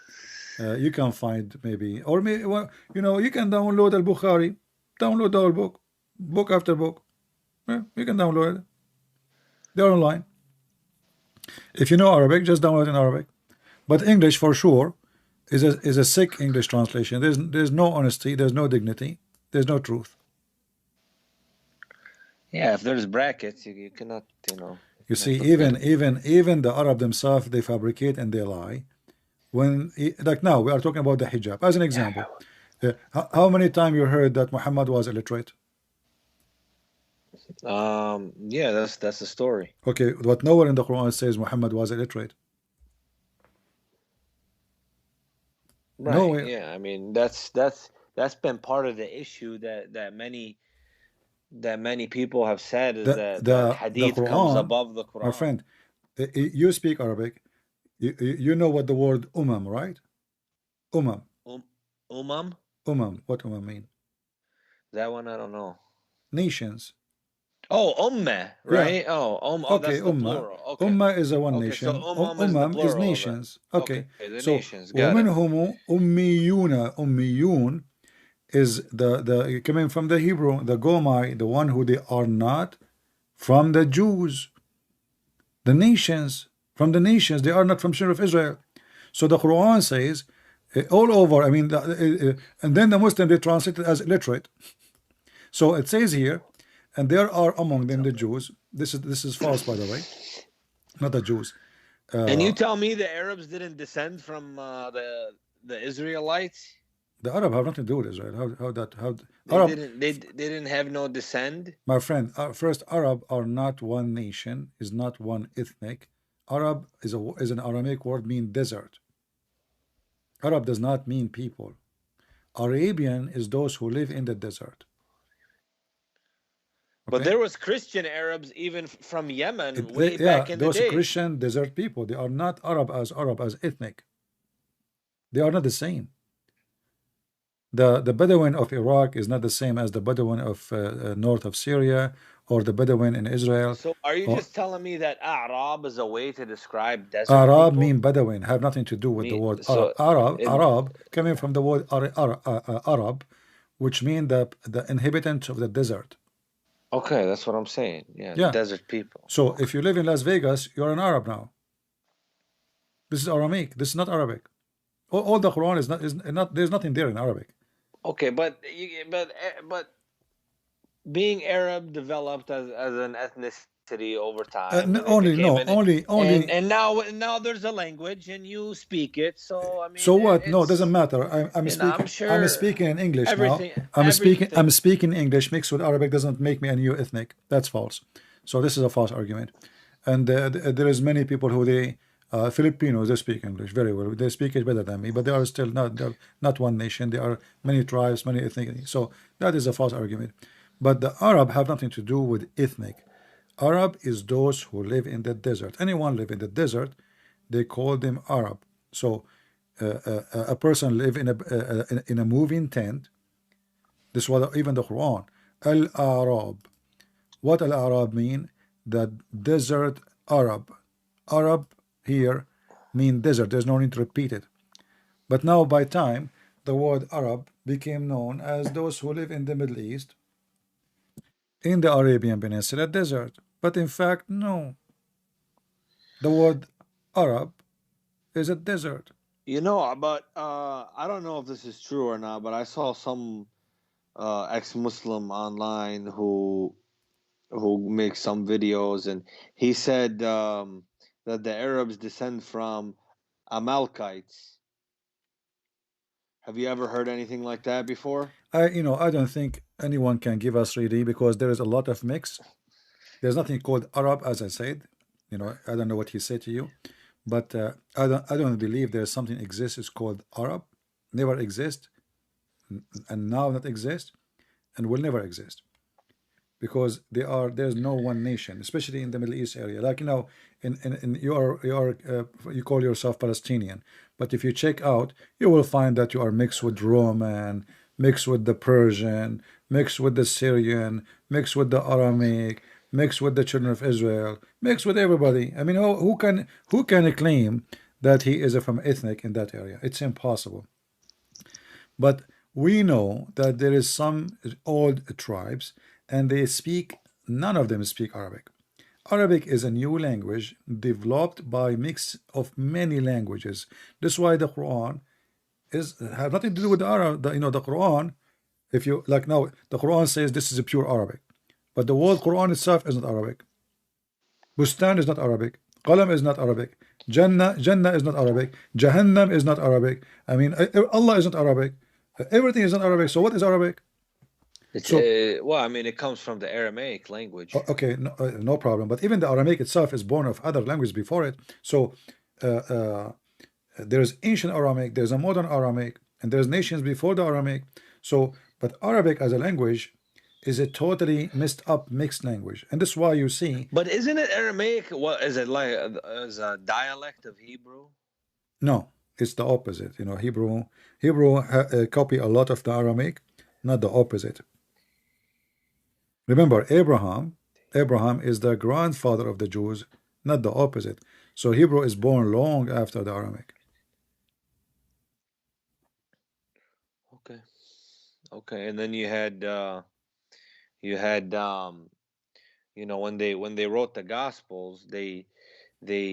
You can find maybe, or maybe, you can download al-Bukhari, download the whole book after book. You can download it. They're online. If you know Arabic, just download in Arabic. But English for sure is a sick English translation. There's no honesty, there's no dignity, there's no truth. Yeah, if there's brackets, you cannot, You see, even the Arab themselves, they fabricate and they lie. Like now, we are talking about the hijab. As an example, how many times you heard that Muhammad was illiterate? Yeah, that's the story. Okay, but nowhere in the Quran says Muhammad was illiterate. Right. Nowhere. Yeah, I mean that's been part of the issue that many people have said is that hadith the Quran, comes above the Quran. My friend, you speak Arabic. You know what the word right? Umam. What mean? That one I don't know. Nations. Oh, ummah, right? Yeah. Okay, that's the plural. Okay. Ummah is a one nation. So ummam is nations. Okay. The So nations. Got it. ummiyun is the coming from the Hebrew, the Gomai, the one who they are not from the Jews. The nations, from the nations, they are not from children of Israel. So the Quran says all over. I mean, and then the Muslim they translate it as illiterate. So it says here, and there are among them the Jews. This is false, by the way. Not the Jews. And you tell me the Arabs didn't descend from the Israelites? The Arab have nothing to do with Israel. They didn't have no descent. My friend, first, Arab are not one nation, is not one ethnic. Arab is an Aramaic word mean desert. Arab does not mean people. Arabian is those who live in the desert. Okay? But there was Christian Arabs even from Yemen way back in the day. Those Christian desert people, they are not Arab as ethnic. They are not the same. The Bedouin of Iraq is not the same as the Bedouin of north of Syria or the Bedouin in Israel. So are you just telling me that Arab is a way to describe desert Arab people? mean Bedouin, have nothing to do with the word Arab. Arab coming from the word Arab, which mean the inhabitant of the desert. Okay, that's what I'm saying. Yeah, desert people. So if you live in Las Vegas, you're an Arab now. This is Aramaic. This is not Arabic. All the Quran is not. There's nothing there in Arabic. Okay, but being Arab developed as an ethnicity over time. Only. And now there's a language and you speak it. So I mean. So what? No, it doesn't matter. I'm speaking. I'm sure I'm speaking in English now. Everything. I'm speaking English mixed with Arabic doesn't make me a new ethnic. That's false. So this is a false argument. And there is many people who they. Filipinos, they speak English very well. They speak it better than me, but they are still not one nation. There are many tribes, many ethnic. So that is a false argument. But the Arab have nothing to do with ethnic. Arab is those who live in the desert. Anyone live in the desert, they call them Arab. So a person live in a moving tent. This was even the Quran. Al-Arab. What Al-Arab mean? The desert Arab. Arab here mean desert. There's no need to repeat it. But now by time, the word Arab became known as those who live in the Middle East, in the Arabian Peninsula desert. But in fact, no. The word Arab is a desert. You know, but I don't know if this is true or not, but I saw some ex-Muslim online who makes some videos, and he said that the Arabs descend from Amalekites. Have you ever heard anything like that before? I don't think anyone can give us really, because there is a lot of mix. There's nothing called Arab, as I said. I don't know what he said to you, but I don't believe there's something exists. It's called Arab. Never exist, and now not exist, and will never exist, because there's no one nation, especially in the Middle East area. Like in you call yourself Palestinian, but if you check out, you will find that you are mixed with Roman, mixed with the Persian, mixed with the Syrian, mixed with the Aramaic, mixed with the children of Israel, mixed with everybody. I mean, who can claim that he is from ethnic in that area? It's impossible. But we know that there is some old tribes, and none of them speak Arabic. Arabic is a new language developed by mix of many languages. That's why the Quran have nothing to do with the Arab. The Quran, if you like now, the Quran says this is a pure Arabic, but the word Quran itself is not Arabic. Bustan is not Arabic. Qalam is not Arabic. Jannah is not Arabic. Jahannam is not Arabic. I mean, Allah is not Arabic. Everything is not Arabic. So what is Arabic? Well, I mean, it comes from the Aramaic language. Okay, no problem. But even the Aramaic itself is born of other languages before it. So there's ancient Aramaic, there's a modern Aramaic, and there's nations before the Aramaic. So, but Arabic as a language is a totally mixed language, and that's why you see. But isn't it Aramaic? What is it like? As a dialect of Hebrew? No, it's the opposite. Hebrew copy a lot of the Aramaic, not the opposite. Remember, Abraham is the grandfather of the Jews, not the opposite. So Hebrew is born long after the Aramaic. Okay, and then you had when they wrote the Gospels, they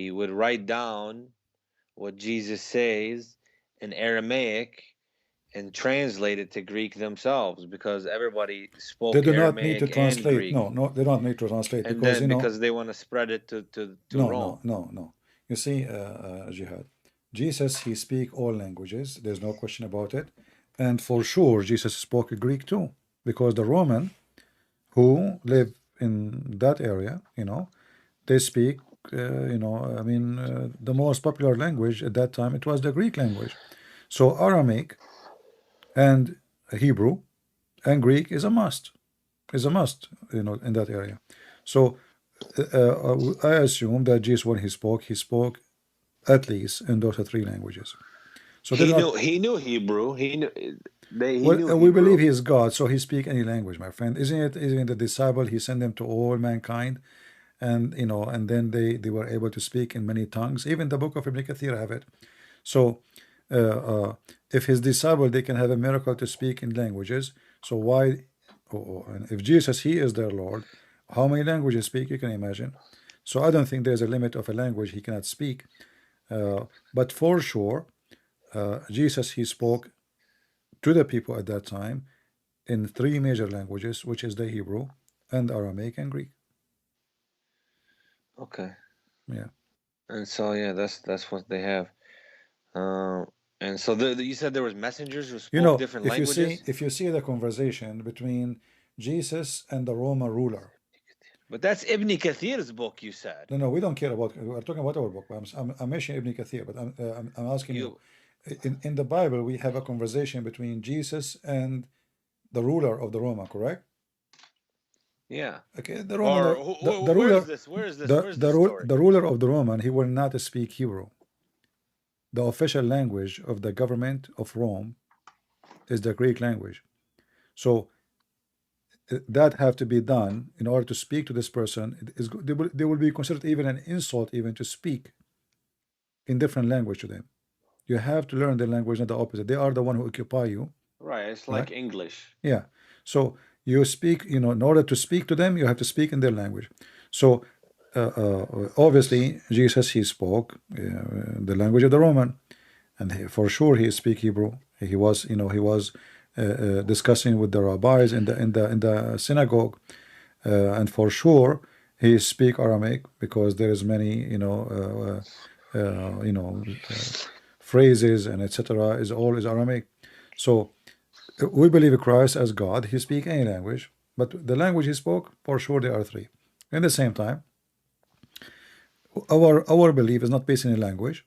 would write down what Jesus says in Aramaic and translate it to Greek themselves, because everybody spoke They do Aramaic not need to translate. Greek. No, they don't need to translate, and because then because they want to spread it to Rome. No. You see, Jihad, Jesus, he speak all languages. There's no question about it, and for sure Jesus spoke Greek too, because the Roman who live in that area, they speak. The most popular language at that time, it was the Greek language. So Aramaic and Hebrew and Greek is a must. In that area. So I assume that Jesus, when he spoke at least in those three languages. So he knew Hebrew. He knew we believe he is God, so he speak any language, my friend. Isn't the disciple, he sent them to all mankind, and and then they were able to speak in many tongues. Even the book of Ibn Kathir have it. So if his disciple, they can have a miracle to speak in languages, so why? And if Jesus, he is their Lord, how many languages speak? You can imagine. So I don't think there's a limit of a language he cannot speak. But for sure, Jesus, he spoke to the people at that time in three major languages, which is the Hebrew and Aramaic and Greek. Okay. Yeah. And so that's what they have. And so you said there was messengers who spoke different languages. If you see the conversation between Jesus and the Roman ruler. But that's Ibn Kathir's book, you said. No, we don't care about. We're talking about our book. I'm mentioning Ibn Kathir, but I'm asking you. In the Bible, we have a conversation between Jesus and the ruler of the Roma, correct? Yeah. Okay. The Roman. Where is this? Where is this? The ruler of the Roman, he will not speak Hebrew. the official language of the government of Rome is the Greek language. So that have to be done in order to speak to this person. They will be considered even an insult even to speak in different language to them. You have to learn their language, not the opposite. They are the one who occupy you. Right. It's Right? like English. Yeah. So you speak, in order to speak to them, you have to speak in their language. So obviously, Jesus, he spoke the language of the Roman, and for sure he speak Hebrew. He was, he was discussing with the rabbis in the synagogue, and for sure he speak Aramaic because there is many, phrases and etc. is all is Aramaic. So we believe Christ as God. He speak any language, but the language he spoke, for sure, there are three. At the same time, our belief is not based in a language,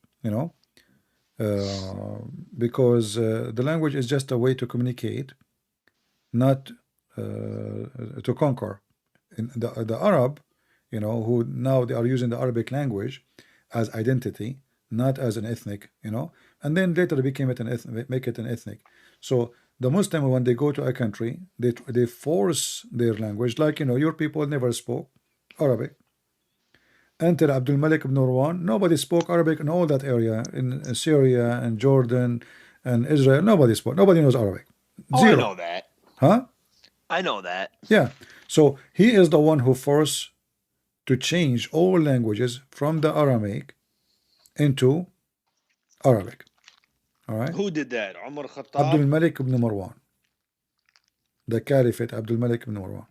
because the language is just a way to communicate, not to conquer. In the Arab, who now they are using the Arabic language as identity, not as an ethnic, and then later they became it an ethnic, make it an ethnic. So the Muslim, when they go to a country, they force their language, like your people never spoke Arabic. Until Abdul Malik ibn Marwan, nobody spoke Arabic in all that area, in Syria and Jordan and Israel. Nobody spoke. Nobody knows Arabic. Oh, I Zero. know that. Huh? I know that. Yeah. So he is the one who forced to change all languages from the Aramaic into Arabic. All right. Who did that? Umar Abdul Khattab? Malik ibn Marwan. The Caliphate, Abdul Malik ibn Marwan.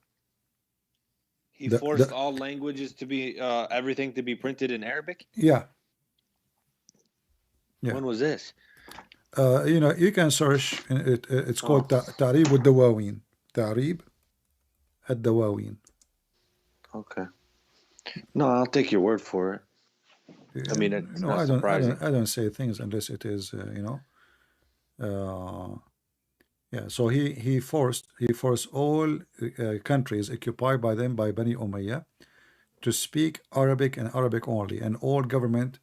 He forced all languages to be, everything to be printed in Arabic? Yeah. Yeah. When was this? You can search. It's called Ta'rib with Dawawin. Ta'rib at Dawawin. Okay. No, I'll take your word for it. I mean, it's not surprising. I don't say things unless it is, yeah. So he forced all countries occupied by them by Bani Umayyah to speak Arabic and Arabic only, and all government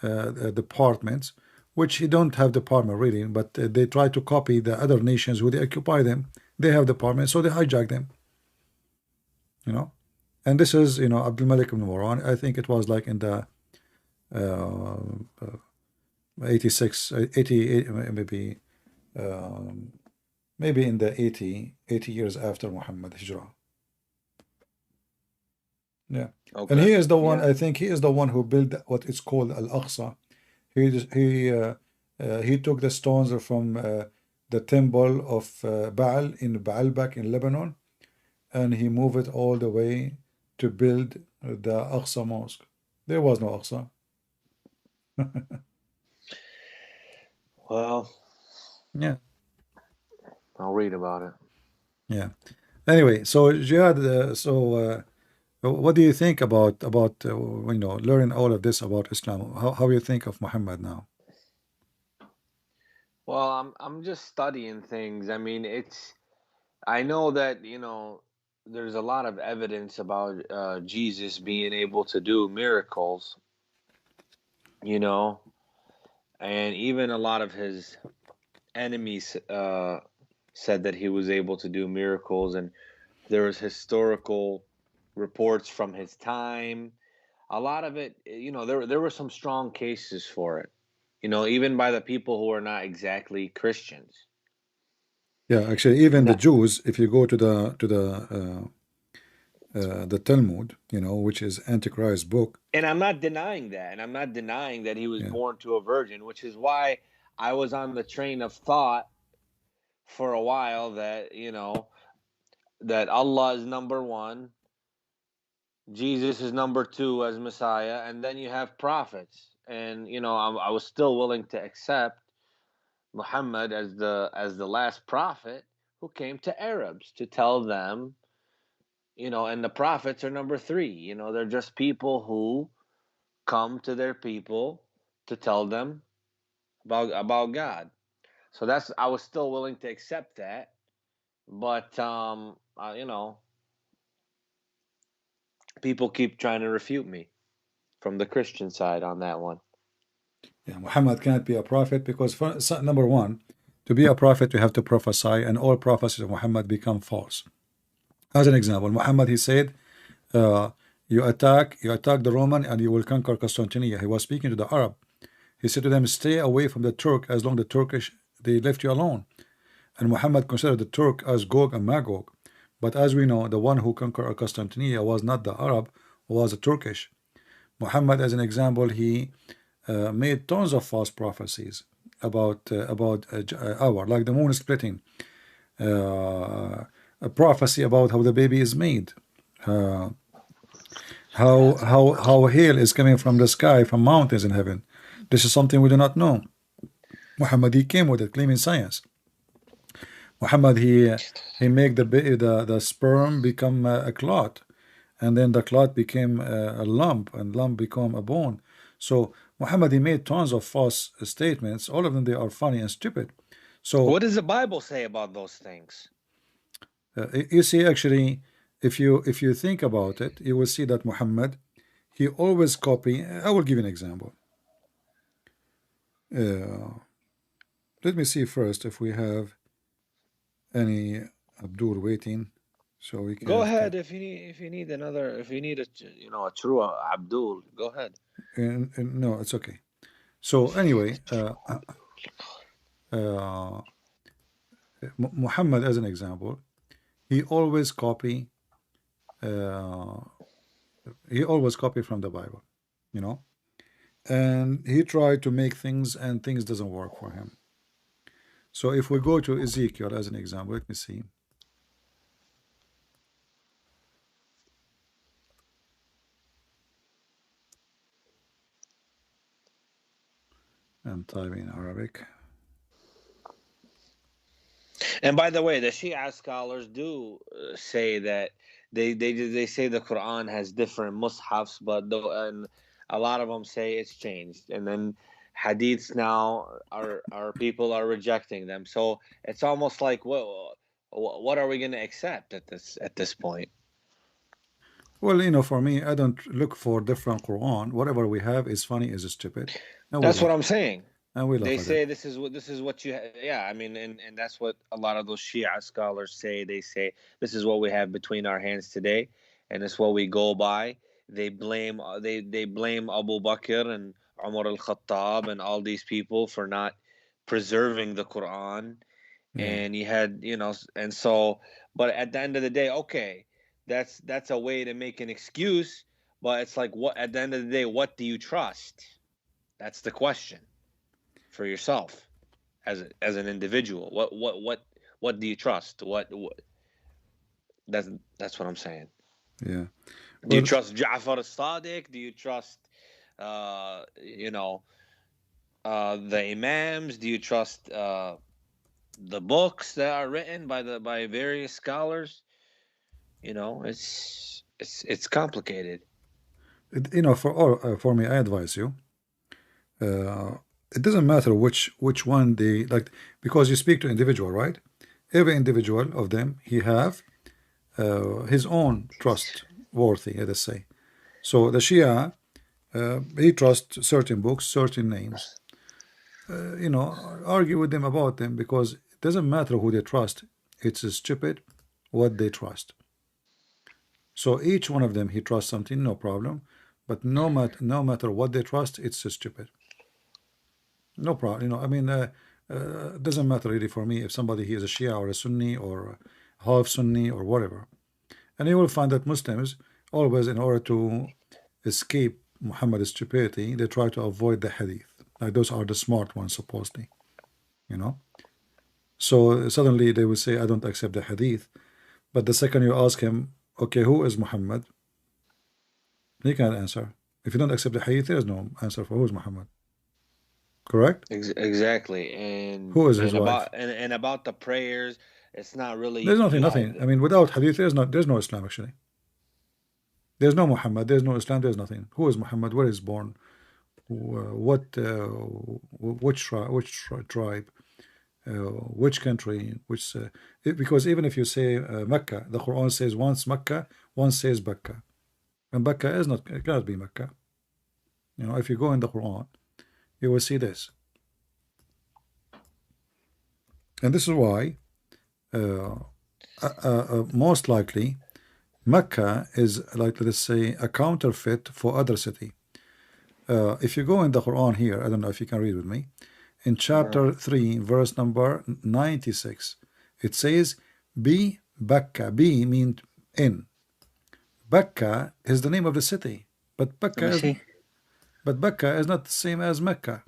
departments, which he don't have department really, but they try to copy the other nations who they occupy them. They have departments, so they hijack them. And this is Abdul Malik ibn Marwan. I think it was like in the 86, 88, maybe in the 80 years after Muhammad Hijrah. Yeah. Okay. And he is the one, I think he is the one who built what is called Al-Aqsa. He took the stones from the temple of Baal in Baalbek in Lebanon, and he moved it all the way to build the Aqsa Mosque. There was no Aqsa. Well, Yeah. I'll read about it. Yeah. Anyway, so Jihad, what do you think about learning all of this about Islam? How you think of Muhammad now? Well, I'm just studying things. I mean, I know that, there's a lot of evidence about Jesus being able to do miracles, and even a lot of his enemies said that he was able to do miracles, and there was historical reports from his time. A lot of it, there were some strong cases for it, even by the people who are not exactly Christians. Yeah, actually, even the Jews, if you go to the Talmud, which is Antichrist's book. And I'm not denying that. And I'm not denying that he was born to a virgin, which is why I was on the train of thought for a while that, that Allah is number one, Jesus is number two as Messiah, and then you have prophets. And, I was still willing to accept Muhammad as the last prophet who came to Arabs to tell them, and the prophets are number three. They're just people who come to their people to tell them about God. So I was still willing to accept that, but people keep trying to refute me from the Christian side on that one. Yeah, Muhammad can't be a prophet because number one, to be a prophet you have to prophesy, and all prophecies of Muhammad become false. As an example, Muhammad, he said, you attack the Roman and you will conquer Constantinople. He was speaking to the Arab. He said to them, stay away from the Turk as long as the Turkish they left you alone. And Muhammad considered the Turk as Gog and Magog. But as we know, the one who conquered Constantinople was not the Arab, was the Turkish. Muhammad, as an example, he made tons of false prophecies about hour, like the moon splitting, a prophecy about how the baby is made, how hail is coming from the sky, from mountains in heaven. This is something we do not know. Muhammad, he came with it, claiming science. Muhammad, he made the sperm become a clot, and then the clot became a lump, and lump become a bone. So Muhammad, he made tons of false statements. All of them, they are funny and stupid. So what does the Bible say about those things? You see, actually, if you think about it, you will see that Muhammad, he always copy. I will give you an example. Let me see first if we have any Abdul waiting, so we can go ahead if you need a true Abdul. Go ahead. No, it's okay. So anyway, Muhammad, as an example, he always copy. He always copy from the Bible, you know, and he tried to make things, and things doesn't work for him. So if we go to Ezekiel as an example, let me see. I'm typing Arabic. And by the way, the Shia scholars do say that they say the Quran has different mushafs, but and a lot of them say it's changed. And then hadiths now our people are rejecting them. So it's almost like, what are we going to accept at this point? Well, you know, for me, I don't look for different Quran. Whatever we have is funny, is stupid. That's what I'm saying. And we they say this is what you yeah, I mean, and that's what a lot of those Shia scholars say. They say this is what we have between our hands today, and it's what we go by. They blame Abu Bakr and Umar al-Khattab and all these people for not preserving the Quran. And you had, and so, but at the end of the day, okay, that's a way to make an excuse, but it's like, what, at the end of the day, what do you trust? That's the question for yourself as an individual. What do you trust? What that's what I'm saying. Yeah. Do you trust Ja'far as-Sadiq? Do you trust the imams? Do you trust the books that are written by various scholars? It's complicated. For me, I advise you. It doesn't matter which one they like, because you speak to individual, right? Every individual of them, he have his own trustworthy, let us say. So the Shia, he trusts certain books, certain names. Argue with them about them, because it doesn't matter who they trust. It's stupid what they trust. So each one of them, he trusts something, no problem. But no matter what they trust, it's stupid. No problem. I mean, it doesn't matter really for me if somebody, he is a Shia or a Sunni or half Sunni or whatever. And you will find that Muslims always, in order to escape Muhammad's stupidity, they try to avoid the hadith. Like, those are the smart ones, supposedly. So suddenly they will say, I don't accept the hadith. But the second you ask him, okay, who is Muhammad? He can't answer. If you don't accept the hadith, there is no answer for who is Muhammad. Correct? Exactly. And who is his wife? And about the prayers, it's not really. There's nothing. I mean, without hadith, there's no Islam, actually. There's no Muhammad. There's no Islam. There's nothing. Who is Muhammad? Where is born? Which tribe? Which country? Because even if you say Mecca, the Quran says once Mecca, once says Bakka, and Bakka it cannot be Mecca. If you go in the Quran, you will see this. And this is why most likely Mecca is, like, let's say, a counterfeit for other city. If you go in the Quran here, I don't know if you can read with me, in chapter 3, verse number 96, it says, Bi Bakka. Bi means in. Bakka is the name of the city, but Bakka is not the same as Mecca.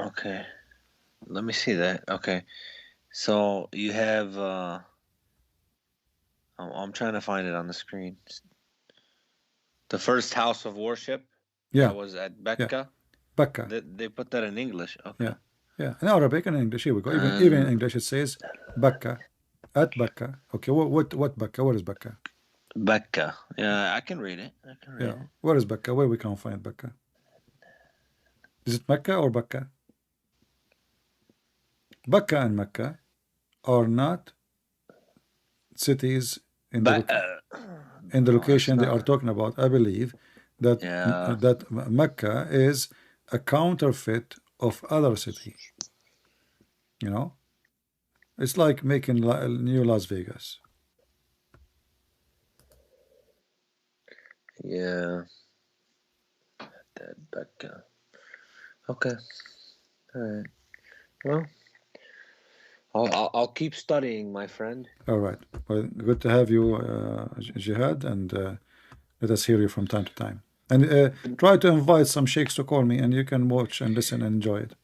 Okay. Let me see that. Okay. So you have I'm trying to find it on the screen. The first house of worship. Yeah. That was at Becca. Bakka. They put that in English. Okay. Yeah. Yeah. In Arabic and English, here we go. Even in English, it says Bakka. At Bakka. Okay. What Bakka? What is Bakka? Becca. Yeah, I can read it. Yeah. Where is Bakka? Where we can find Bakka? Is it Mecca or Bakka? Bakka and Mecca are not cities in the location they are talking about. I believe that that Mecca is a counterfeit of other city. You know, it's like making new Las Vegas. Yeah. That Becca. Okay. All right. Well, I'll keep studying, my friend. All right. Well, good to have you, Jihad, and let us hear you from time to time. And try to invite some sheikhs to call me, and you can watch and listen and enjoy it.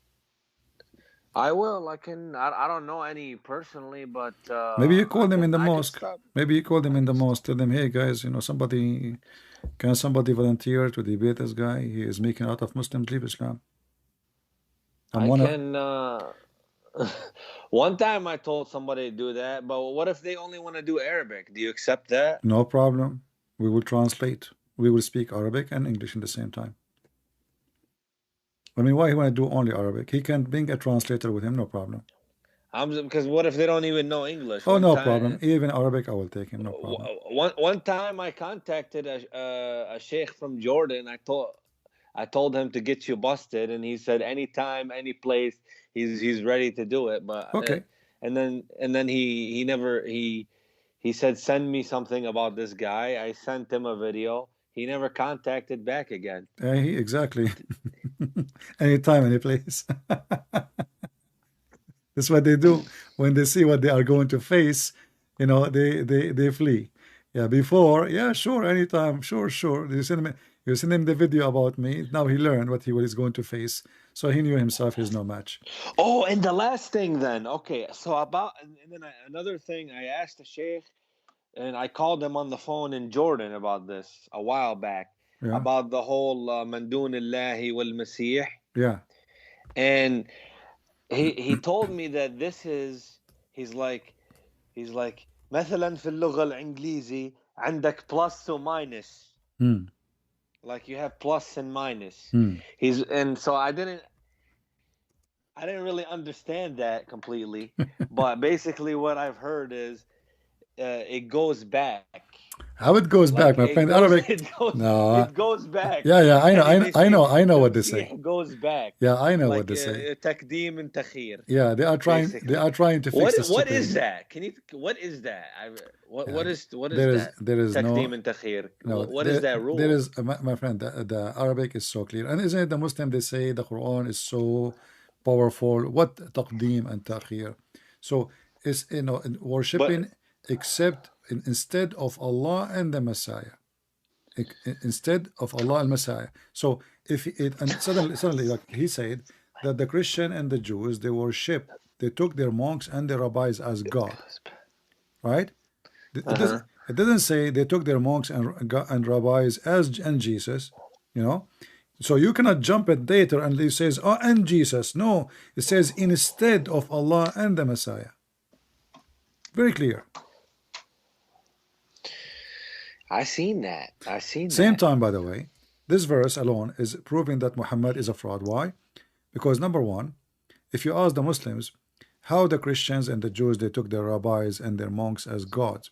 I will. I can. I don't know any personally, but maybe you call them in the mosque. Maybe you call them in the mosque. Tell them, hey guys, you know, somebody volunteer to debate this guy? He is making a lot of Muslims leave Islam. One time I told somebody to do that, but what if they only want to do Arabic? Do you accept that? No problem. We will translate. We will speak Arabic and English at the same time. I mean, why he want to do only Arabic? He can bring a translator with him, no problem. Because what if they don't even know English? Oh, no problem. Even Arabic, I will take him, no problem. One time I contacted a sheikh from Jordan. I told him to get you busted, and he said anytime, any place, he's ready to do it. But okay. And then he said, send me something about this guy. I sent him a video. He never contacted back again. Exactly. Anytime, any place. That's what they do when they see what they are going to face. You know, they flee. Yeah, before, yeah, sure, anytime, sure. You send him the video about me. Now he learned what he was going to face, so he knew himself he's no match. Oh, and the last thing then, okay. So another thing, I asked the sheikh, and I called him on the phone in Jordan about this a while back, about the whole Mandun Allahi wal Masih. Yeah. And he told me that this is, he's like مثلا في اللغة الإنجليزي عندك plus or minus. Like you have plus and minus. And so I didn't really understand that completely. But basically what I've heard is it goes back. How it goes back, my friend? Arabic. It goes back. Yeah. I know what they say. It goes back. Yeah, I know what they say. تقديم and تأخير. Yeah, they are trying to fix this. What is that? What is that? What is that? There is تقديم and تأخير. What is that rule? There is, my friend. The Arabic is so clear, and isn't it the Muslim? They say the Quran is so powerful. What taqdeem and ta'khir? So it's worshiping except instead of Allah and the Messiah. Instead of Allah and Messiah. So if it and suddenly like he said that the Christian and the Jews, they took their monks and their rabbis as God, right? It doesn't say they took their monks and rabbis and Jesus, you know. So you cannot jump it later and it says, oh, and Jesus. No, it says instead of Allah and the Messiah. Very clear. I seen that. Same time, by the way, this verse alone is proving that Muhammad is a fraud. Why? Because number one, if you ask the Muslims how the Christians and the Jews, they took their rabbis and their monks as gods,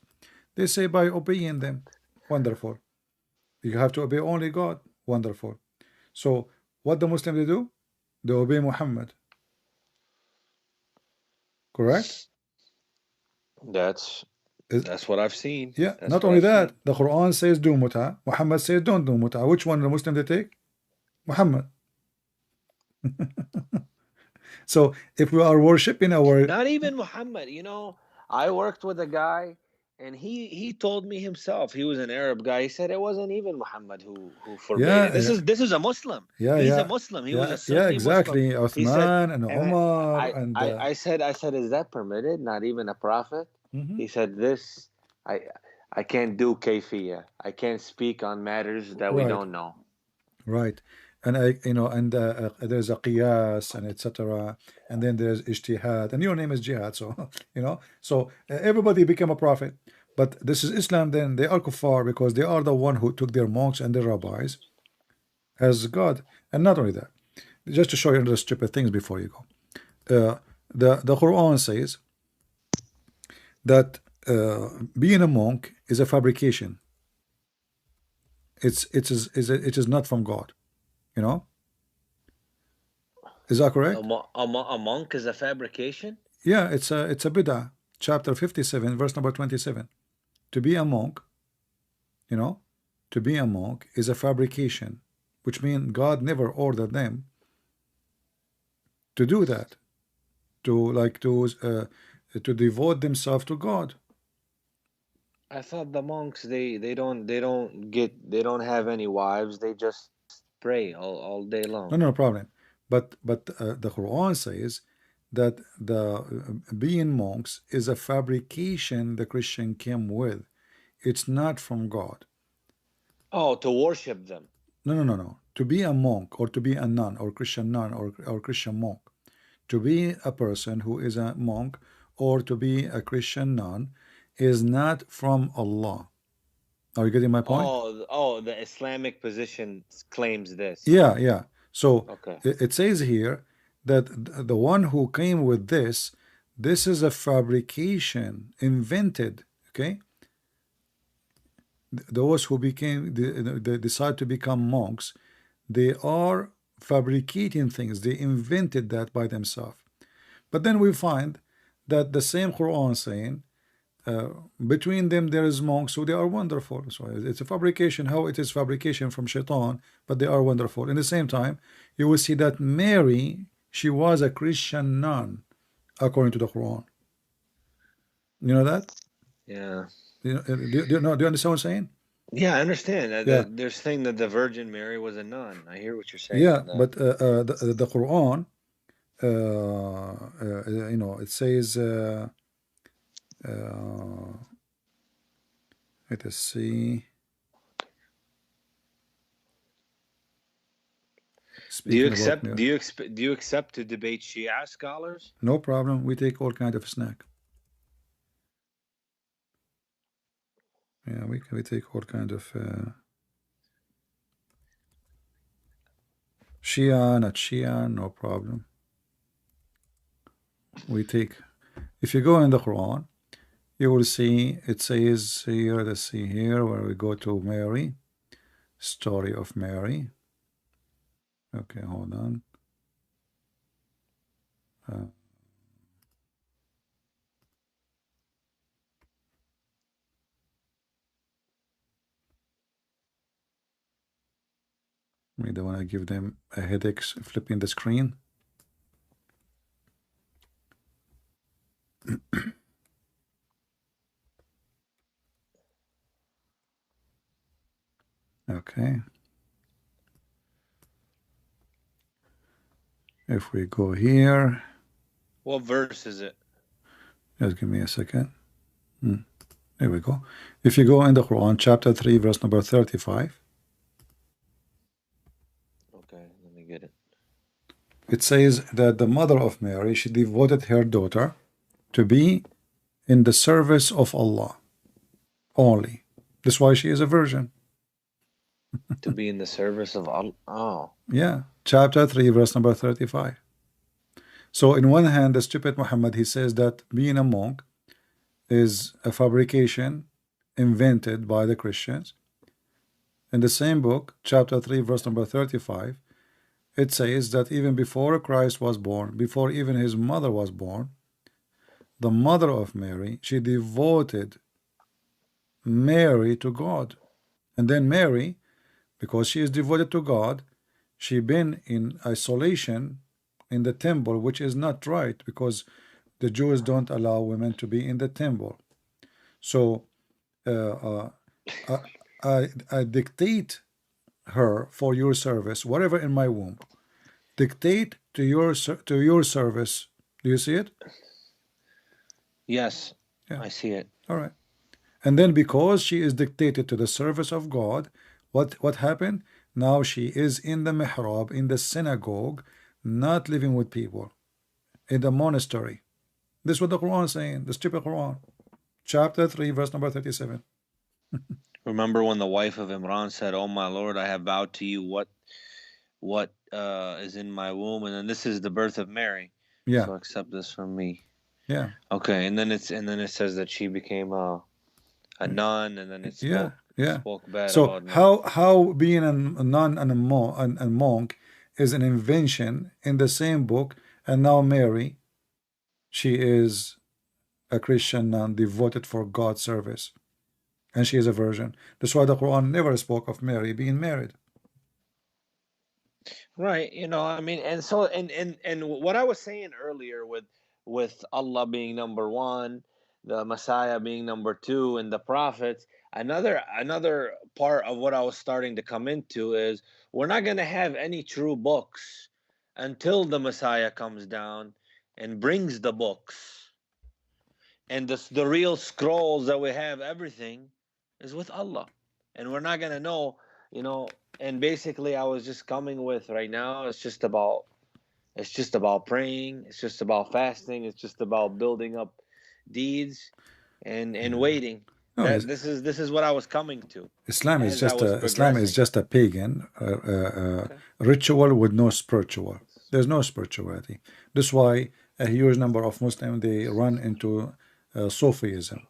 they say by obeying them. Wonderful. You have to obey only God. Wonderful. So what the Muslims they do? They obey Muhammad. Correct? That's what I've seen. Yeah, That's not what only I've that, seen. the Quran says do mut'a, Muhammad says don't do mut'a. Which one the Muslim they take? Muhammad. So if we are worshipping our Not even Muhammad. You know, I worked with a guy, and he told me himself. He was an Arab guy. He said it wasn't even Muhammad who forbade it. yeah, This is a Muslim. yeah, He's a yeah, Muslim. He was yeah, a yeah, Sunni Muslim. exactly. He said, Uthman and and Umar and I said, is that permitted? Not even a prophet. He said, this I I can't do kayfiyya. I can't speak on matters that we right, don't know. right. And and there's a qiyas and etc. And then there's ijtihad, and your name is Jihad. So so everybody became a prophet. But this is Islam. Then they are kuffar because they are the one who took their monks and their rabbis as God. And not only that, just to show you another stupid things before you go. The Quran says that being a monk is a fabrication. It is not from God. Is that correct? A monk is a fabrication? Yeah, it's a bid'ah. Chapter 57, verse number 27. To be a monk, to be a monk is a fabrication, which means God never ordered them to do that, to devote themselves to God. I thought the monks they don't have any wives. They just pray all day long. No problem. But the Quran says that the being monks is a fabrication the Christian came with. It's not from God. Oh, to worship them. No. To be a monk or to be a nun or Christian nun or Christian monk, to be a person who is a monk or to be a Christian nun is not from Allah. Are you getting my point? Oh, the Islamic position claims this. Yeah. So okay. It says here that the one who came with this is a fabrication invented. Okay, those who they decide to become monks, they are fabricating things. They invented that by themselves. But then we find that the same Quran saying between them there is monks who they are wonderful. So it's a fabrication. How it is fabrication from shaitan, but they are wonderful. In the same time, you will see that Mary, she was a Christian nun according to the Quran. You know that? Yeah. Do you understand what I'm saying? Yeah, I understand. Yeah. They're saying that the Virgin Mary was a nun. I hear what you're saying. Yeah, but the Quran, it says. Let us see. Do you accept to debate Shia scholars? No problem. We take all kind of snack. Yeah, we take all kind of Shia, not Shia, no problem. We take. If you go in the Quran, you will see it says here. Let's see here where we go to Mary, story of Mary. Okay, hold on. We don't want to give them a headache flipping the screen. Okay. If we go here. What verse is it? Just give me a second. There we go. If you go in the Quran, chapter 3, verse number 35. Okay, let me get it. It says that the mother of Mary, she devoted her daughter to be in the service of Allah only. That's why she is a virgin. To be in the service of Allah. Oh. Yeah. Chapter 3, verse number 35. So in one hand, the stupid Muhammad, he says that being a monk is a fabrication invented by the Christians. In the same book, chapter 3, verse number 35, it says that even before Christ was born, before even his mother was born, the mother of Mary, she devoted Mary to God. And then Mary, because she is devoted to God, she been in isolation in the temple, which is not right, because the Jews don't allow women to be in the temple. So I, I dictate her for your service, whatever in my womb. Dictate to your service. Do you see it? Yes, Yeah. I see it. All right. And then because she is dictated to the service of God, what happened? Now she is in the mihrab, in the synagogue, not living with people, in the monastery. This is what the Quran is saying, the stupid Quran. Chapter 3, verse number 37. Remember when the wife of Imran said, "Oh my Lord, I have vowed to you what is in my womb, and then this is the birth of Mary. Yeah. So accept this from me." Yeah. Okay, and then it says that she became a nun, and then it spoke bad So about nuns. how being a nun and a monk is an invention in the same book, and now Mary, she is a Christian nun devoted for God's service, and she is a virgin. That's why the Quran never spoke of Mary being married. Right, I mean, and so and what I was saying earlier with Allah being number one, the Messiah being number two, and the prophets, another part of what I was starting to come into is we're not going to have any true books until the Messiah comes down and brings the books. And the real scrolls that we have, everything is with Allah. And we're not going to know, and basically I was just coming with right now, it's just about praying, it's just about fasting, it's just about building up deeds and waiting. No, This is what I was coming to. Islam is Islam is just a pagan ritual with no spiritual. There's no spirituality. That's why a huge number of Muslims, they run into Sufism,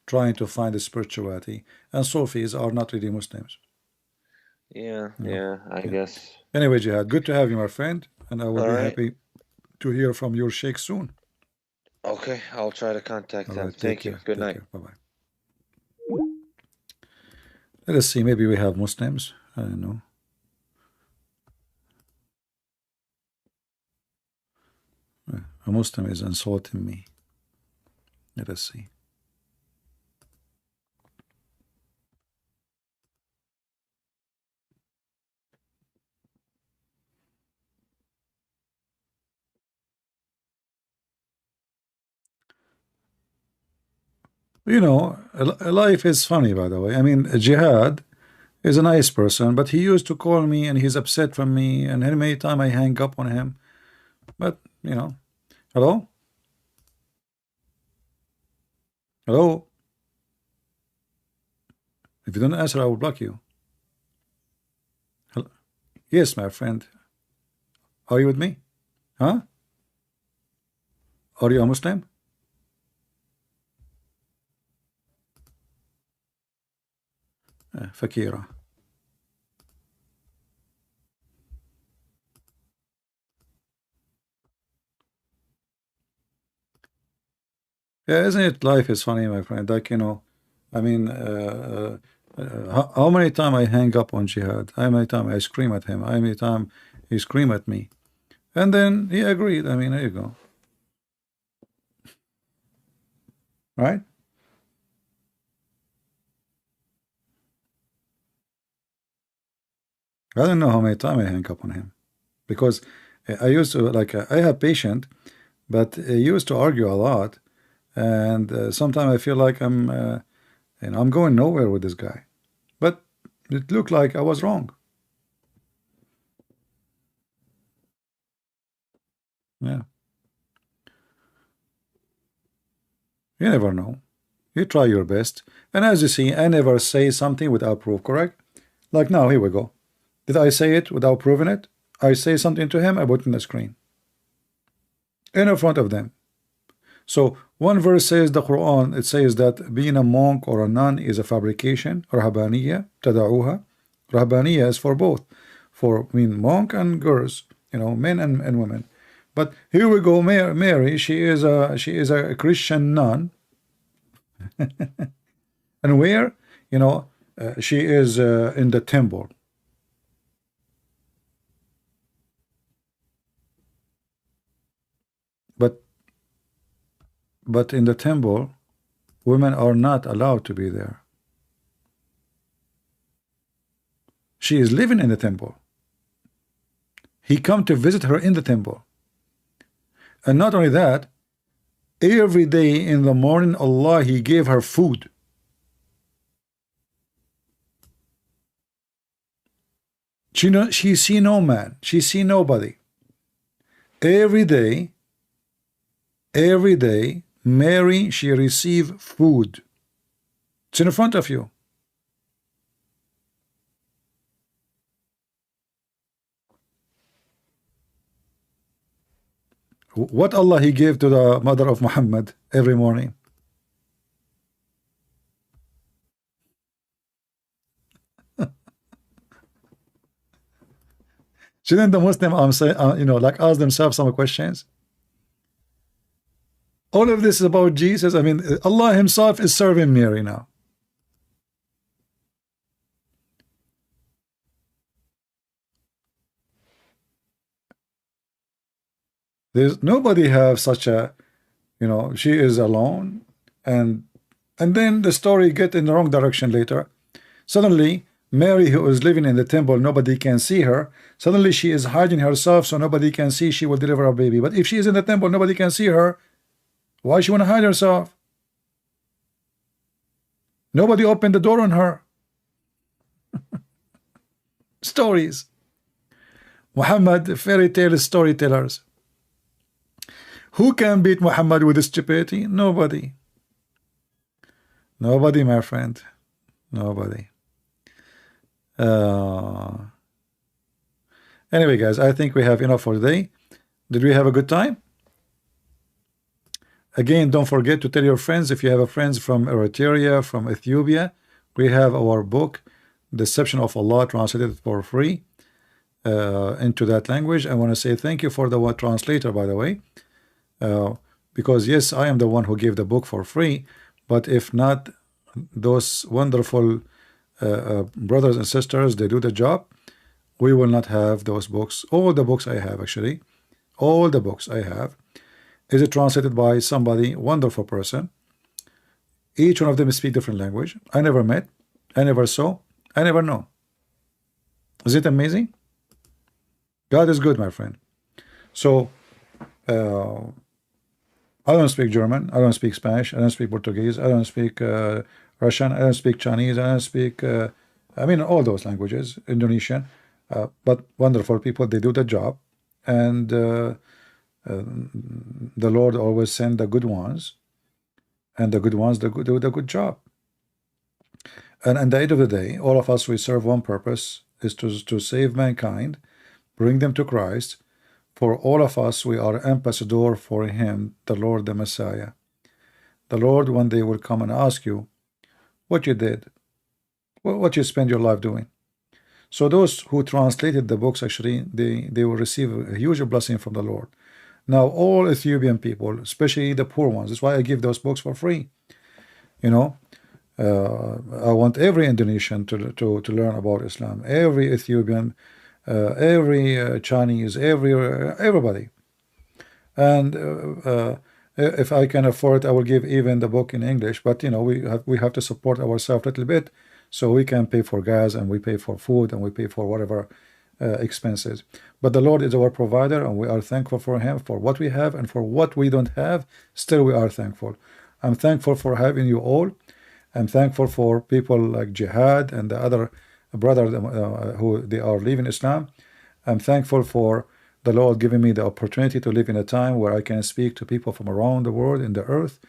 trying to find the spirituality, and Sufis are not really Muslims. I guess. Anyway, Jihad, good to have you, my friend, and I will be happy to hear from your sheikh soon. Okay, I'll try to contact them. Thank you. Good night. Bye-bye. Let us see, maybe we have Muslims. I don't know. A Muslim is insulting me. Let us see. Life is funny, by the way. I mean, Jihad is a nice person, but he used to call me and he's upset from me, and any many time I hang up on him. But, hello? Hello? If you don't answer, I will block you. Hello? Yes, my friend. Are you with me? Huh? Are you a Muslim? Fakira. Yeah, isn't it? Life is funny, my friend. Like, I mean, how many times I hang up on Jihad? How many times I scream at him? How many times he scream at me? And then he agreed. I mean, there you go. Right? I don't know how many times I hang up on him, because I used to, I have patient, but he used to argue a lot, and sometimes I feel like I'm going nowhere with this guy, but it looked like I was wrong. Yeah, you never know. You try your best, and as you see, I never say something without proof. Correct? Like now, here we go. Did I say it without proving it? I say something to him, I put it in the screen in front of them. So one verse says, the Quran, it says that being a monk or a nun is a fabrication. Rahbaniya, tada'uha. Rahbaniya is for both, for monk and girls, men and women. But here we go, Mary, she is a Christian nun, and where, she is in the temple. But in the temple, women are not allowed to be there. She is living in the temple. He come to visit her in the temple. And not only that, every day in the morning, Allah, He gave her food. She see no man. She see nobody. Every day, Mary, she receive food. It's in front of you. What Allah He gave to the mother of Muhammad every morning? Shouldn't the Muslim ask themselves some questions? All of this is about Jesus. I mean, Allah Himself is serving Mary now. There's nobody have such a, she is alone, and then the story get in the wrong direction later. Suddenly, Mary, who is living in the temple, nobody can see her. Suddenly, she is hiding herself so nobody can see she will deliver a baby. But if she is in the temple, nobody can see her. Why she want to hide herself? Nobody opened the door on her. Stories. Muhammad, fairy tale storytellers. Who can beat Muhammad with stupidity? Nobody. Nobody, my friend. Nobody. Anyway, guys, I think we have enough for today. Did we have a good time? Again, don't forget to tell your friends. If you have friends from Eritrea, from Ethiopia, we have our book, Deception of Allah, translated for free into that language. I want to say thank you for the translator, by the way. Because yes, I am the one who gave the book for free, but if not those wonderful brothers and sisters, they do the job, we will not have those books. All the books I have, actually, all the books I have, is it translated by somebody, wonderful person. Each one of them speak different language. I never met, I never saw, I never know. Is it amazing? God is good, my friend. So I don't speak German, I don't speak Spanish, I don't speak Portuguese, I don't speak Russian, I don't speak Chinese, I don't speak all those languages, Indonesian, but wonderful people, they do the job, and the Lord always send the good ones, and the good ones do the good job. And at the end of the day, all of us, we serve one purpose, is to save mankind, bring them to Christ. For all of us, we are ambassador for Him, the Lord, the Messiah. The Lord one day will come and ask you what you did, what you spend your life doing. So those who translated the books, actually, they will receive a huge blessing from the Lord. Now, all Ethiopian people, especially the poor ones, that's why I give those books for free. I want every Indonesian to learn about Islam, every Ethiopian, every Chinese, everybody. And if I can afford, I will give even the book in English. But we have to support ourselves a little bit, so we can pay for gas, and we pay for food, and we pay for whatever expenses. But the Lord is our provider, and we are thankful for Him for what we have, and for what we don't have, still we are thankful. I'm thankful for having you all. I'm thankful for people like Jihad and the other brothers who they are leaving Islam. I'm thankful for the Lord giving me the opportunity to live in a time where I can speak to people from around the world, in the earth,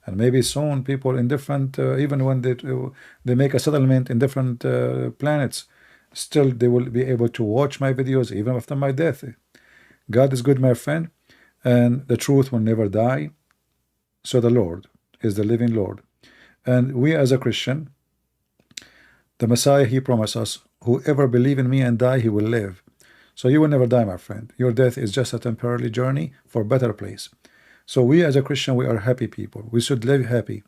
and maybe soon people in different, even when they make a settlement in different planets, still they will be able to watch my videos even after my death. God is good, my friend, and the truth will never die. So the Lord is the living Lord. And we as a Christian, the Messiah, He promised us whoever believe in me and die, he will live. So you will never die, my friend. Your death is just a temporary journey for a better place. So we as a Christian, we are happy people. We should live happy.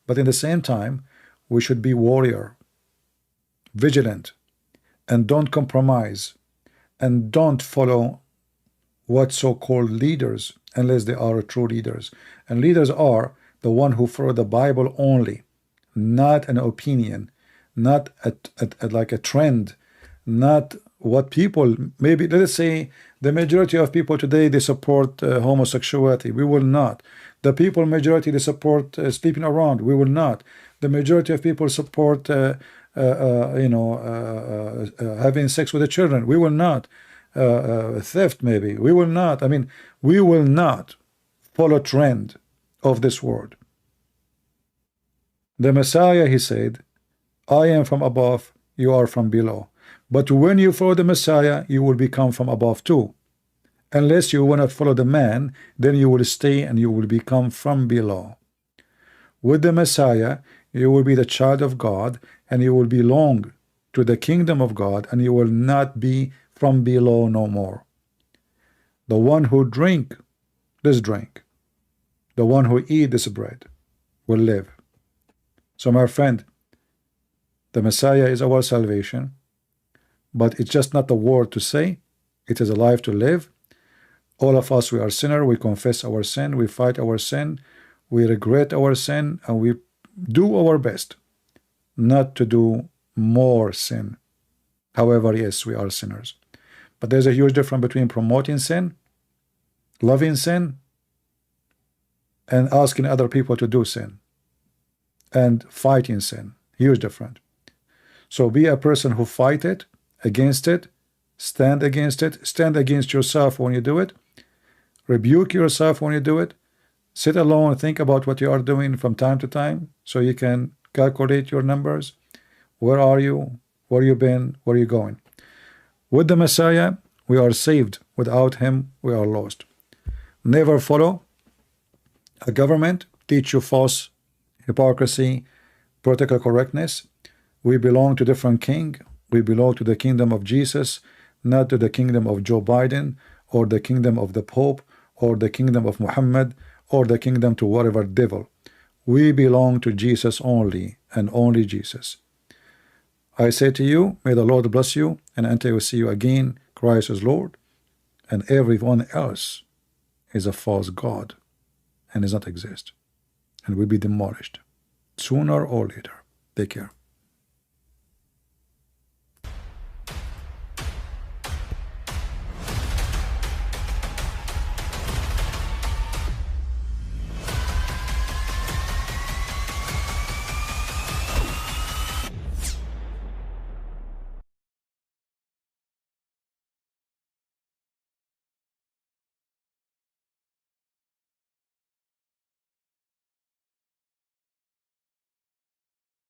But in the same time, we should be warrior, vigilant, and don't compromise, and don't follow what so-called leaders unless they are true leaders. And leaders are the one who follow the Bible only, not an opinion, not like a trend, not what people, maybe let us say the majority of people today, they support homosexuality. We will not. The people majority, they support sleeping around. We will not. The majority of people support having sex with the children. We will not. Theft, maybe. We will not. I mean, we will not follow trend of this world. The Messiah, he said, I am from above, you are from below. But when you follow the Messiah, you will become from above too. Unless you want to follow the man, then you will stay and you will become from below. With the Messiah, you will be the child of God, and you will belong to the kingdom of God, and you will not be from below no more. The one who drink this drink, the one who eat this bread, will live. So my friend, the Messiah is our salvation, but it's just not a word to say, it is a life to live. All of us, we are sinners, we confess our sin, we fight our sin, we regret our sin, and we do our best not to do more sin. However, yes, we are sinners. But there's a huge difference between promoting sin, loving sin, and asking other people to do sin, and fighting sin. Huge difference. So be a person who fight it, against it, stand against yourself when you do it, rebuke yourself when you do it, sit alone and think about what you are doing from time to time so you can calculate your numbers. Where are you? Where you been? Where are you going? With the Messiah, we are saved. Without him, we are lost. Never follow a government teach you false hypocrisy, political correctness. We belong to different king. We belong to the kingdom of Jesus, not to the kingdom of Joe Biden, or the kingdom of the Pope, or the kingdom of Mohammed, or the kingdom to whatever devil. We belong to Jesus only, and only Jesus. I say to you, may the Lord bless you, and until we see you again, Christ is Lord, and everyone else is a false god, and does not exist, and will be demolished sooner or later. Take care.